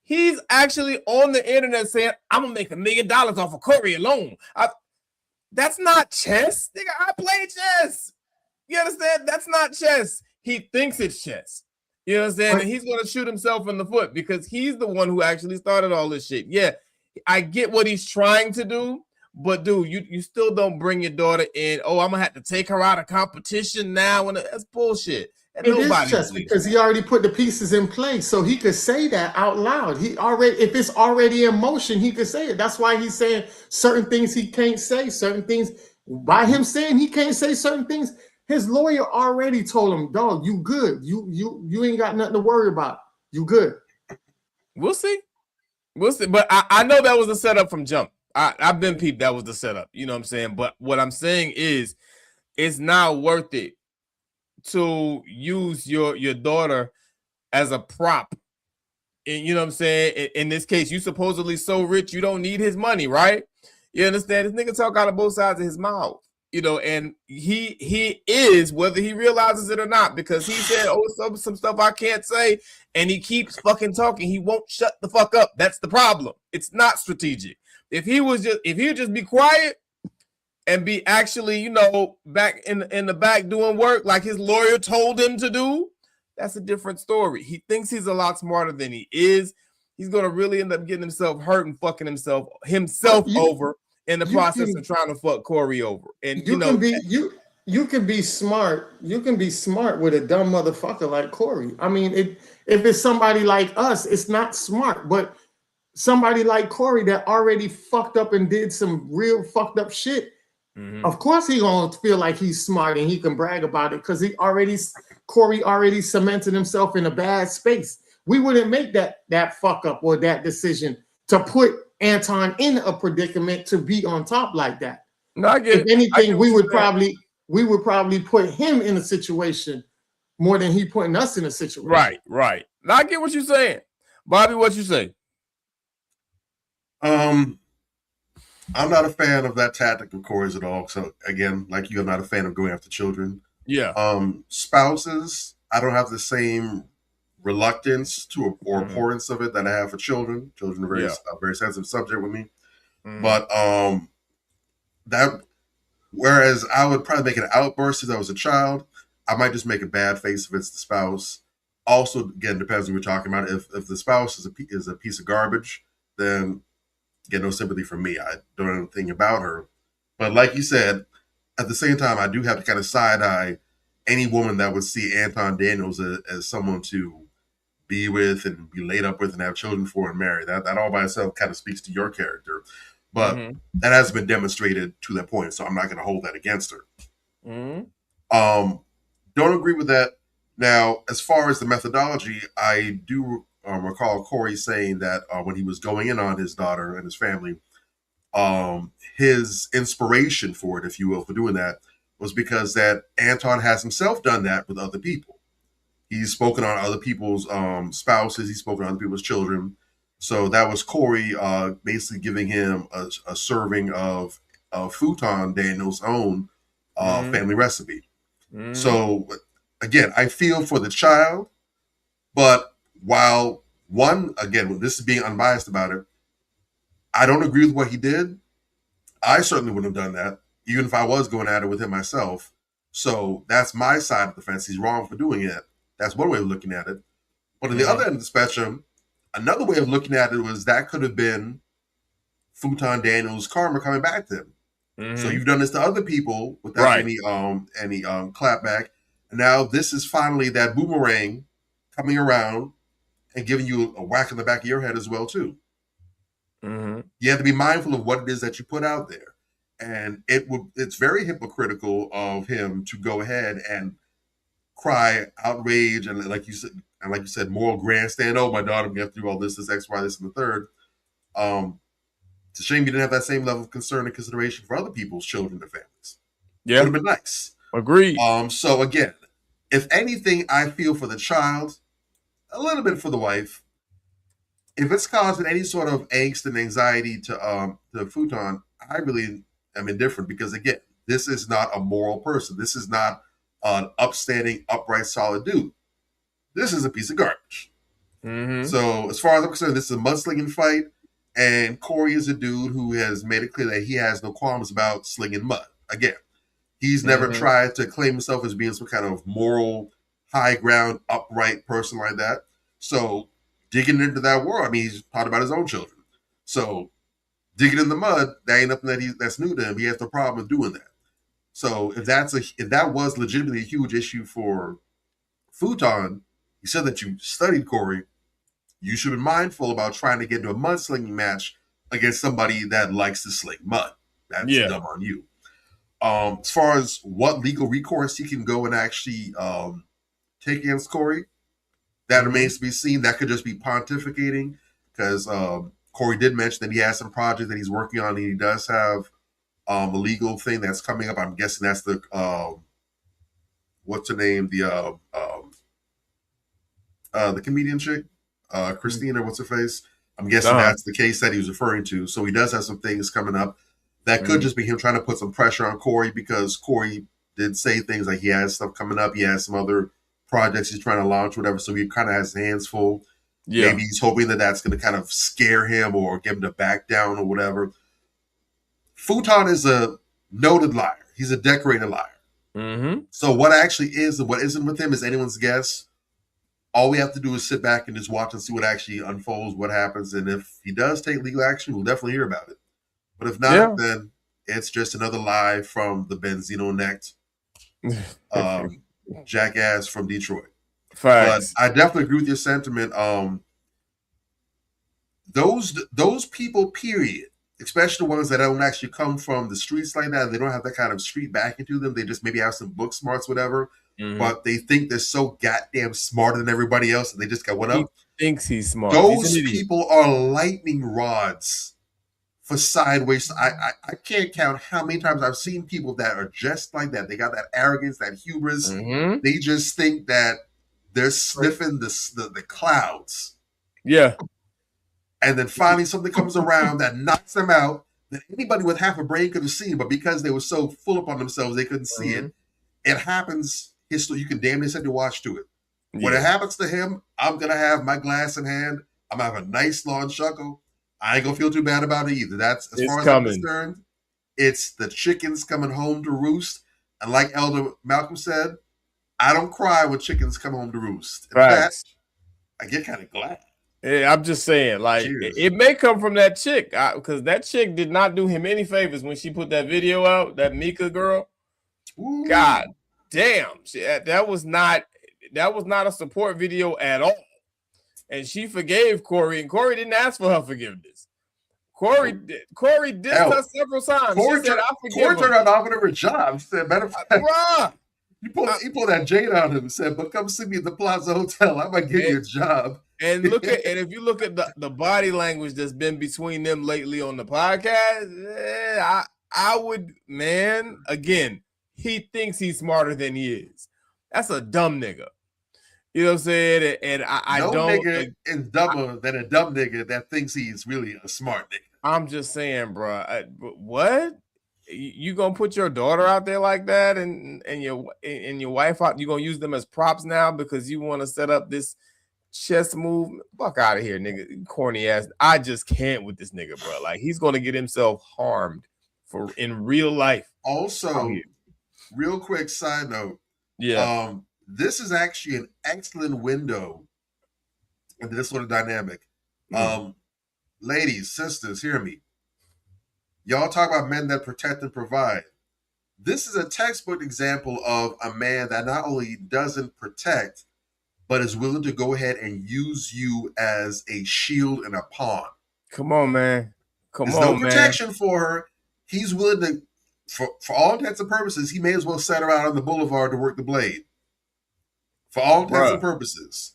He's actually on the internet saying, I'm going to make $1 million off of Corey alone. That's not chess. Nigga, I play chess. You understand? That's not chess. He thinks it's chess. You understand? And he's going to shoot himself in the foot because he's the one who actually started all this shit. Yeah, I get what he's trying to do. But dude, you still don't bring your daughter in. Oh, I'm gonna have to take her out of competition now, and that's bullshit. And it is just because he already put the pieces in place, so he could say that out loud. If it's already in motion, he could say it. That's why he's saying certain things he can't say, certain things. By him saying he can't say certain things, his lawyer already told him, "Dog, you good. You ain't got nothing to worry about. You good." We'll see. But I know that was a setup from jump. I've been peeped. That was the setup. You know what I'm saying? But what I'm saying is it's not worth it to use your daughter as a prop. And you know what I'm saying? In this case, you supposedly so rich, you don't need his money, right? You understand? This nigga talk out of both sides of his mouth. You know, and he is, whether he realizes it or not, because he said, some stuff I can't say, and he keeps fucking talking. He won't shut the fuck up. That's the problem. It's not strategic. If he would just be quiet, and be actually, you know, back in the back doing work like his lawyer told him to do, that's a different story. He thinks he's a lot smarter than he is. He's going to really end up getting himself hurt and fucking himself over in the process of trying to fuck Corey over. And you can be smart. You can be smart with a dumb motherfucker like Corey. I mean, if it's somebody like us, it's not smart. But somebody like Corey that already fucked up and did some real fucked up shit, of course he gonna feel like he's smart and he can brag about it because Corey already cemented himself in a bad space. We wouldn't make that fuck up or that decision to put Anton in a predicament to be on top like that. No, I get if anything, we would probably put him in a situation more than he putting us in a situation. Right. Now I get what you're saying. Bobby, what you say? I'm not a fan of that tactic of Corey's at all. So again, like you, I'm not a fan of going after children. Yeah. Spouses, I don't have the same reluctance to or importance of it that I have for children. Children are a very sensitive subject with me. But that, whereas I would probably make an outburst if I was a child, I might just make a bad face if it's the spouse. Also, again, depends on what we're talking about. If the spouse is a piece of garbage, then get no sympathy from me. I don't know anything about her. But like you said, at the same time, I do have to kind of side eye any woman that would see Anton Daniels as someone to be with and be laid up with and have children for and marry. That all by itself kind of speaks to your character. But that hasn't been demonstrated to that point, so I'm not going to hold that against her. Don't agree with that. Now, as far as the methodology, I do recall Corey saying that when he was going in on his daughter and his family, his inspiration for it, if you will, for doing that, was because that Anton has himself done that with other people. He's spoken on other people's spouses. He's spoken on other people's children. So that was Corey basically giving him a serving of Futon Daniels' own family recipe. So again, I feel for the child, but while this is being unbiased about it, I don't agree with what he did. I certainly wouldn't have done that, even if I was going at it with him myself. So that's my side of the fence. He's wrong for doing it. That's one way of looking at it. But on the other end of the spectrum, another way of looking at it was that could have been Futon Daniels' karma coming back to him. So you've done this to other people without any clapback. And now this is finally that boomerang coming around and giving you a whack in the back of your head as well, too. You have to be mindful of what it is that you put out there. And it's very hypocritical of him to go ahead and cry outrage and like you said, moral grandstand. Oh, my daughter, we have to do all this, X, Y, this, and the third. It's a shame you didn't have that same level of concern and consideration for other people's children and families. Yeah, would have been nice. Agreed. So again, if anything, I feel for the child, a little bit for the wife. If it's causing any sort of angst and anxiety to Futon, I really am indifferent because again, this is not a moral person. This is not an upstanding, upright, solid dude. This is a piece of garbage. So as far as I'm concerned, this is a mudslinging fight, and Corey is a dude who has made it clear that he has no qualms about slinging mud. Again, he's never tried to claim himself as being some kind of moral, high ground, upright person like that. So digging into that world, I mean, he's taught about his own children. So digging in the mud, that ain't nothing that's new to him. He has no problem with doing that. So if that was legitimately a huge issue for Futon, you said that you studied Corey, you should be mindful about trying to get into a mudslinging match against somebody that likes to sling mud. That's dumb on you. As far as what legal recourse he can go and actually take against Corey, that remains to be seen. That could just be pontificating because Corey did mention that he has some project that he's working on, and he does have a legal thing that's coming up. I'm guessing that's the what's her name? The comedian chick, Christina, what's her face? I'm guessing that's the case that he was referring to. So he does have some things coming up that could just be him trying to put some pressure on Corey because Corey did say things like he has stuff coming up. He has some other projects he's trying to launch, whatever. So he kind of has his hands full. Yeah. Maybe he's hoping that that's going to kind of scare him or get him to back down or whatever. Futon is a Noted liar. He's a decorated liar. Mm-hmm. So what actually is and what isn't with him is anyone's guess. All we have to do is sit back and just watch and see what actually unfolds, what happens. And if he does take legal action, we'll definitely hear about it. But if not, then it's just another lie from the Benzino-necked jackass from Detroit. Facts. But I definitely agree with your sentiment. Those people, period, especially the ones that don't actually come from the streets like that, they don't have that kind of street backing to them. They just maybe have some book smarts, whatever. Mm-hmm. But they think they're so goddamn smarter than everybody else, and they just got one up. He thinks he's smart. Those people are lightning rods for sideways. I can't count how many times I've seen people that are just like that. They got that arrogance, that hubris. Mm-hmm. They just think that they're sniffing the clouds. Yeah. And then finally something comes around that knocks them out that anybody with half a brain could have seen, but because they were so full up on themselves, they couldn't see it. It happens. You can damn near set your watch to it. When it happens to him, I'm going to have my glass in hand. I'm going to have a nice long chuckle. I ain't going to feel too bad about it either. That's as far as I'm concerned. It's the chickens coming home to roost. And like Elder Malcolm said, I don't cry when chickens come home to roost. In fact, I get kind of glad. Yeah, I'm just saying, like, it may come from that chick, because that chick did not do him any favors when she put that video out, that Mika girl. Ooh. God damn, that was not a support video at all. And she forgave Corey, and Corey didn't ask for her forgiveness. Corey dissed her several times. She said, "I forgive her." Corey turned out offering her a job. She said, "Matter of fact, he pulled that Jade on him and said, but come see me at the Plaza Hotel. I might give you a job." And if you look at the body language that's been between them lately on the podcast, I would, man, again, he thinks he's smarter than he is. That's a dumb nigga. You know what I'm saying? And I no don't. Nigga is dumber than a dumb nigga that thinks he's really a smart nigga. I'm just saying, bro. What? You gonna put your daughter out there like that, and your wife out? You gonna use them as props now because you want to set up this chess move? Fuck out of here, nigga. Corny ass. I just can't with this nigga, bro. Like, he's gonna get himself harmed in real life. Also, real quick side note. Yeah. This is actually an excellent window into this sort of dynamic. Ladies, sisters, hear me. Y'all talk about men that protect and provide. This is a textbook example of a man that not only doesn't protect, but is willing to go ahead and use you as a shield and a pawn. Come on, man. There's no protection for her. He's willing to, for all intents and purposes, he may as well set her out on the boulevard to work the blade. For all intents and purposes.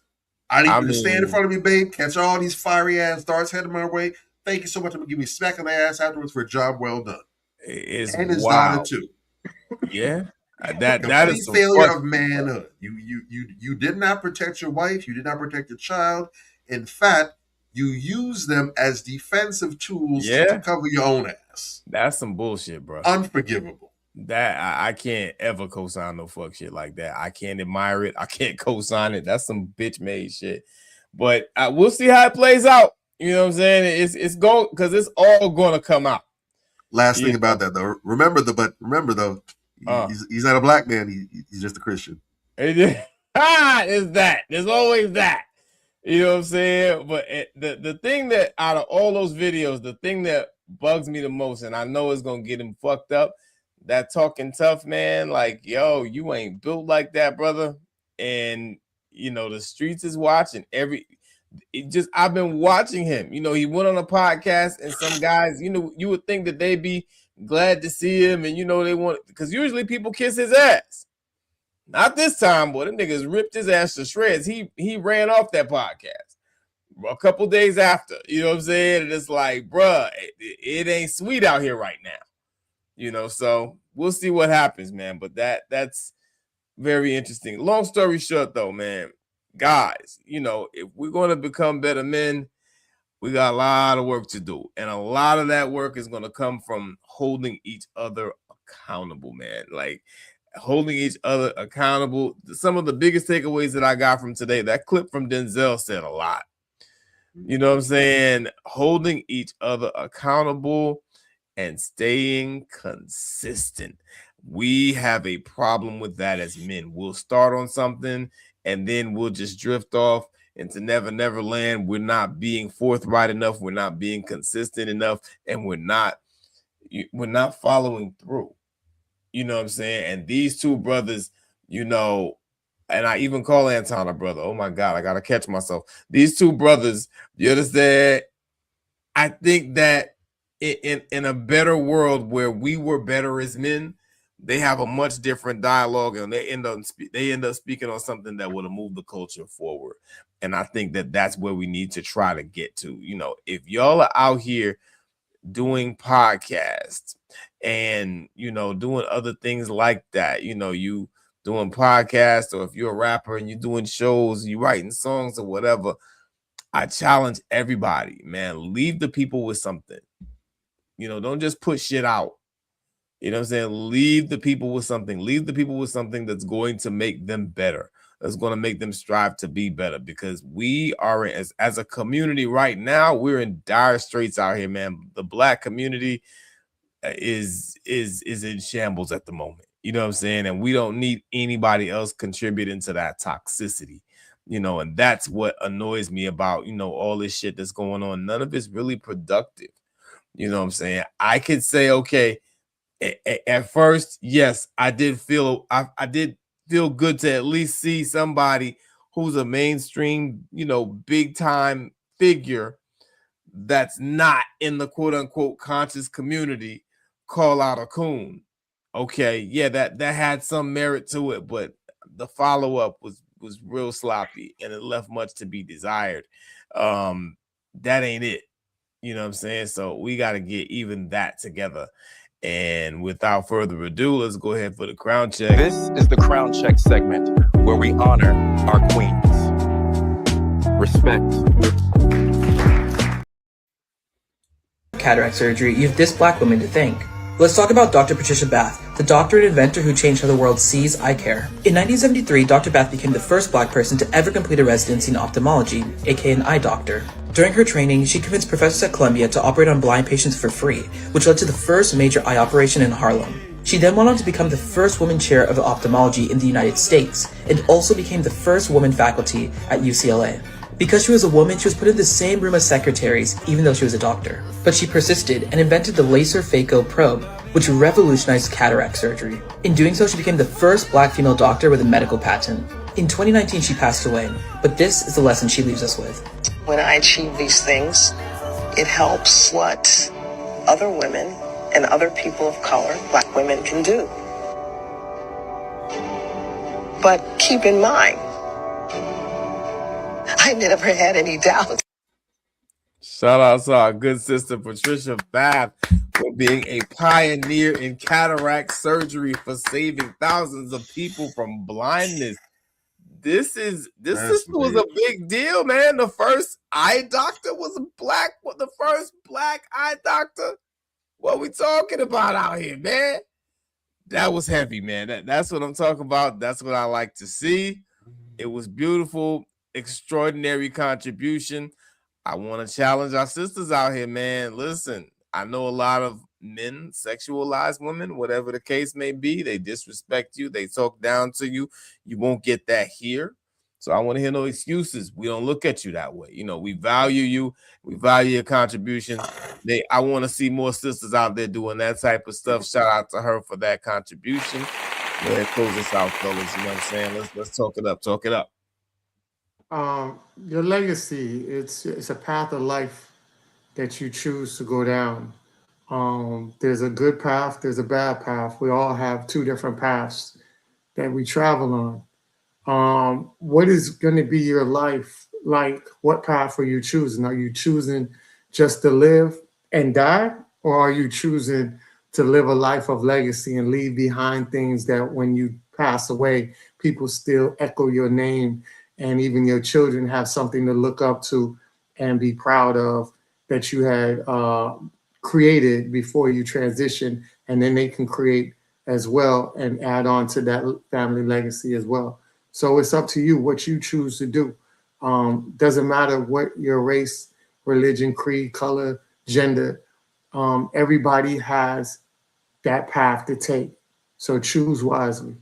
I need you to stand in front of me, babe, catch all these fiery ass darts heading my way. Thank you so much. I'm going to give you a smack on the ass afterwards for a job well done. And his daughter, too. Yeah. That is some failure of manhood. You did not protect your wife. You did not protect your child. In fact, you use them as defensive tools to cover your own ass. That's some bullshit, bro. Unforgivable. That I can't ever co-sign no fuck shit like that. I can't admire it. I can't co-sign it. That's some bitch made shit. But we'll see how it plays out. You know what I'm saying? It's going, because it's all going to come out. Last thing about that though. Remember though, he's not a black man. He's just a Christian. Is that? There's always that. You know what I'm saying? But the thing that out of all those videos, the thing that bugs me the most, and I know it's gonna get him fucked up, that talking tough man, like, yo, you ain't built like that, brother. And you know, the streets is watching I've been watching him. You know, he went on a podcast, and some guys, you know, you would think that they'd be glad to see him, and you know, they want, because usually people kiss his ass. Not this time, boy. Them niggas ripped his ass to shreds. He ran off that podcast a couple days after. You know what I'm saying? And it's like, bruh, it ain't sweet out here right now. You know, so we'll see what happens, man. But that's very interesting. Long story short, though, man, guys, you know, if we're going to become better men, we got a lot of work to do. And a lot of that work is going to come from holding each other accountable, man. Like, holding each other accountable. Some of the biggest takeaways that I got from today, that clip from Denzel said a lot. You know what I'm saying? Holding each other accountable and staying consistent. We have a problem with that as men. We'll start on something and then we'll just drift off into never land. We're not being forthright enough. We're not being consistent enough, and we're not following through. You know what I'm saying? And these two brothers, you know, and I even call Anton a brother. Oh my God, I gotta catch myself. These two brothers, you understand? I think that in a better world where we were better as men, they have a much different dialogue, and they end up speaking on something that would have moved the culture forward. And I think that that's where we need to try to get to. You know, if y'all are out here doing podcasts and, you know, doing other things like that, you know, you doing podcasts, or if you're a rapper and you're doing shows, you writing songs or whatever, I challenge everybody, man, leave the people with something. You know, don't just put shit out. You know what I'm saying? Leave the people with something. Leave the people with something that's going to make them better. That's going to make them strive to be better, because we are, as a community right now, we're in dire straits out here, man. The Black community is in shambles at the moment. You know what I'm saying? And we don't need anybody else contributing to that toxicity. You know, and that's what annoys me about, you know, all this shit that's going on. None of it's really productive. You know what I'm saying? I could say, okay, at first, yes, I did feel good to at least see somebody who's a mainstream, you know, big time figure that's not in the quote unquote conscious community call out a coon. Okay, yeah, that had some merit to it, but the follow-up was real sloppy and it left much to be desired. That ain't it. You know what I'm saying? So we got to get even that together. And without further ado, let's go ahead for the crown check. This is the crown check segment where we honor our queens. Respect. Cataract surgery, you have this Black woman to thank. Let's talk about Dr. Patricia Bath, the doctor and inventor who changed how the world sees eye care. In 1973, Dr. Bath became the first Black person to ever complete a residency in ophthalmology, aka an eye doctor. During her training, she convinced professors at Columbia to operate on blind patients for free, which led to the first major eye operation in Harlem. She then went on to become the first woman chair of ophthalmology in the United States, and also became the first woman faculty at UCLA. Because she was a woman, she was put in the same room as secretaries, even though she was a doctor. But she persisted and invented the laser phaco probe, which revolutionized cataract surgery. In doing so, she became the first Black female doctor with a medical patent. In 2019, she passed away, but this is the lesson she leaves us with. When I achieve these things, it helps what other women and other people of color, Black women, can do. But keep in mind, I never had any doubt. Shout out to our good sister Patricia Bath for being a pioneer in cataract surgery, for saving thousands of people from blindness. This sister was a big deal, man. The first eye doctor was the first Black eye doctor. What we talking about out here, man? That was heavy, man. That's what I'm talking about. That's what I like to see. It was beautiful, extraordinary contribution. I want to challenge our sisters out here, man. Listen, I know a lot of men sexualize women, whatever the case may be. They disrespect you. They talk down to you. You won't get that here. So I want to hear no excuses. We don't look at you that way. You know, we value you. We value your contribution. I want to see more sisters out there doing that type of stuff. Shout out to her for that contribution. Go ahead, close us out, fellas. You know what I'm saying? Let's talk it up. Talk it up. Your legacy, it's a path of life that you choose to go down. There's a good path, there's a bad path. We all have two different paths that we travel on. What is going to be your life like? What path are you choosing? Are you choosing just to live and die? Or are you choosing to live a life of legacy and leave behind things that when you pass away, people still echo your name, and even your children have something to look up to and be proud of that you had created before you transition, and then they can create as well and add on to that family legacy as well. So it's up to you what you choose to do. Doesn't matter what your race, religion, creed, color, gender, Everybody has that path to take. So choose wisely.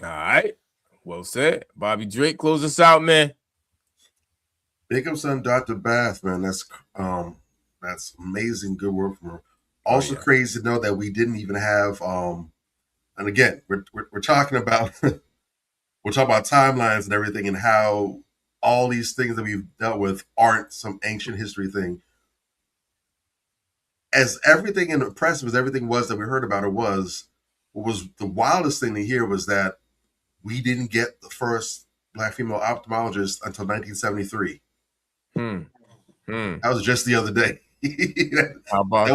All right. Well said. Bobby Drake, close us out, man. Big ups on Dr. Bath, man. That's amazing. Good work from her. Also crazy to know that we didn't even have and again, we're talking about we're talking about timelines and everything and how all these things that we've dealt with aren't some ancient history thing. As everything and impressive as everything was that we heard about it was, what was the wildest thing to hear was that we didn't get the first Black female ophthalmologist until 1973. That was just the other day. How about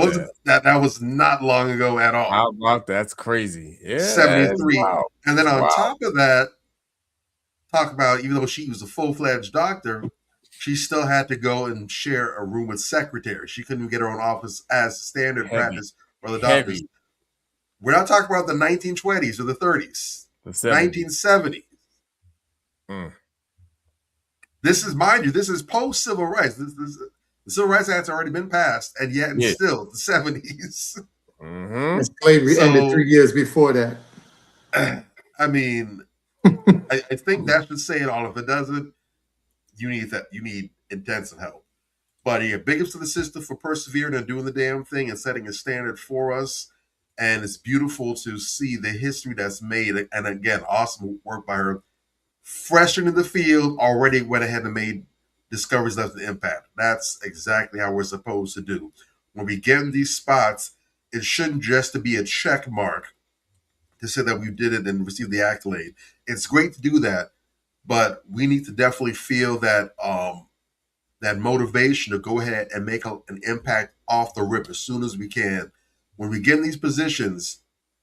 that? That was not long ago at all. How about that? That's crazy. Yeah, 73. Wow. And then on top of that, talk about, even though she was a full-fledged doctor, she still had to go and share a room with secretaries. She couldn't get her own office as standard practice for the doctors. We're not talking about the 1920s or the 30s. The 1970s. This is, mind you, this is post-civil rights. The Civil Rights Act's already been passed, and yet still the 70s. And slavery ended 3 years before that. I mean, I think that should say it all. If it doesn't, you need intensive help. But yeah, big ups to the sister for persevering and doing the damn thing and setting a standard for us. And it's beautiful to see the history that's made. And again, awesome work by her. Fresh in the field, already went ahead and made discoveries that have an impact. That's exactly how we're supposed to do. When we get in these spots, it shouldn't just to be a check mark to say that we did it and received the accolade. It's great to do that, but we need to definitely feel that that motivation to go ahead and make an impact off the rip as soon as we can. When we get in these positions,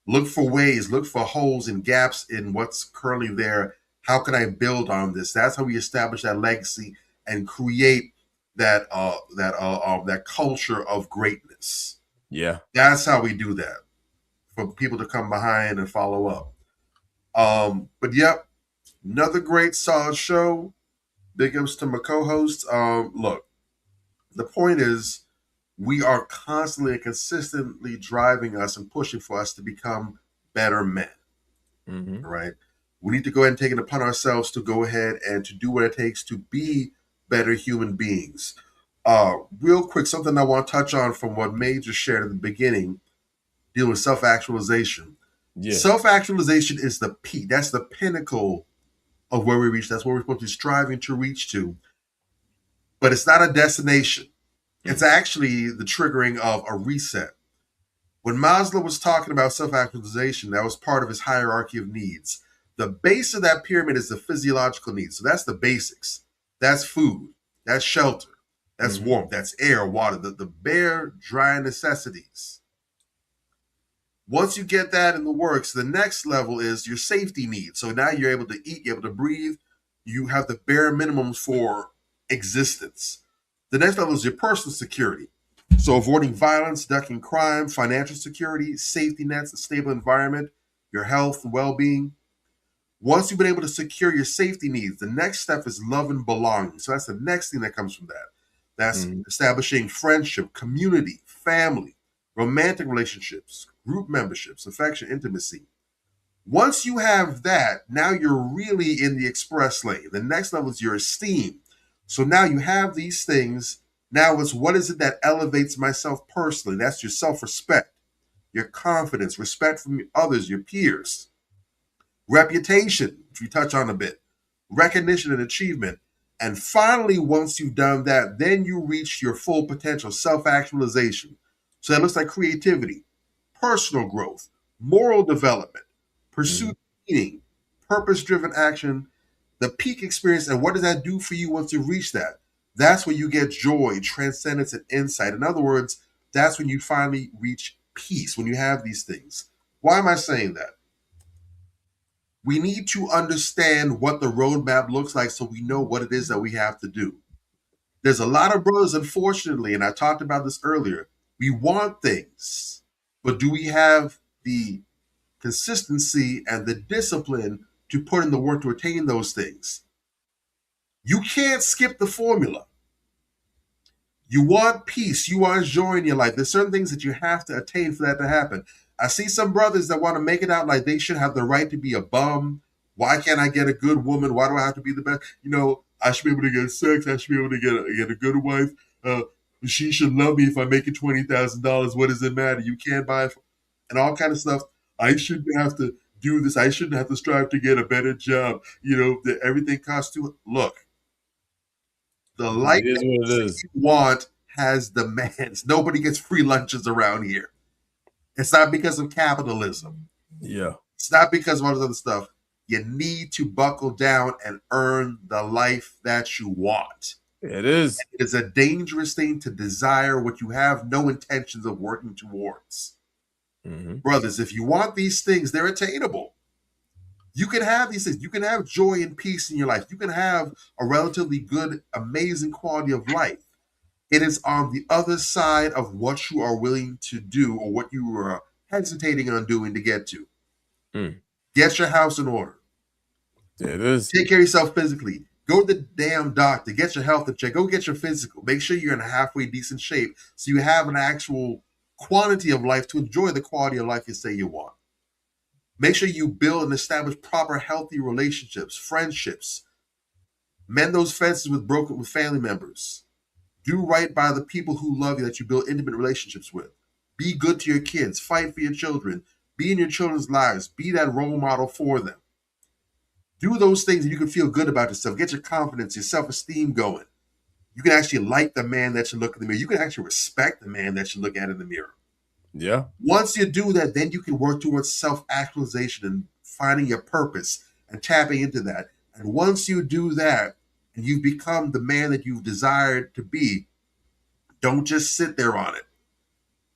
look for ways, look for holes and gaps in what's currently there. How can I build on this? That's how we establish that legacy and create that culture of greatness. Yeah, that's how we do that, for people to come behind and follow up. But yep, another great solid show. Big ups to my co-hosts. Look, the point is, we are constantly and consistently driving us and pushing for us to become better men. Right? We need to go ahead and take it upon ourselves to go ahead and to do what it takes to be better human beings. Real quick, something I want to touch on from what May just shared at the beginning, dealing with self-actualization. Yeah. Self-actualization is the peak. That's the pinnacle of where we reach. That's where we're supposed to be striving to reach to. But it's not a destination. It's actually the triggering of a reset. When Maslow was talking about self-actualization, that was part of his hierarchy of needs. The base of that pyramid is the physiological needs. So that's the basics. That's food. That's shelter. That's warmth. That's air, water, the bare, dry necessities. Once you get that in the works, the next level is your safety needs. So now you're able to eat, you're able to breathe. You have the bare minimums for existence. The next level is your personal security. So avoiding violence, ducking crime, financial security, safety nets, a stable environment, your health and well-being. Once you've been able to secure your safety needs, the next step is love and belonging. So that's the next thing that comes from that. That's establishing friendship, community, family, romantic relationships, group memberships, affection, intimacy. Once you have that, now you're really in the express lane. The next level is your esteem. So now you have these things. Now it's what is it that elevates myself personally? That's your self-respect, your confidence, respect from others, your peers. Reputation, which we touch on a bit, recognition and achievement. And finally, once you've done that, then you reach your full potential, self-actualization. So that looks like creativity, personal growth, moral development, pursuit of meaning, purpose-driven action, the peak experience. And what does that do for you once you reach that? That's when you get joy, transcendence, and insight. In other words, that's when you finally reach peace, when you have these things. Why am I saying that? We need to understand what the roadmap looks like so we know what it is that we have to do. There's a lot of brothers, unfortunately, and I talked about this earlier, we want things, but do we have the consistency and the discipline to put in the work to attain those things? You can't skip the formula. You want peace. You want joy in your life. There's certain things that you have to attain for that to happen. I see some brothers that want to make it out like they should have the right to be a bum. Why can't I get a good woman? Why do I have to be the best? You know, I should be able to get sex. I should be able to get a good wife. She should love me if I make it $20,000. What does it matter? You can't buy it. And all kind of stuff. I shouldn't have to do this. I shouldn't have to strive to get a better job. You know, that everything costs too. Look, the life that you want has demands. Nobody gets free lunches around here. It's not because of capitalism. Yeah. It's not because of all this other stuff. You need to buckle down and earn the life that you want. It is. It is a dangerous thing to desire what you have no intentions of working towards. Mm-hmm. Brothers, if you want these things, they're attainable. You can have these things. You can have joy and peace in your life. You can have a relatively good, amazing quality of life. It is on the other side of what you are willing to do or what you are hesitating on doing to get to. Get your house in order. It is. Take care of yourself physically. Go to the damn doctor. Get your health in check. Go get your physical. Make sure you're in a halfway decent shape so you have an actual quantity of life to enjoy the quality of life you say you want. Make sure you build and establish proper, healthy relationships, friendships. Mend those fences with family members. Do right by the people who love you that you build intimate relationships with. Be good to your kids. Fight for your children. Be in your children's lives. Be that role model for them. Do those things and you can feel good about yourself. Get your confidence, your self-esteem going. You can actually like the man that you look in the mirror. You can actually respect the man that you look at in the mirror. Yeah. Once you do that, then you can work towards self-actualization and finding your purpose and tapping into that. And once you do that and you've become the man that you've desired to be, don't just sit there on it.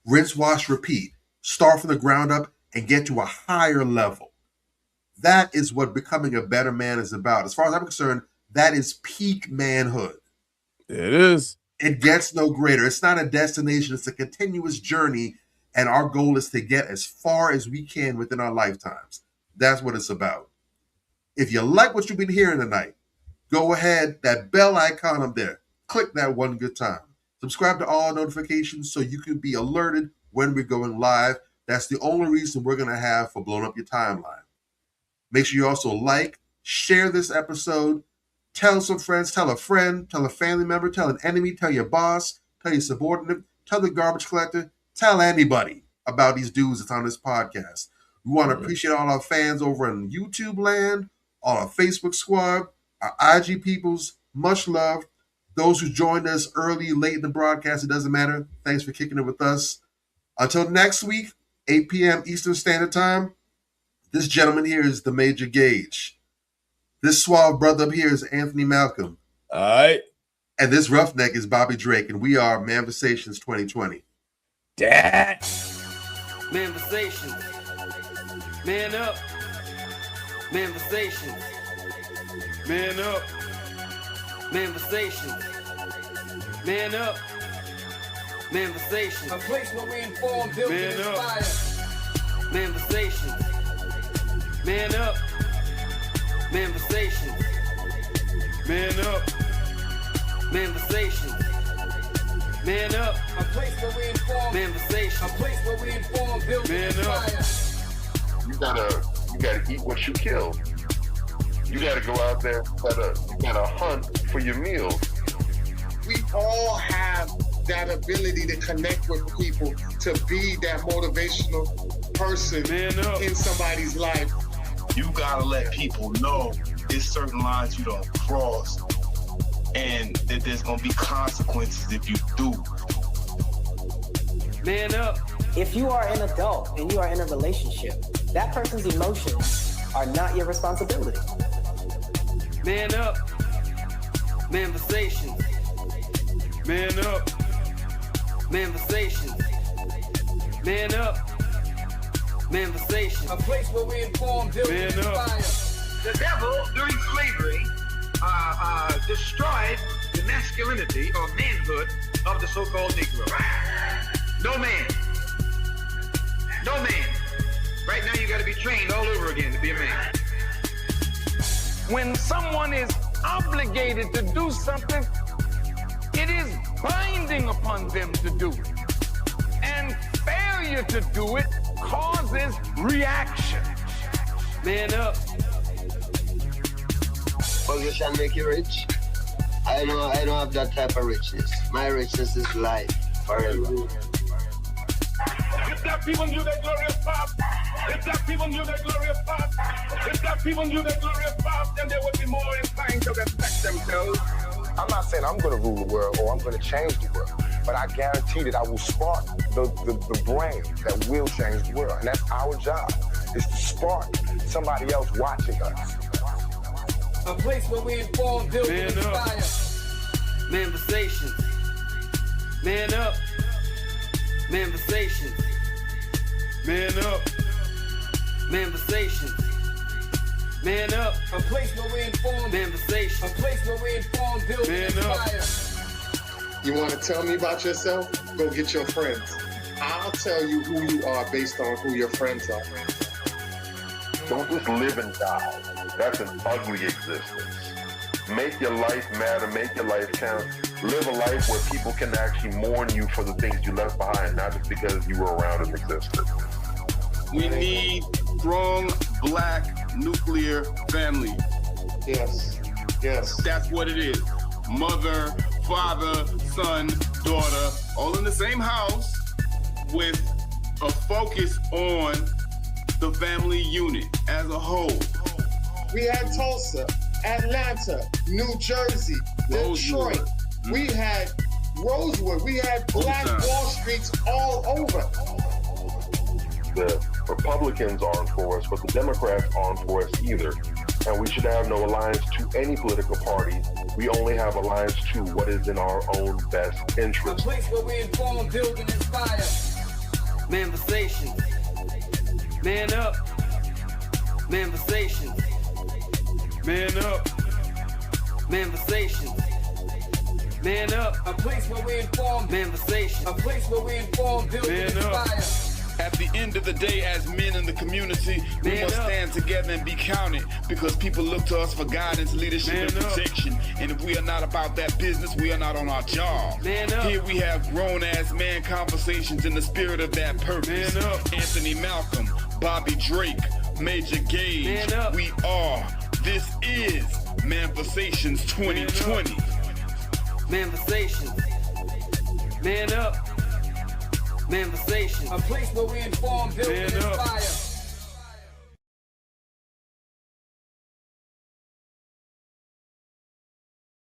Rinse, wash, repeat. Start from the ground up and get to a higher level. That is what becoming a better man is about. As far as I'm concerned, that is peak manhood. It is. It gets no greater. It's not a destination. It's a continuous journey. And our goal is to get as far as we can within our lifetimes. That's what it's about. If you like what you've been hearing tonight, go ahead, that bell icon up there, click that one good time. Subscribe to all notifications so you can be alerted when we're going live. That's the only reason we're going to have for blowing up your timeline. Make sure you also like, share this episode, tell some friends, tell a friend, tell a family member, tell an enemy, tell your boss, tell your subordinate, tell the garbage collector, tell anybody about these dudes that's on this podcast. We want to appreciate all our fans over in YouTube land, all our Facebook squad, our IG peoples, much love. Those who joined us early, late in the broadcast, it doesn't matter. Thanks for kicking it with us. Until next week, 8 p.m. Eastern Standard Time, this gentleman here is the Major Gage. This suave brother up here is Anthony Malcolm. All right. And this roughneck is Bobby Drake, and we are Manversations 2020. Dad. Manversations. Man up. Manversations. Man up. Manversations. Man up. Manversations. A place where we inform, build, and inspire. Manversations. Man up. Manversations. Man up. Manversations. Man up. A place where we inform. Manversations. A place where we inform, build, and inspire. You gotta eat what you kill. You gotta go out there, you gotta hunt for your meals. We all have that ability to connect with people, to be that motivational person in somebody's life. You gotta let people know there's certain lines you don't cross and that there's gonna be consequences if you do. Man up. If you are an adult and you are in a relationship, that person's emotions are not your responsibility. Man up. Manversations. Man up. Manversations. Man up. Manversations. A place where we inform, build, and inspire. The devil, during slavery, destroyed the masculinity or manhood of the so-called Negro. No man. Right now you got to be trained all over again to be a man. When someone is obligated to do something, it is binding upon them to do. And failure to do it causes reaction. Man up. Well, you shall make you rich. I don't have that type of richness. My richness is life forever. If black people knew their glorious past, if black people knew their glorious past, if black people knew their glorious past, then they would be more inclined to respect themselves. I'm not saying I'm going to rule the world or I'm going to change the world, but I guarantee that I will spark the brain that will change the world. And that's our job, is to spark somebody else watching us. A place where we inform, build, and inspire. Manifestations. Man up. Manifestations. Man up. Manifestations. Man up. A place where we inform. Manifestations. A place where we inform, build, and inspire. You want to tell me about yourself? Go get your friends. I'll tell you who you are based on who your friends are. Don't just live and die. That's an ugly existence. Make your life matter, make your life count. Live a life where people can actually mourn you for the things you left behind, not just because you were around and existed. We need strong black nuclear family. Yes. Yes. That's what it is. Mother, father, son, daughter, all in the same house with a focus on the family unit as a whole. We had Tulsa, Atlanta, New Jersey, Detroit. We had Rosewood. We had Black Wall Streets all over. The Republicans aren't for us, but the Democrats aren't for us either. And we should have no alliance to any political party. We only have alliance to what is in our own best A interest. place where we inform, build, and inspire. Manifestations. Man up. Manifestations. Man up. Manifestations. Man up. A place where we inform. Manifestations. A place where we inform, build, and Man up. inspire. At the end of the day, as men in the community, we Man must up. stand together and be counted because people look to us for guidance, leadership, Man and up. protection. And if we are not about that business, we are not on our job. Man up. Here we have grown-ass man conversations in the spirit of that purpose. Man up. Anthony Malcolm, Bobby Drake, Major Gage. Man up. We are. This is Manifestations 2020. Manifestations. Man up. Manifestations. A place where we inform, build, and Man up. inspire.